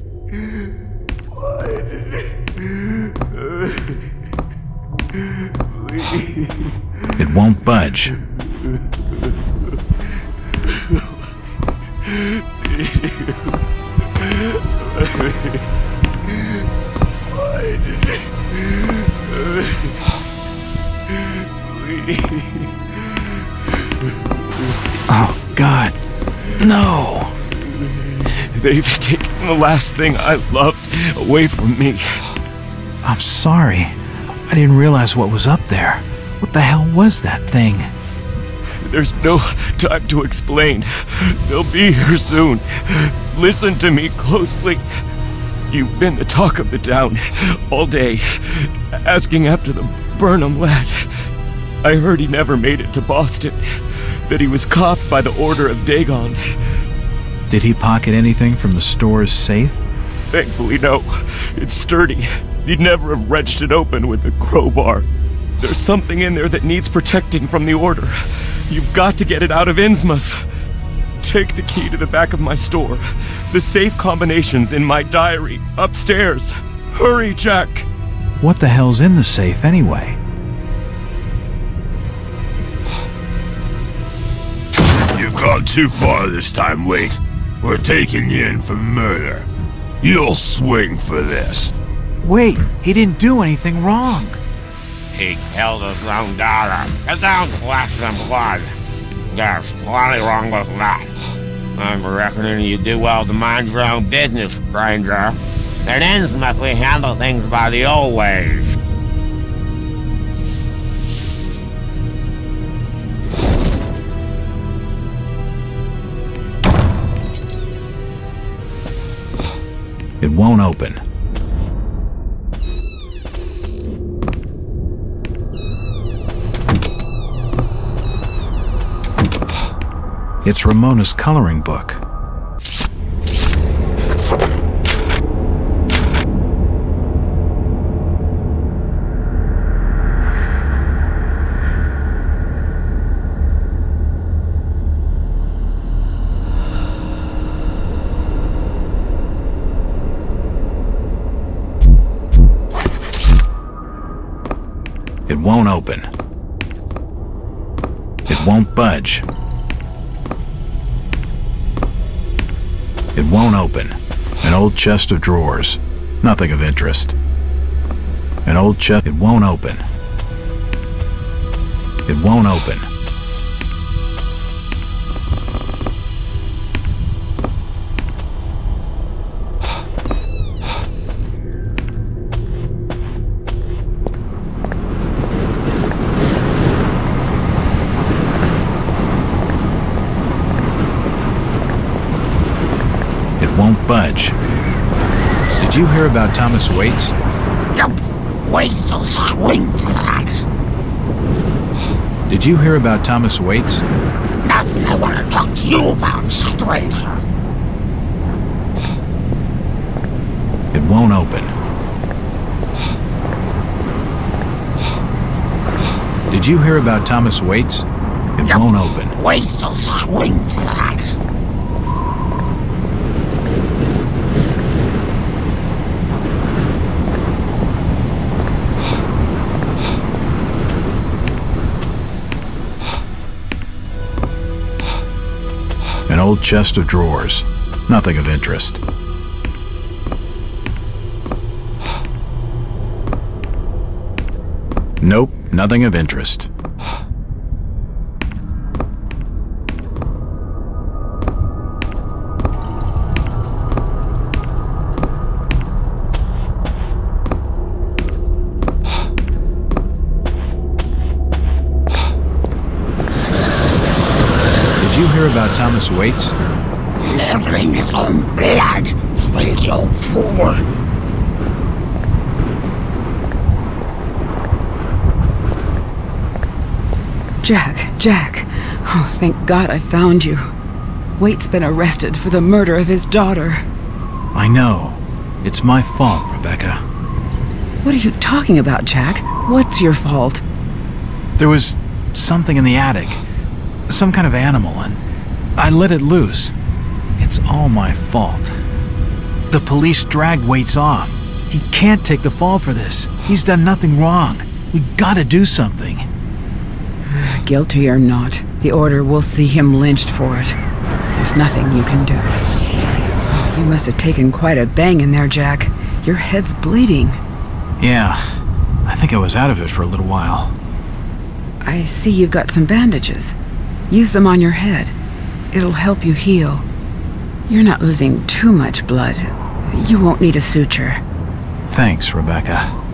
It won't budge. Oh, God. No.
They've taken the last thing I loved away from me.
I'm sorry. I didn't realize what was up there. What the hell was that thing?
There's no time to explain. They'll be here soon. Listen to me closely. You've been the talk of the town all day, asking after the Burnham lad. I heard he never made it to Boston, that he was caught by the order of Dagon.
Did he pocket anything from the store's safe?
Thankfully, no. It's sturdy. He'd never have wrenched it open with a crowbar. There's something in there that needs protecting from the order. You've got to get it out of Innsmouth. Take the key to the back of my store. The safe combination's in my diary, upstairs. Hurry, Jack!
What the hell's in the safe, anyway?
You've gone too far this time, Wait. We're taking you in for murder. You'll swing for this.
Wait, he didn't do anything wrong.
He killed his own daughter. It don't question blood. There's plenty wrong with that. I'm reckoning you do well to mind your own business, stranger. In Innsmouth, we handle things by the old ways.
It won't open. It's Ramona's coloring book. It won't open. It won't budge. It won't open. An old chest of drawers. Nothing of interest. An old chest. It won't open. It won't open. Won't budge. Did you hear about Thomas Waits?
Yep. Waits will swing for that.
Did you hear about Thomas Waits?
Nothing I want to talk to you about, stranger.
It won't open. Did you hear about Thomas Waits? It won't open.
Waits will swing for that.
An old chest of drawers. Nothing of interest. Nope, nothing of interest. Did you hear about Thomas Waits?
Never in his own blood, will you fool?
Jack. Oh, thank God I found you. Waite's been arrested for the murder of his daughter.
I know. It's my fault, Rebecca.
What are you talking about, Jack? What's your fault?
There was something in the attic. Some kind of animal, and I let it loose. It's all my fault. The police dragged Waits off. He can't take the fall for this. He's done nothing wrong. We gotta do something.
Guilty or not, the order will see him lynched for it. There's nothing you can do. You must have taken quite a bang in there, Jack. Your head's bleeding.
Yeah, I think I was out of it for a little while.
I see you've got some bandages. Use them on your head. It'll help you heal. You're not losing too much blood. You won't need a suture.
Thanks, Rebecca.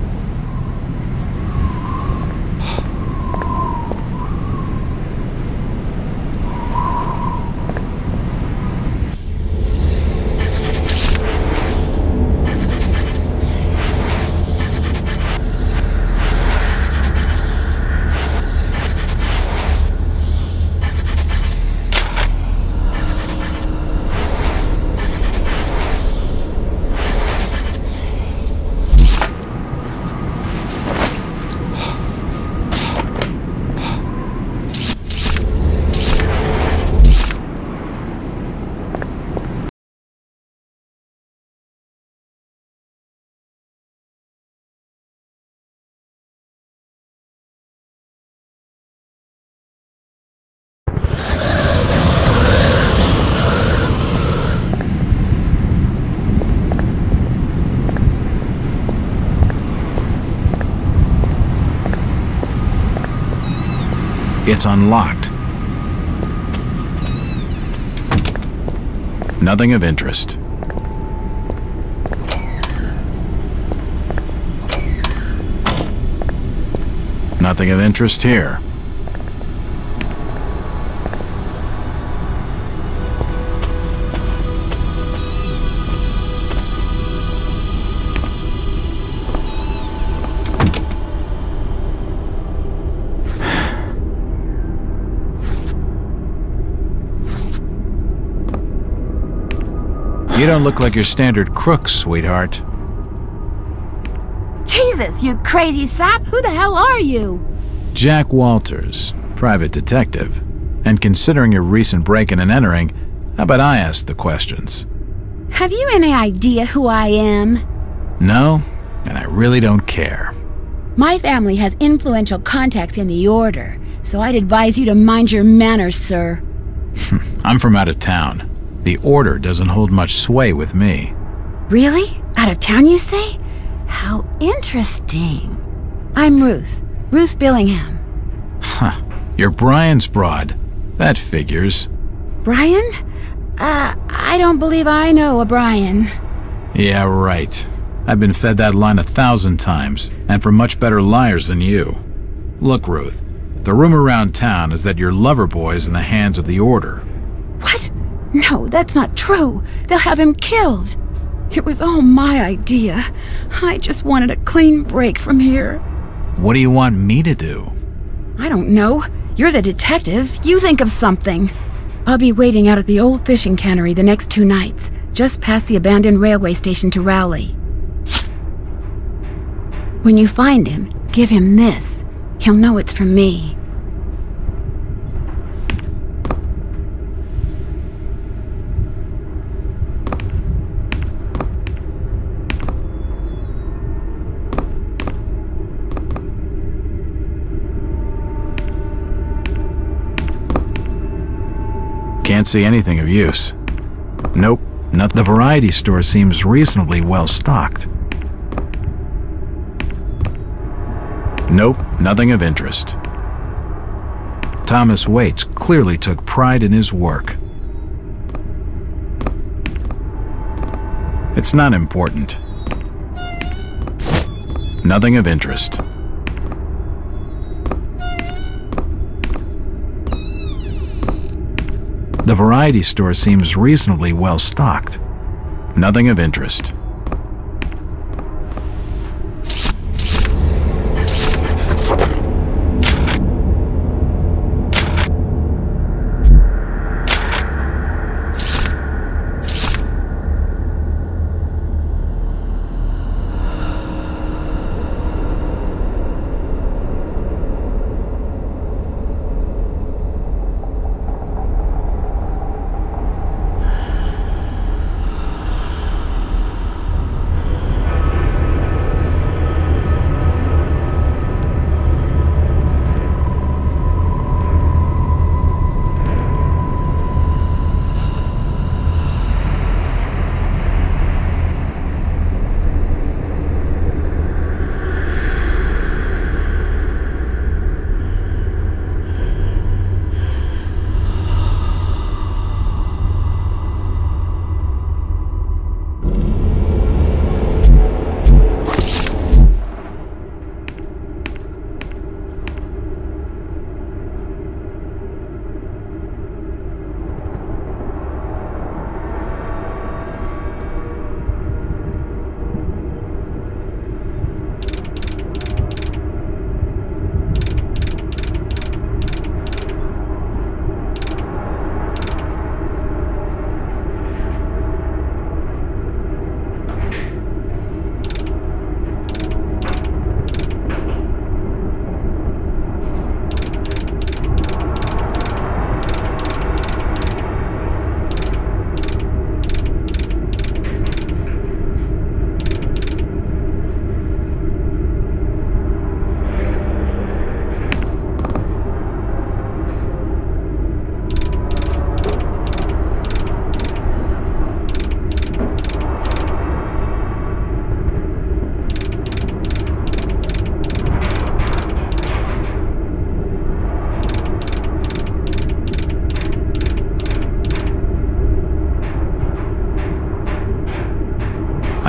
It's unlocked. Nothing of interest. Nothing of interest here. You don't look like your standard crook, sweetheart.
Jesus, you crazy sap! Who the hell are you?
Jack Walters, private detective. And considering your recent break-in and entering, how about I ask the questions?
Have you any idea who I am?
No, and I really don't care.
My family has influential contacts in the Order, so I'd advise you to mind your manners, sir.
I'm from out of town. The Order doesn't hold much sway with me.
Really? Out of town, you say? How interesting. I'm Ruth. Ruth Billingham.
Huh. You're Brian's broad. That figures.
Brian? I don't believe I know a Brian.
Yeah, right. I've been fed that line 1,000 times, and from much better liars than you. Look, Ruth, the rumor around town is that your lover boy's in the hands of the Order.
What? No, that's not true. They'll have him killed. It was all my idea. I just wanted a clean break from here.
What do you want me to do?
I don't know. You're the detective. You think of something. I'll be waiting out at the old fishing cannery the next 2 nights, just past the abandoned railway station to Rowley. When you find him, give him this. He'll know it's from me.
Can't see anything of use. Nope, not the variety store seems reasonably well stocked. Nope, nothing of interest. Thomas Waits clearly took pride in his work. It's not important. Nothing of interest. The variety store seems reasonably well stocked. Nothing of interest.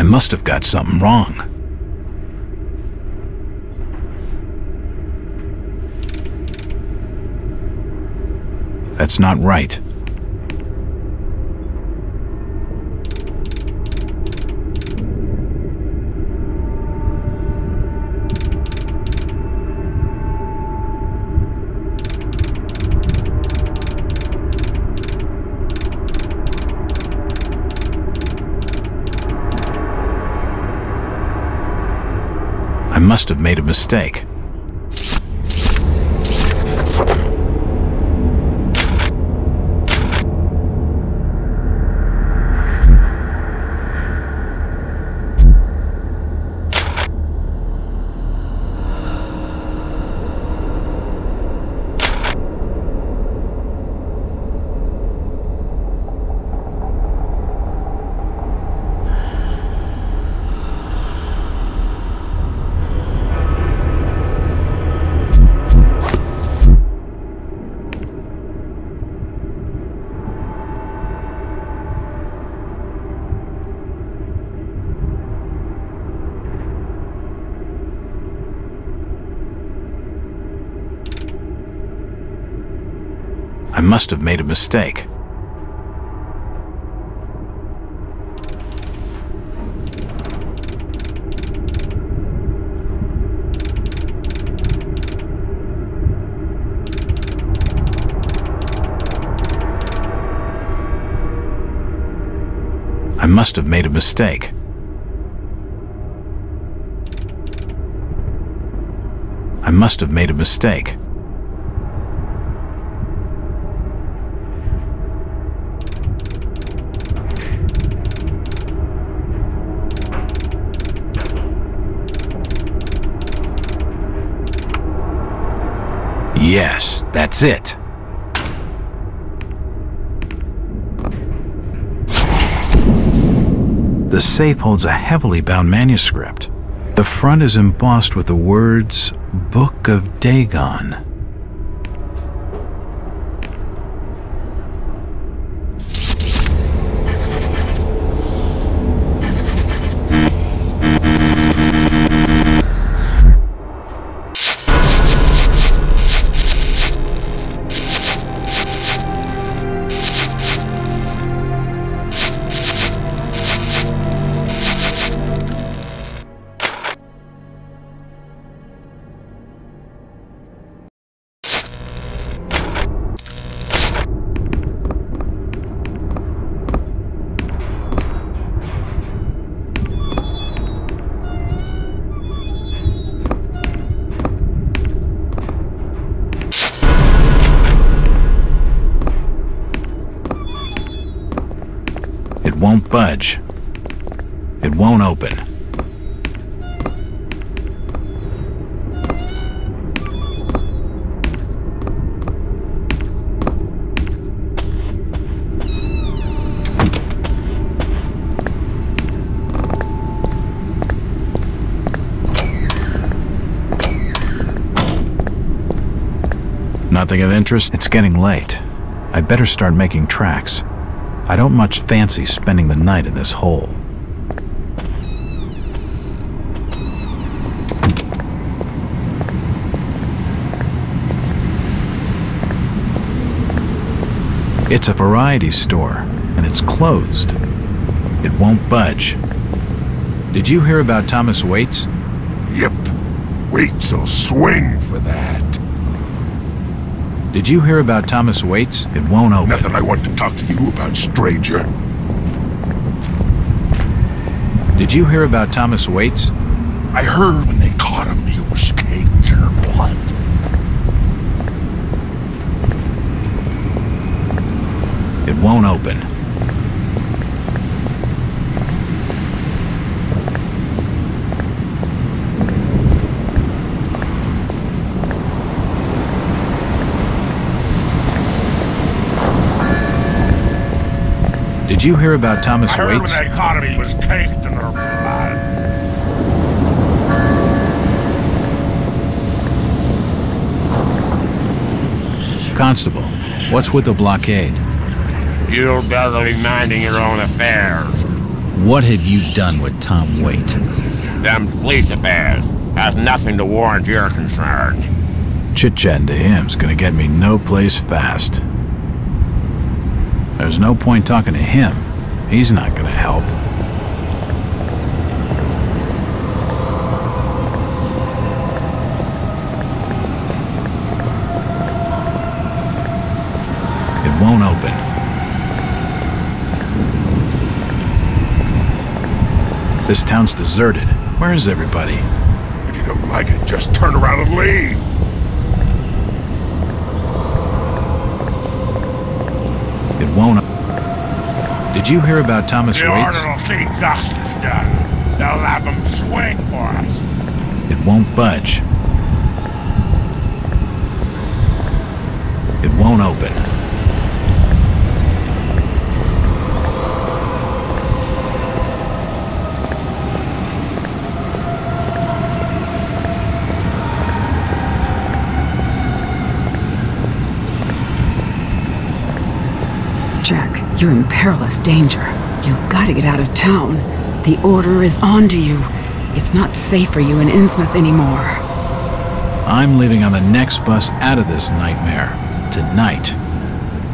must have got something wrong. That's not right. I must have made a mistake. I must have made a mistake. I must have made a mistake. I must have made a mistake. Yes, that's it. The safe holds a heavily bound manuscript. The front is embossed with the words, Book of Dagon. It won't budge. It won't open. Nothing of interest? It's getting late. I better start making tracks. I don't much fancy spending the night in this hole. It's a variety store, and it's closed. It won't budge. Did you hear about Thomas Waits?
Yep. Waits'll swing for that.
Did you hear about Thomas Waits? It won't open.
Nothing I want to talk to you about, stranger.
Did you hear about Thomas Waits?
I heard when they caught him, he was caked in her blood.
It won't open. Did you hear about Thomas Waits?
I heard when they caught him, he was caked in her blood.
Constable, what's with the blockade?
You'd better be minding your own affairs.
What have you done with Tom Waite?
Them police affairs has nothing to warrant your concern.
Chit-chatting to him's gonna get me no place fast. There's no point talking to him. He's not gonna help. It won't open. This town's deserted. Where is everybody?
If you don't like it, just turn around and leave.
It won't. Did you hear about Thomas
The
Waits?
order will see justice done. They'll have them swing for us.
It won't budge. It won't open.
Jack, you're in perilous danger. You've got to get out of town. The order is on to you. It's not safe for you in Innsmouth anymore.
I'm leaving on the next bus out of this nightmare. Tonight.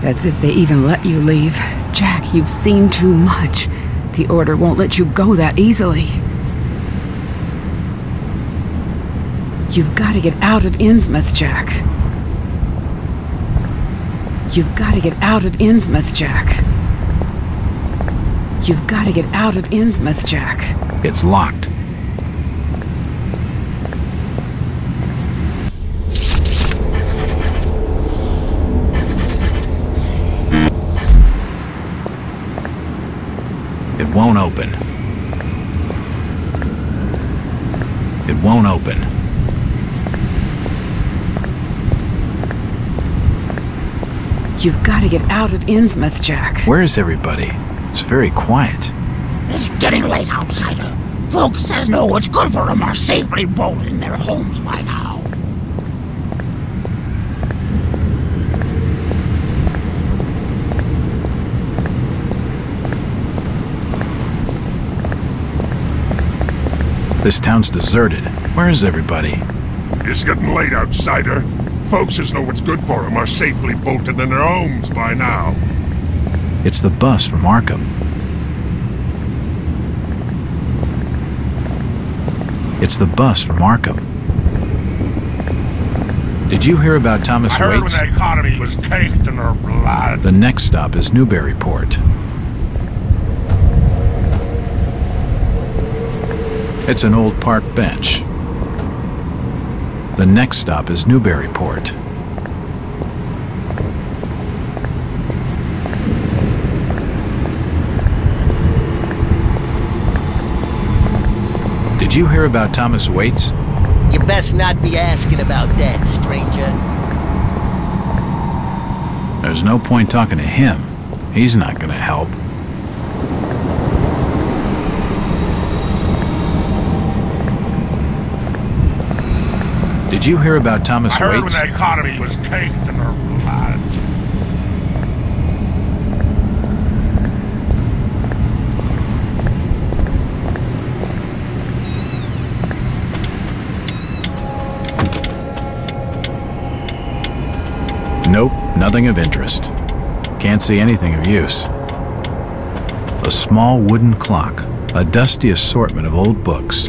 That's if they even let you leave. Jack, you've seen too much. The order won't let you go that easily. You've got to get out of Innsmouth, Jack. You've got to get out of Innsmouth, Jack. You've got to get out of Innsmouth, Jack.
It's locked. It won't open. It won't open.
You've got to get out of Innsmouth, Jack.
Where's everybody? It's very quiet.
It's getting late, outsider. Folks says know what's good for them are safely bolted in their homes by now.
This town's deserted. Where is everybody?
It's getting late, outsider. Folks that know what's good for them are safely bolted in their homes by now.
It's the bus from Arkham. It's the bus from Arkham. Did you hear about Thomas
I heard
Waits?
when the economy was caked in her blood.
The next stop is Newburyport. It's an old park bench. The next stop is Newburyport. Did you hear about Thomas Waits?
You best not be asking about that, stranger.
There's no point talking to him. He's not gonna help. Did you hear about Thomas
I heard
Waits?
when the economy was caked in her blood.
Nope, nothing of interest. Can't see anything of use. A small wooden clock, a dusty assortment of old books.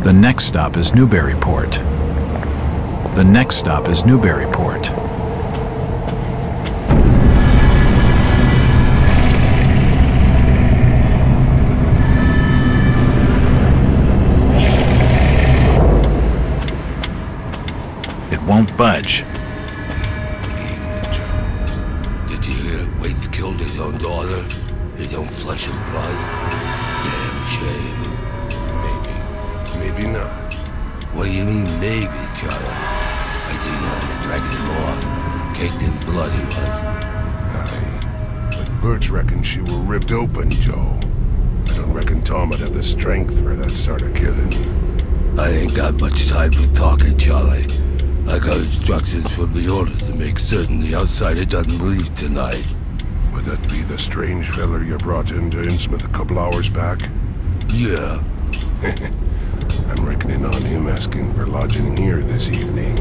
The next stop is Newburyport. The next stop is Newburyport. It won't budge.
Did you hear Waits killed his own daughter? His own flesh and blood? Damn shame.
Maybe not.
What do you mean, maybe, Charlie? I think now you're dragging him off. Caked in blood he was.
Birch reckons she were ripped open, Joe. I don't reckon Tom would have the strength for that sort of killing.
I ain't got much time for talking, Charlie. I got instructions from the order to make certain the outsider doesn't leave tonight.
Would that be the strange feller you brought into Innsmouth a couple hours back?
Yeah.
I'm reckoning on him asking for lodging here this evening.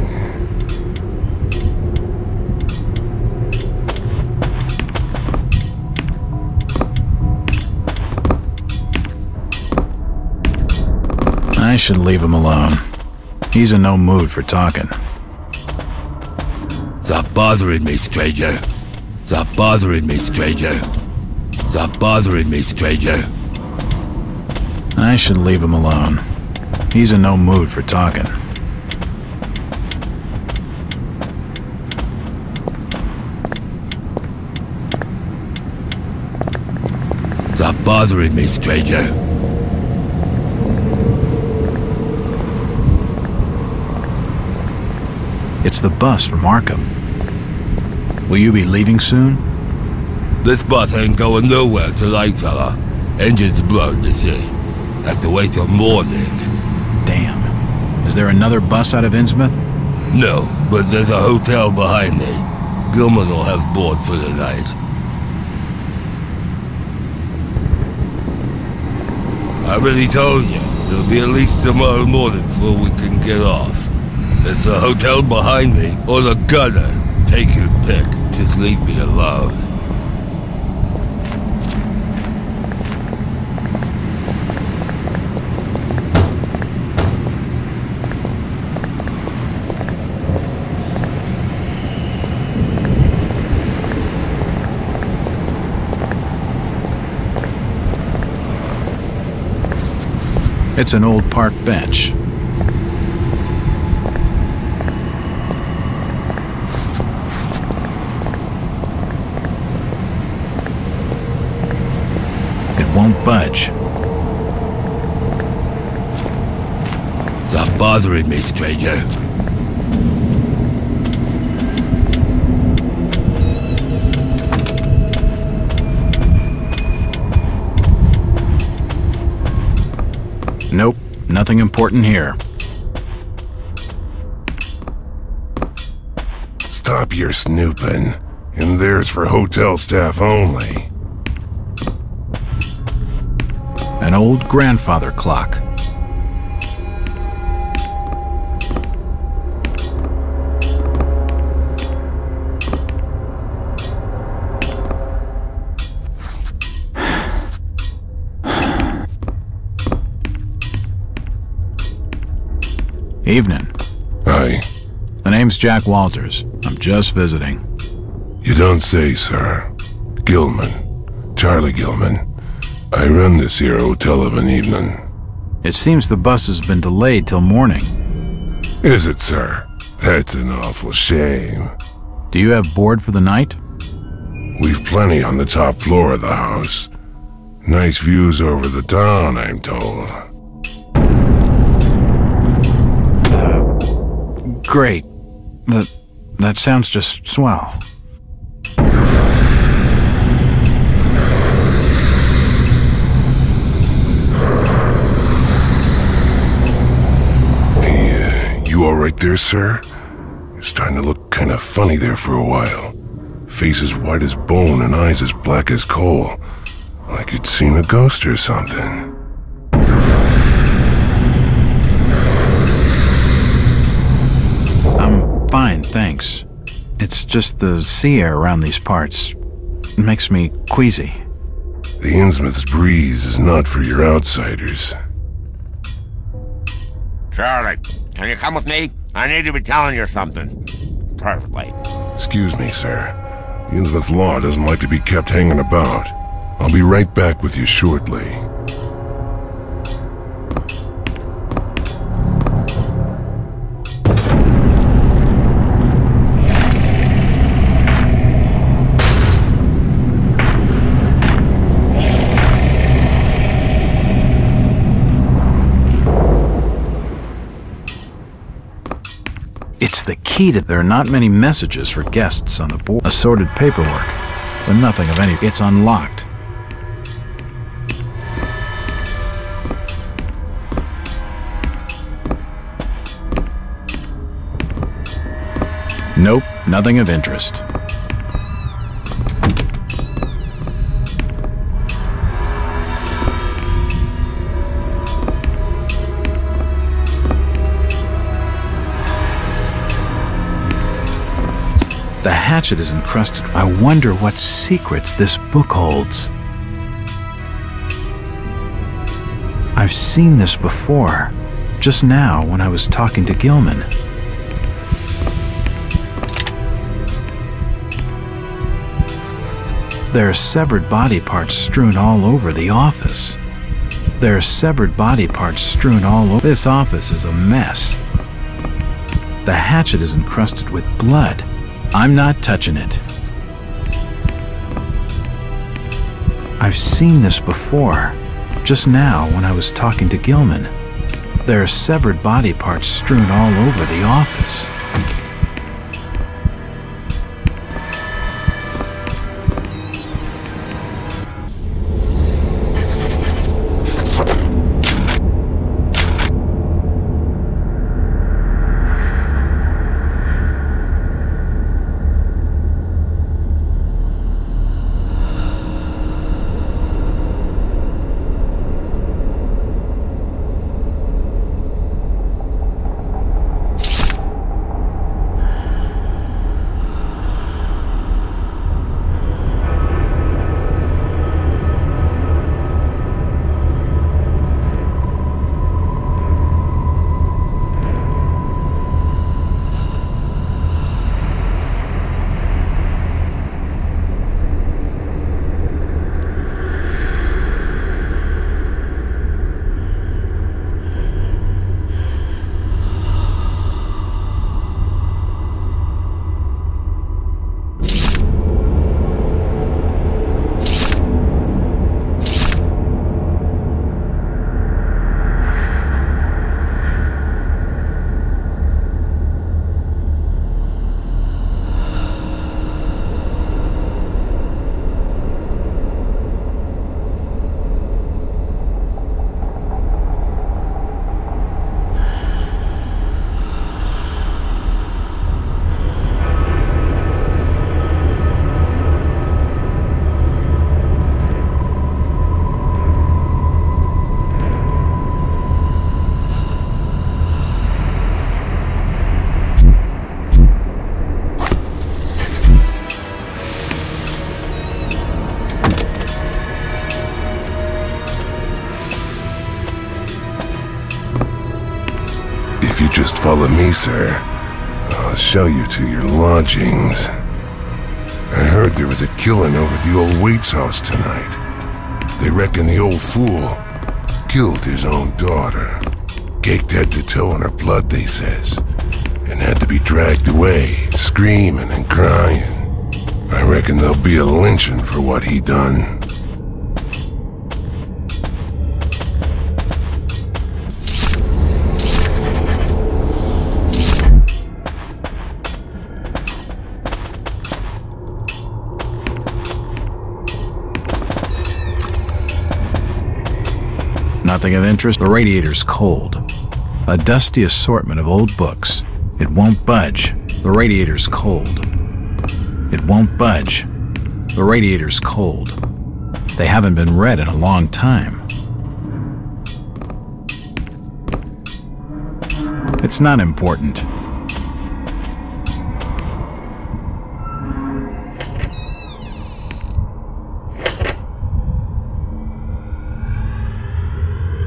I should leave him alone. He's in no mood for talking.
Stop bothering me, stranger. Stop bothering me, stranger. Stop bothering me, stranger.
I should leave him alone. He's in no mood for talking.
Stop bothering me, stranger.
It's the bus from Arkham. Will you be leaving soon?
This bus ain't going nowhere tonight, fella. Engine's blown, you see. Have to wait till morning.
Damn. Is there another bus out of Innsmouth?
No, but there's a hotel behind me. Gilman will have board for the night. I already told you. It'll be at least tomorrow morning before we can get off. There's the hotel behind me, or the gutter. Take your pick. Just leave me alone.
It's an old park bench. It won't budge.
Stop bothering me, stranger.
Nope, nothing important here.
Stop your snooping. In there's for hotel staff only.
An old grandfather clock. Evening.
Aye.
The name's Jack Walters. I'm just visiting.
You don't say, sir. Gilman. Charlie Gilman. I run this here hotel of an evening.
It seems the bus has been delayed till morning.
Is it, sir? That's an awful shame.
Do you have board for the night?
We've plenty on the top floor of the house. Nice views over the town, I'm told.
Great. That sounds just swell.
You all right there, sir? You're starting to look kind of funny there for a while. Face as white as bone and eyes as black as coal. Like you'd seen a ghost or something.
I'm fine, thanks. It's just the sea air around these parts. It makes me queasy.
The Innsmouth's breeze is not for your outsiders.
Charlie, can you come with me? I need to be telling you something. Perfectly.
Excuse me, sir. The Innsmouth law doesn't like to be kept hanging about. I'll be right back with you shortly.
It's the key to there are not many messages for guests on the board. Assorted paperwork. but nothing of any. It's unlocked. Nope, nothing of interest. The hatchet is encrusted. I wonder what secrets this book holds. I've seen this before, just now when I was talking to Gilman. There are severed body parts strewn all over the office. There are severed body parts strewn all over. This office is a mess. The hatchet is encrusted with blood. I'm not touching it. I've seen this before, just now when I was talking to Gilman. There are severed body parts strewn all over the office.
Just follow me, sir. I'll show you to your lodgings. I heard there was a killing over at the old Waits house tonight. They reckon the old fool killed his own daughter. Caked head to toe in her blood, they says, and had to be dragged away, screaming and crying. I reckon there'll be a lynching for what he done.
Nothing of interest. The radiator's cold. A dusty assortment of old books. It won't budge. The radiator's cold. It won't budge. The radiator's cold. They haven't been read in a long time. It's not important.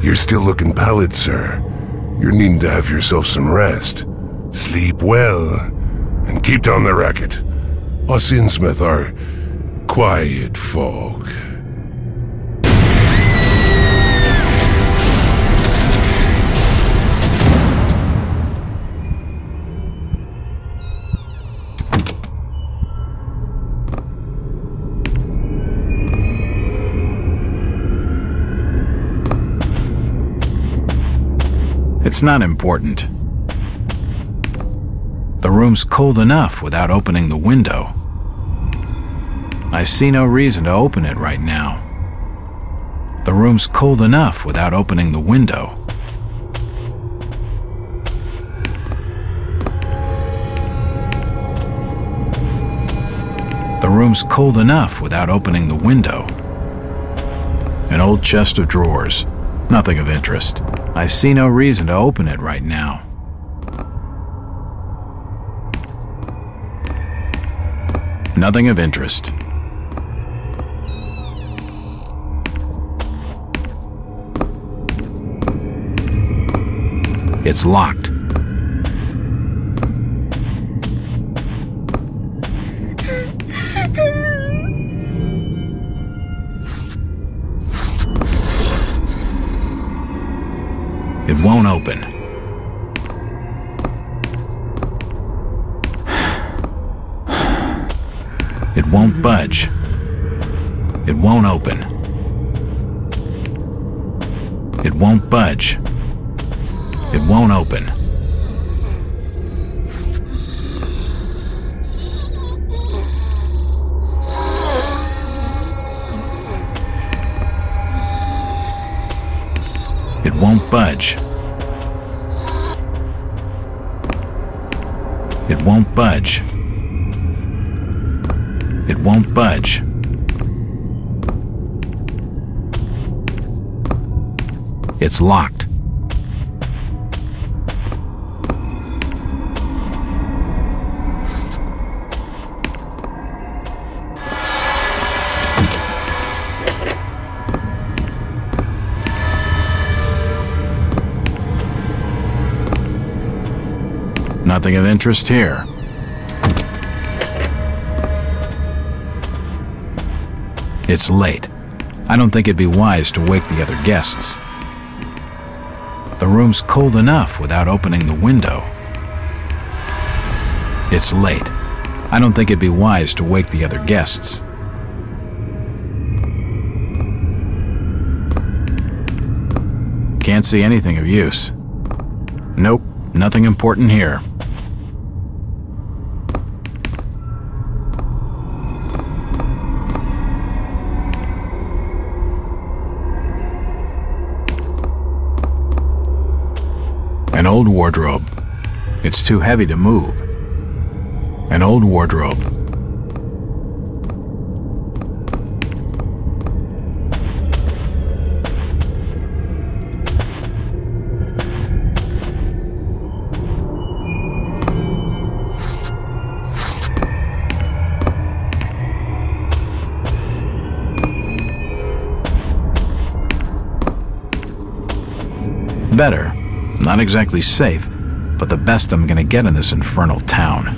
You're still looking pallid, sir. You're needing to have yourself some rest. Sleep well, and keep down the racket. Us Innsmouth are quiet folk.
It's not important. The room's cold enough without opening the window. I see no reason to open it right now. The room's cold enough without opening the window. The room's cold enough without opening the window. An old chest of drawers. Nothing of interest. I see no reason to open it right now. Nothing of interest. It's locked. It won't open. It won't budge. It won't open. It won't budge. It won't open. It won't budge. It won't budge. It won't budge. It's locked. Nothing of interest here. It's late. I don't think it'd be wise to wake the other guests. The room's cold enough without opening the window. It's late. I don't think it'd be wise to wake the other guests. Can't see anything of use. Nope, nothing important here. An old wardrobe. It's too heavy to move. An old wardrobe. Better. Not exactly safe, but the best I'm gonna get in this infernal town.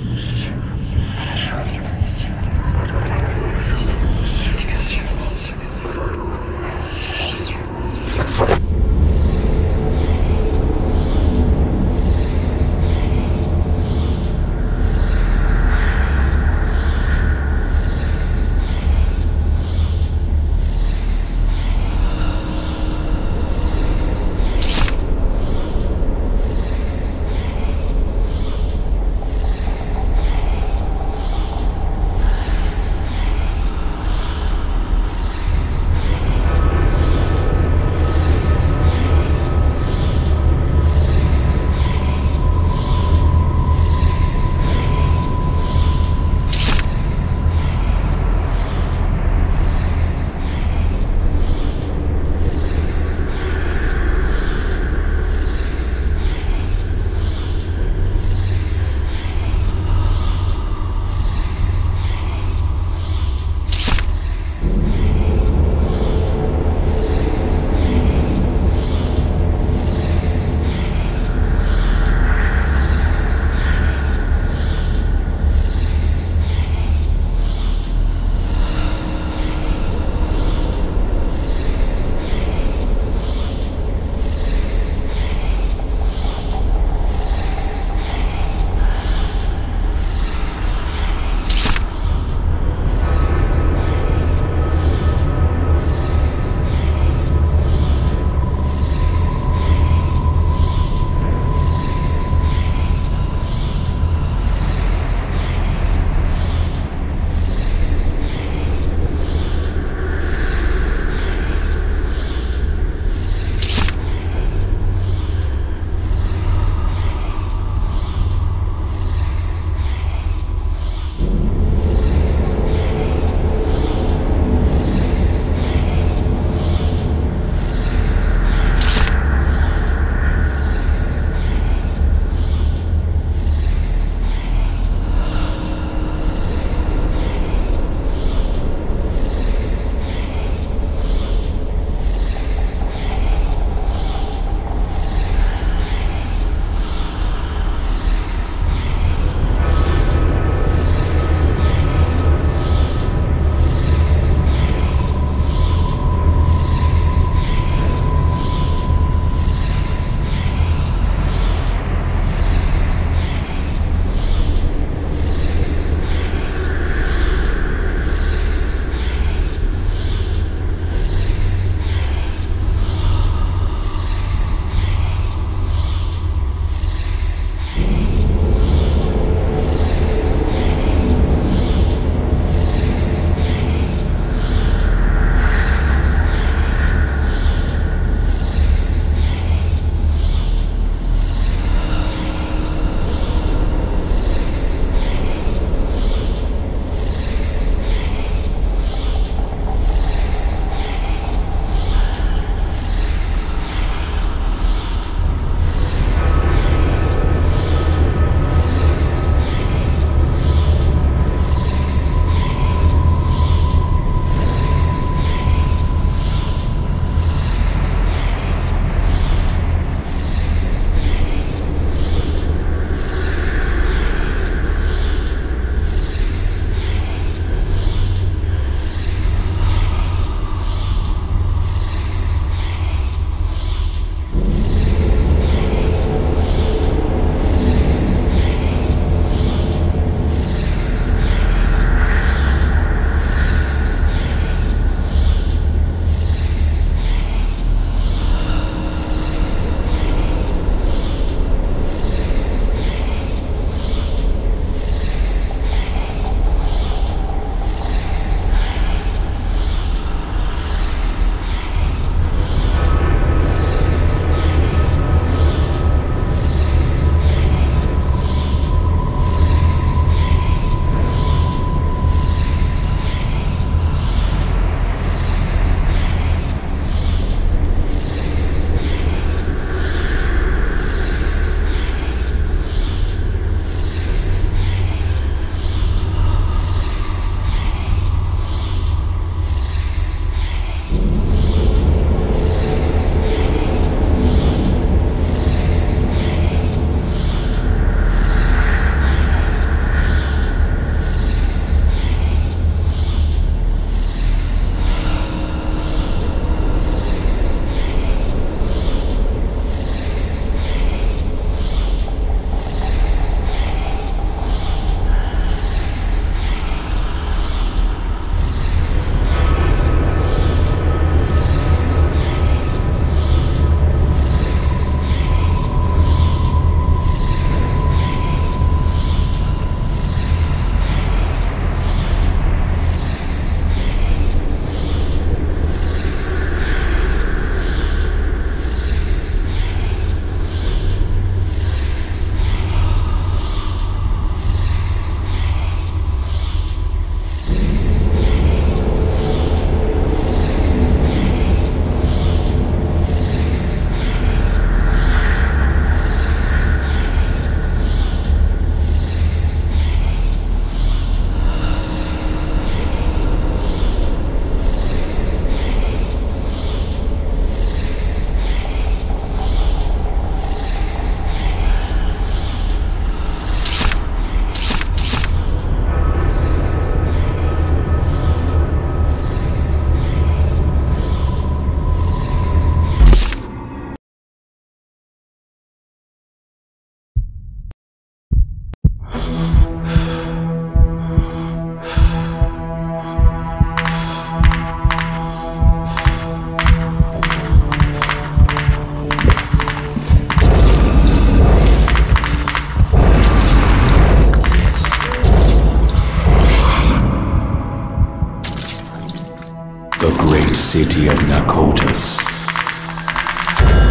city of Nakotas.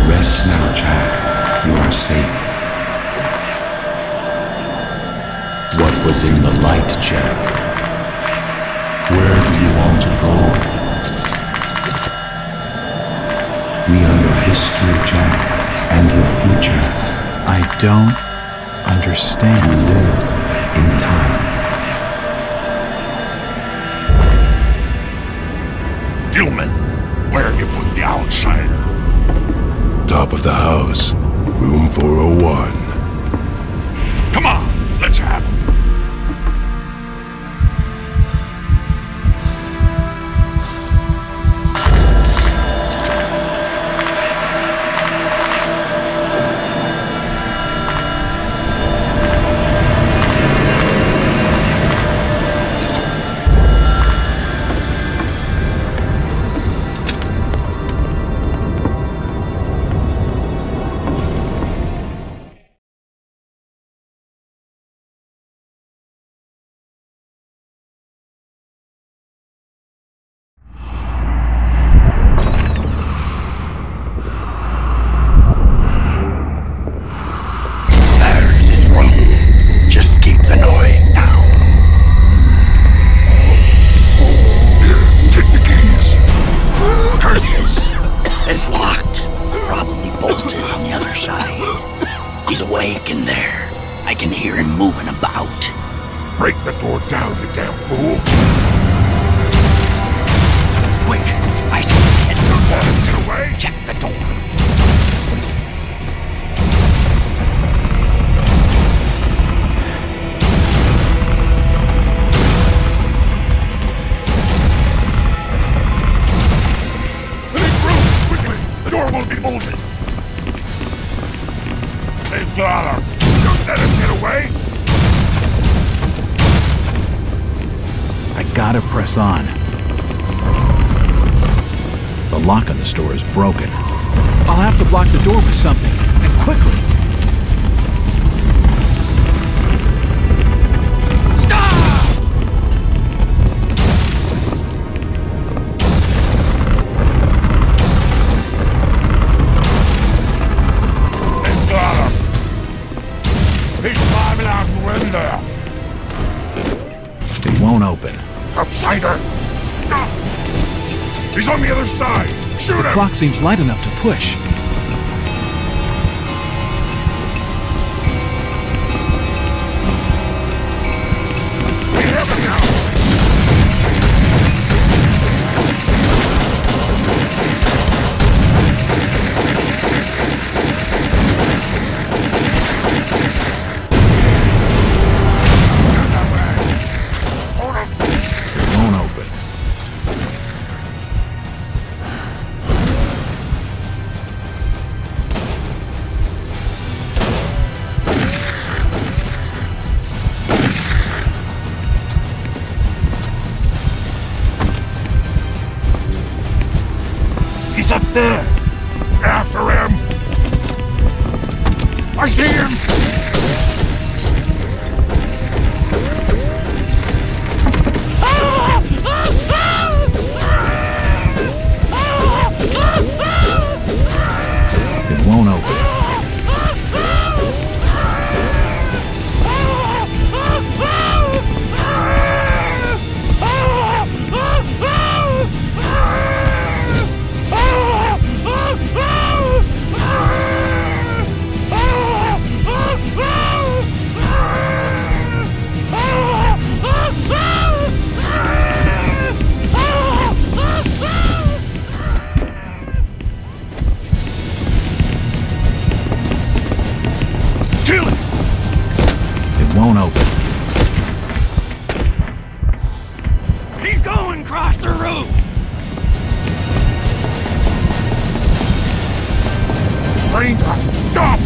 Rest now, Jack. You are safe. What was in the light, Jack? Where do you want to go? We are your history, Jack, and your future.
I don't understand.
You live in time.
Gilman, where have you put the outsider?
Top of the house, room 401.
Come on, let's have him.
On. The lock on the store is broken. I'll have to block the door with something, and quickly.
Outsider! Stop! He's on the other side! Shoot him!
The clock seems light enough to push.
We have him now! He's up there! After him! I see him!
It won't open. Won't open.
He's going across the roof!
Stranger, stop!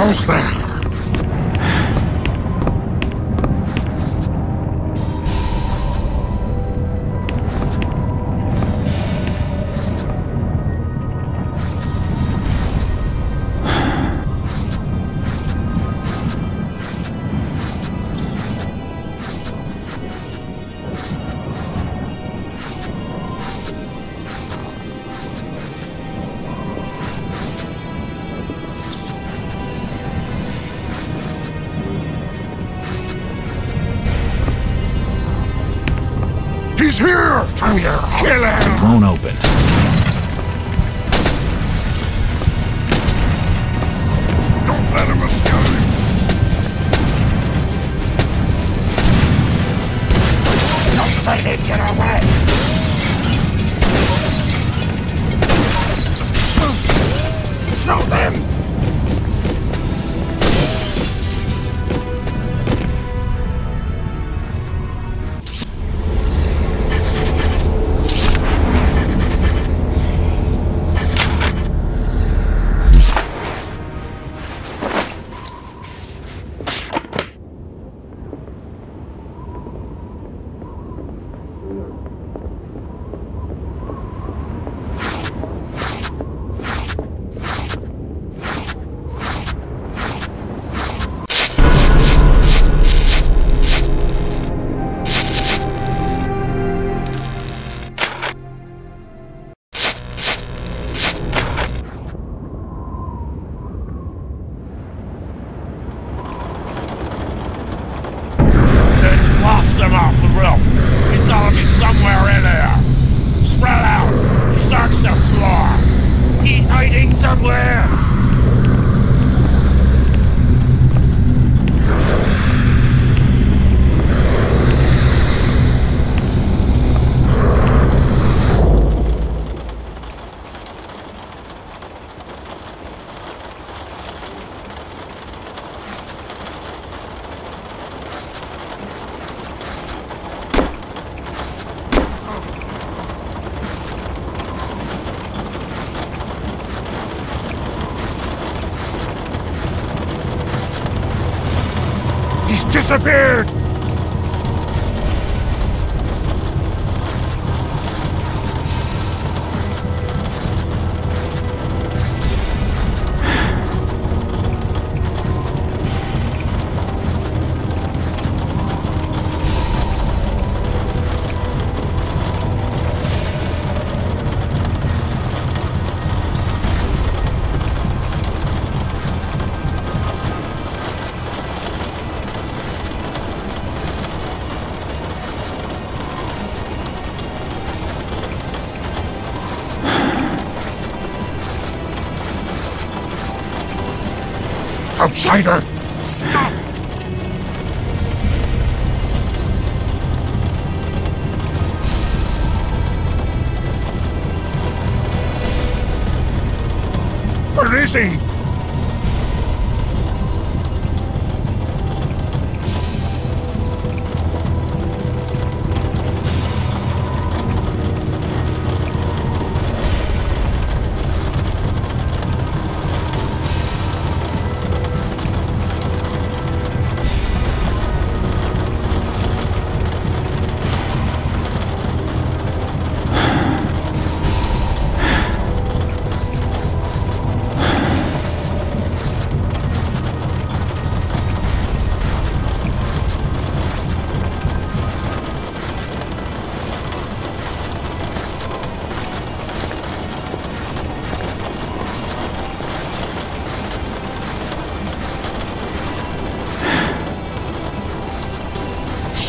Who's there? He's here! I'm here! Kill him!
It won't open.
Don't let him escape! Don't let him get away! Show them! Him off the roof. He's gotta be somewhere in there. Spread out. Search the floor. He's hiding somewhere. He's disappeared! Outsider! Stop! Where is he?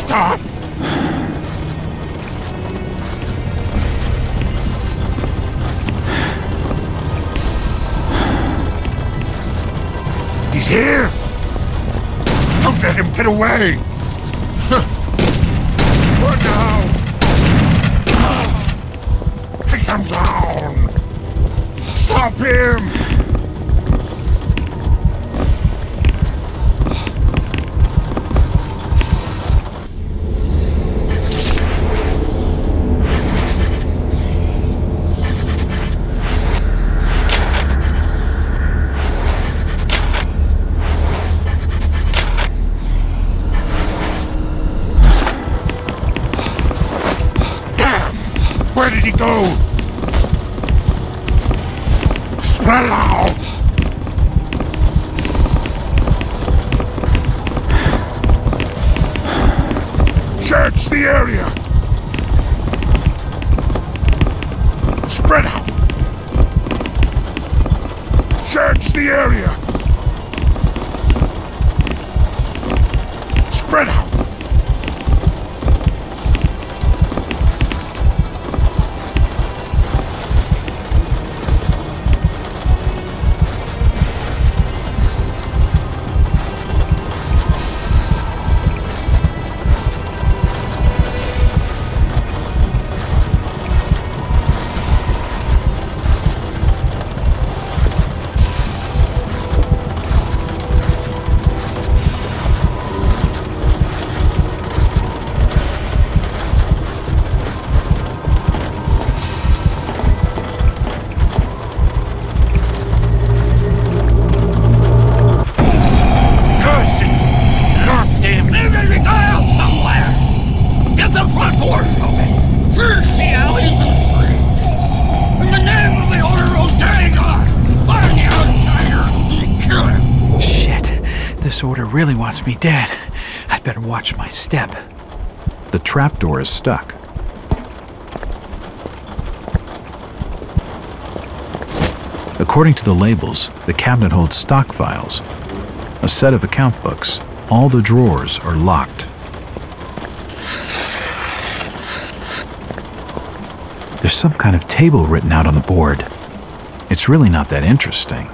Stop! He's here! Don't let him get away! What now? Take him down! Stop him! 52! Spread out! Search the area! Spread out! Search the area! Spread out!
This order really wants me dead. I'd better watch my step. The trapdoor is stuck. According to the labels, the cabinet holds stock files, a set of account books. All the drawers are locked. There's some kind of table written out on the board. It's really not that interesting.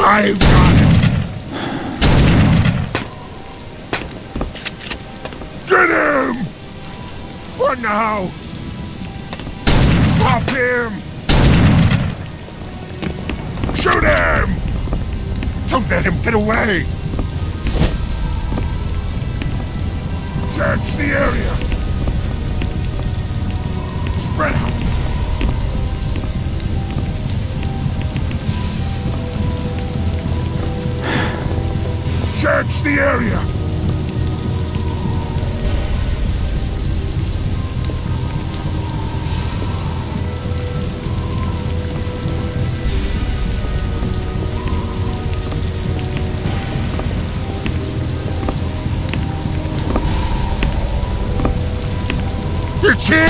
I've got it! Get him! What now? Stop him! Shoot him! Don't let him get away! Search the area! Spread out! Search the area! It's here!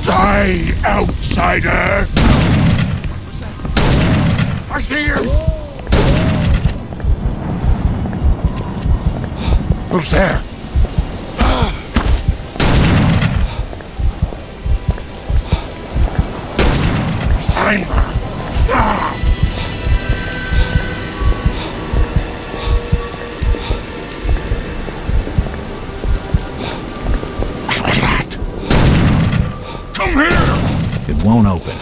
Die, outsider! I see him! Who's there? Flavor! Stop! Come here!
It won't open.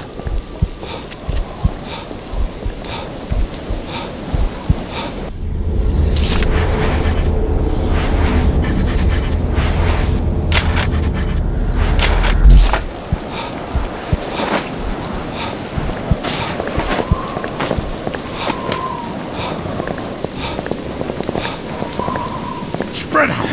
Spread out!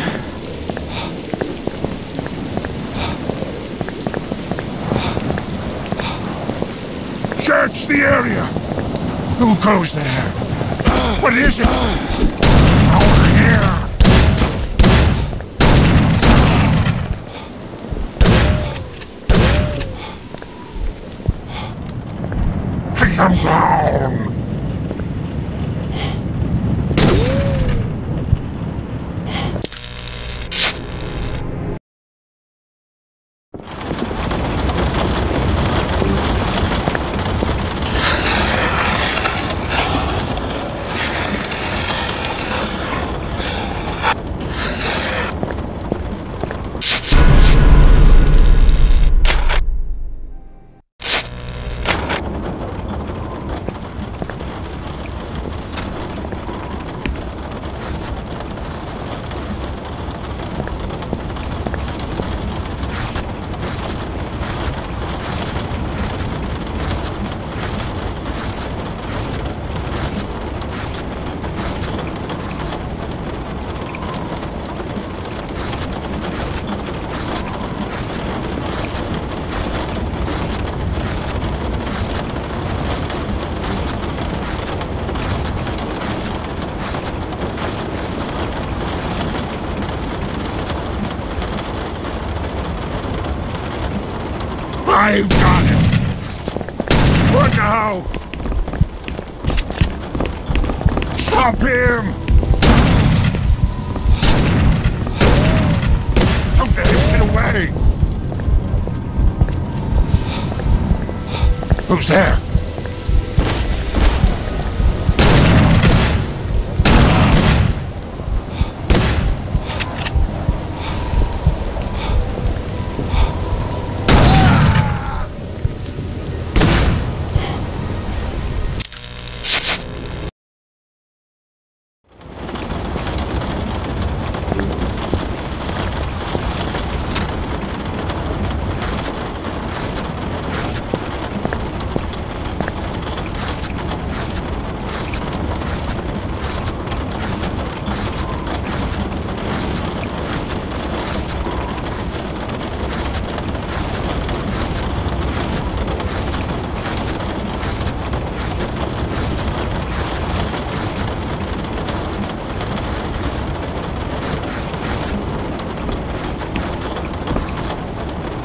Search the area! Who goes there? What is it? Over here! Take them down! I've got him! What now? Stop him! Don't let him get away! Who's there?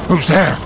Who's there?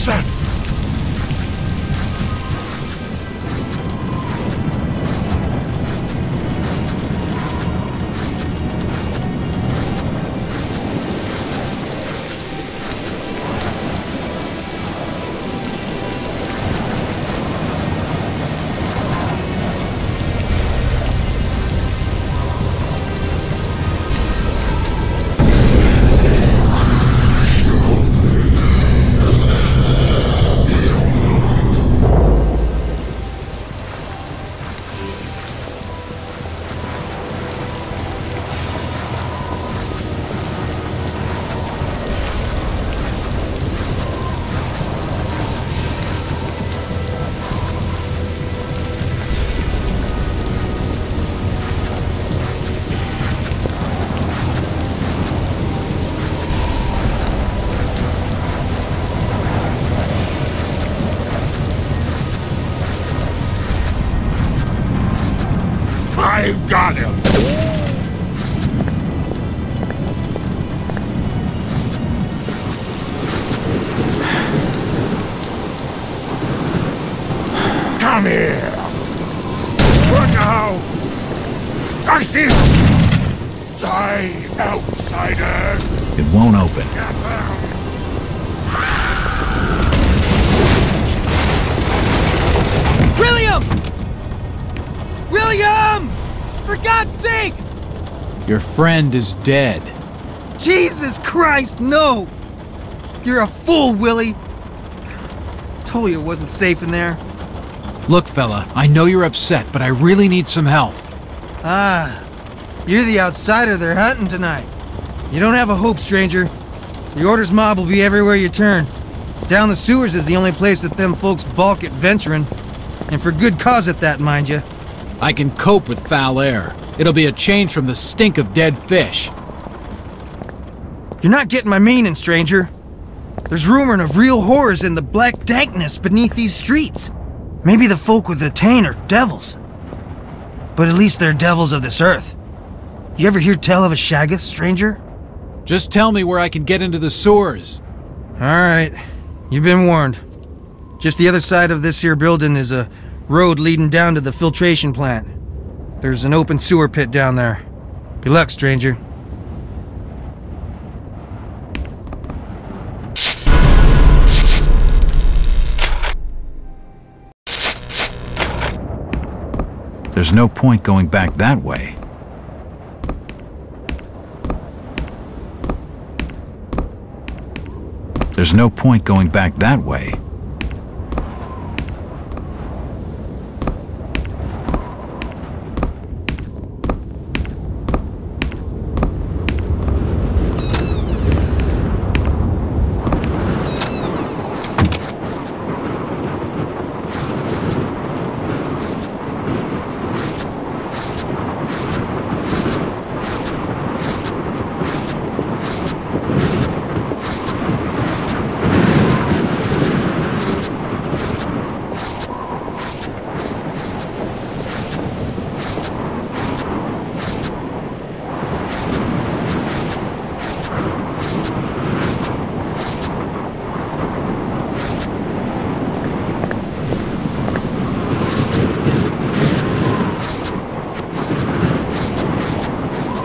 Listen! I've got him! Come here! What now? I see him! Die, outsider!
It won't open.
William! William! For God's sake!
Your friend is dead.
Jesus Christ, no! You're a fool, Willie! Told you it wasn't safe in there.
Look, fella, I know you're upset, but I really need some help.
Ah, you're the outsider they're hunting tonight. You don't have a hope, stranger. The Order's mob will be everywhere you turn. Down the sewers is the only place that them folks balk at venturing. And for good cause at that, mind you.
I can cope with foul air. It'll be a change from the stink of dead fish.
You're not getting my meaning, stranger. There's rumoring of real horrors in the black dankness beneath these streets. Maybe the folk with the taint are devils. But at least they're devils of this earth. You ever hear tell of a Shaggoth, stranger?
Just tell me where I can get into the sewers.
Alright, you've been warned. Just the other side of this here building is a road leading down to the filtration plant. There's an open sewer pit down there. Good luck, stranger.
There's no point going back that way. There's no point going back that way.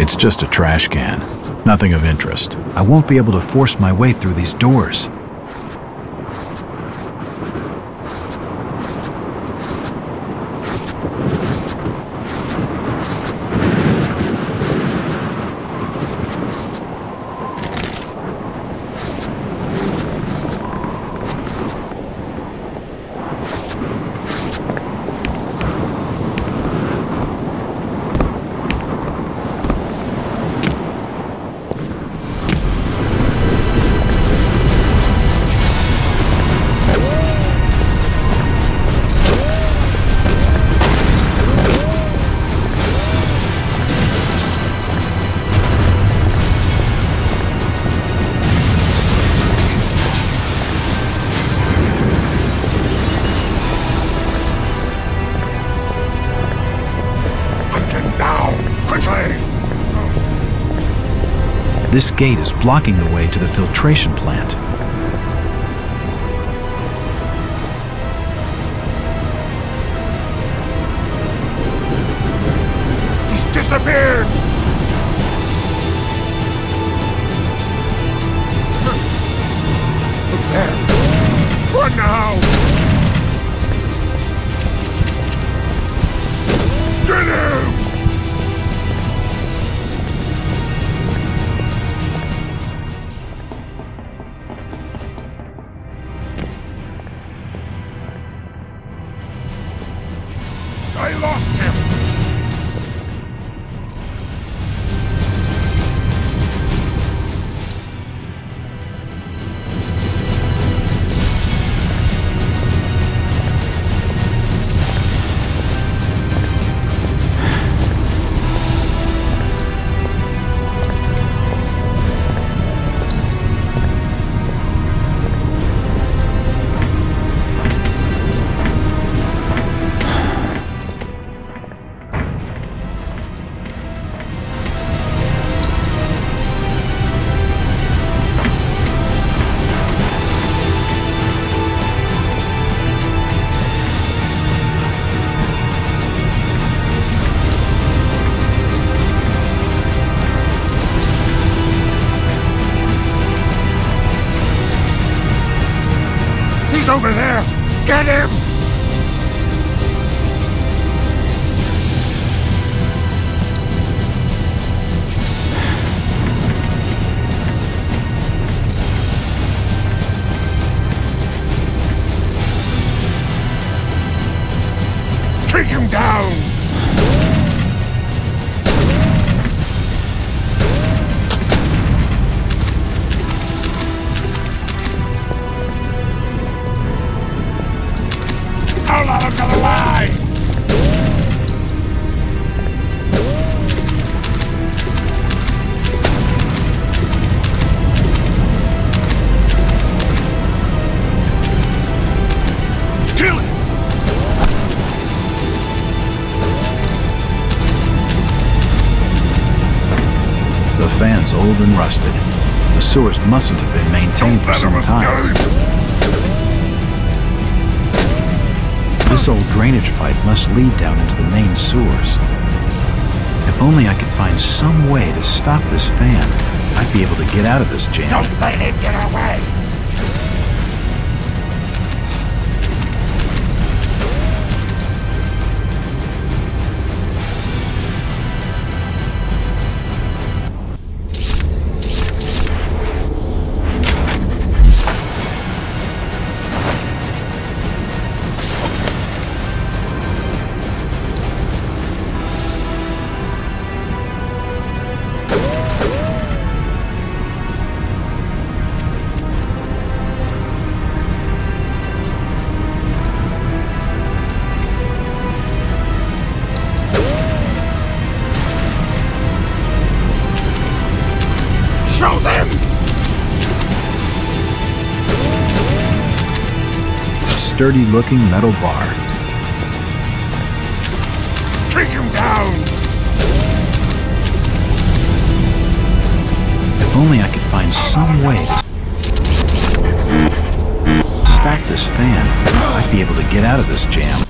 It's just a trash can. Nothing of interest. I won't be able to force my way through these doors. This gate is blocking the way to the filtration plant.
disappeared!
Who's there?
For now! Get him! I lost him! He's over there! Get him! Take him down! I'll let him get away! Kill him!
The fan's old and rusted. The sewers mustn't have been maintained for some time. This old drainage pipe must lead down into the main sewers. If only I could find some way to stop this fan, I'd be able to get out of this jam.
Don't let him get away! Show them!
A sturdy-looking metal bar.
Take him down!
If only I could find some way to stack this fan, I'd be able to get out of this jam.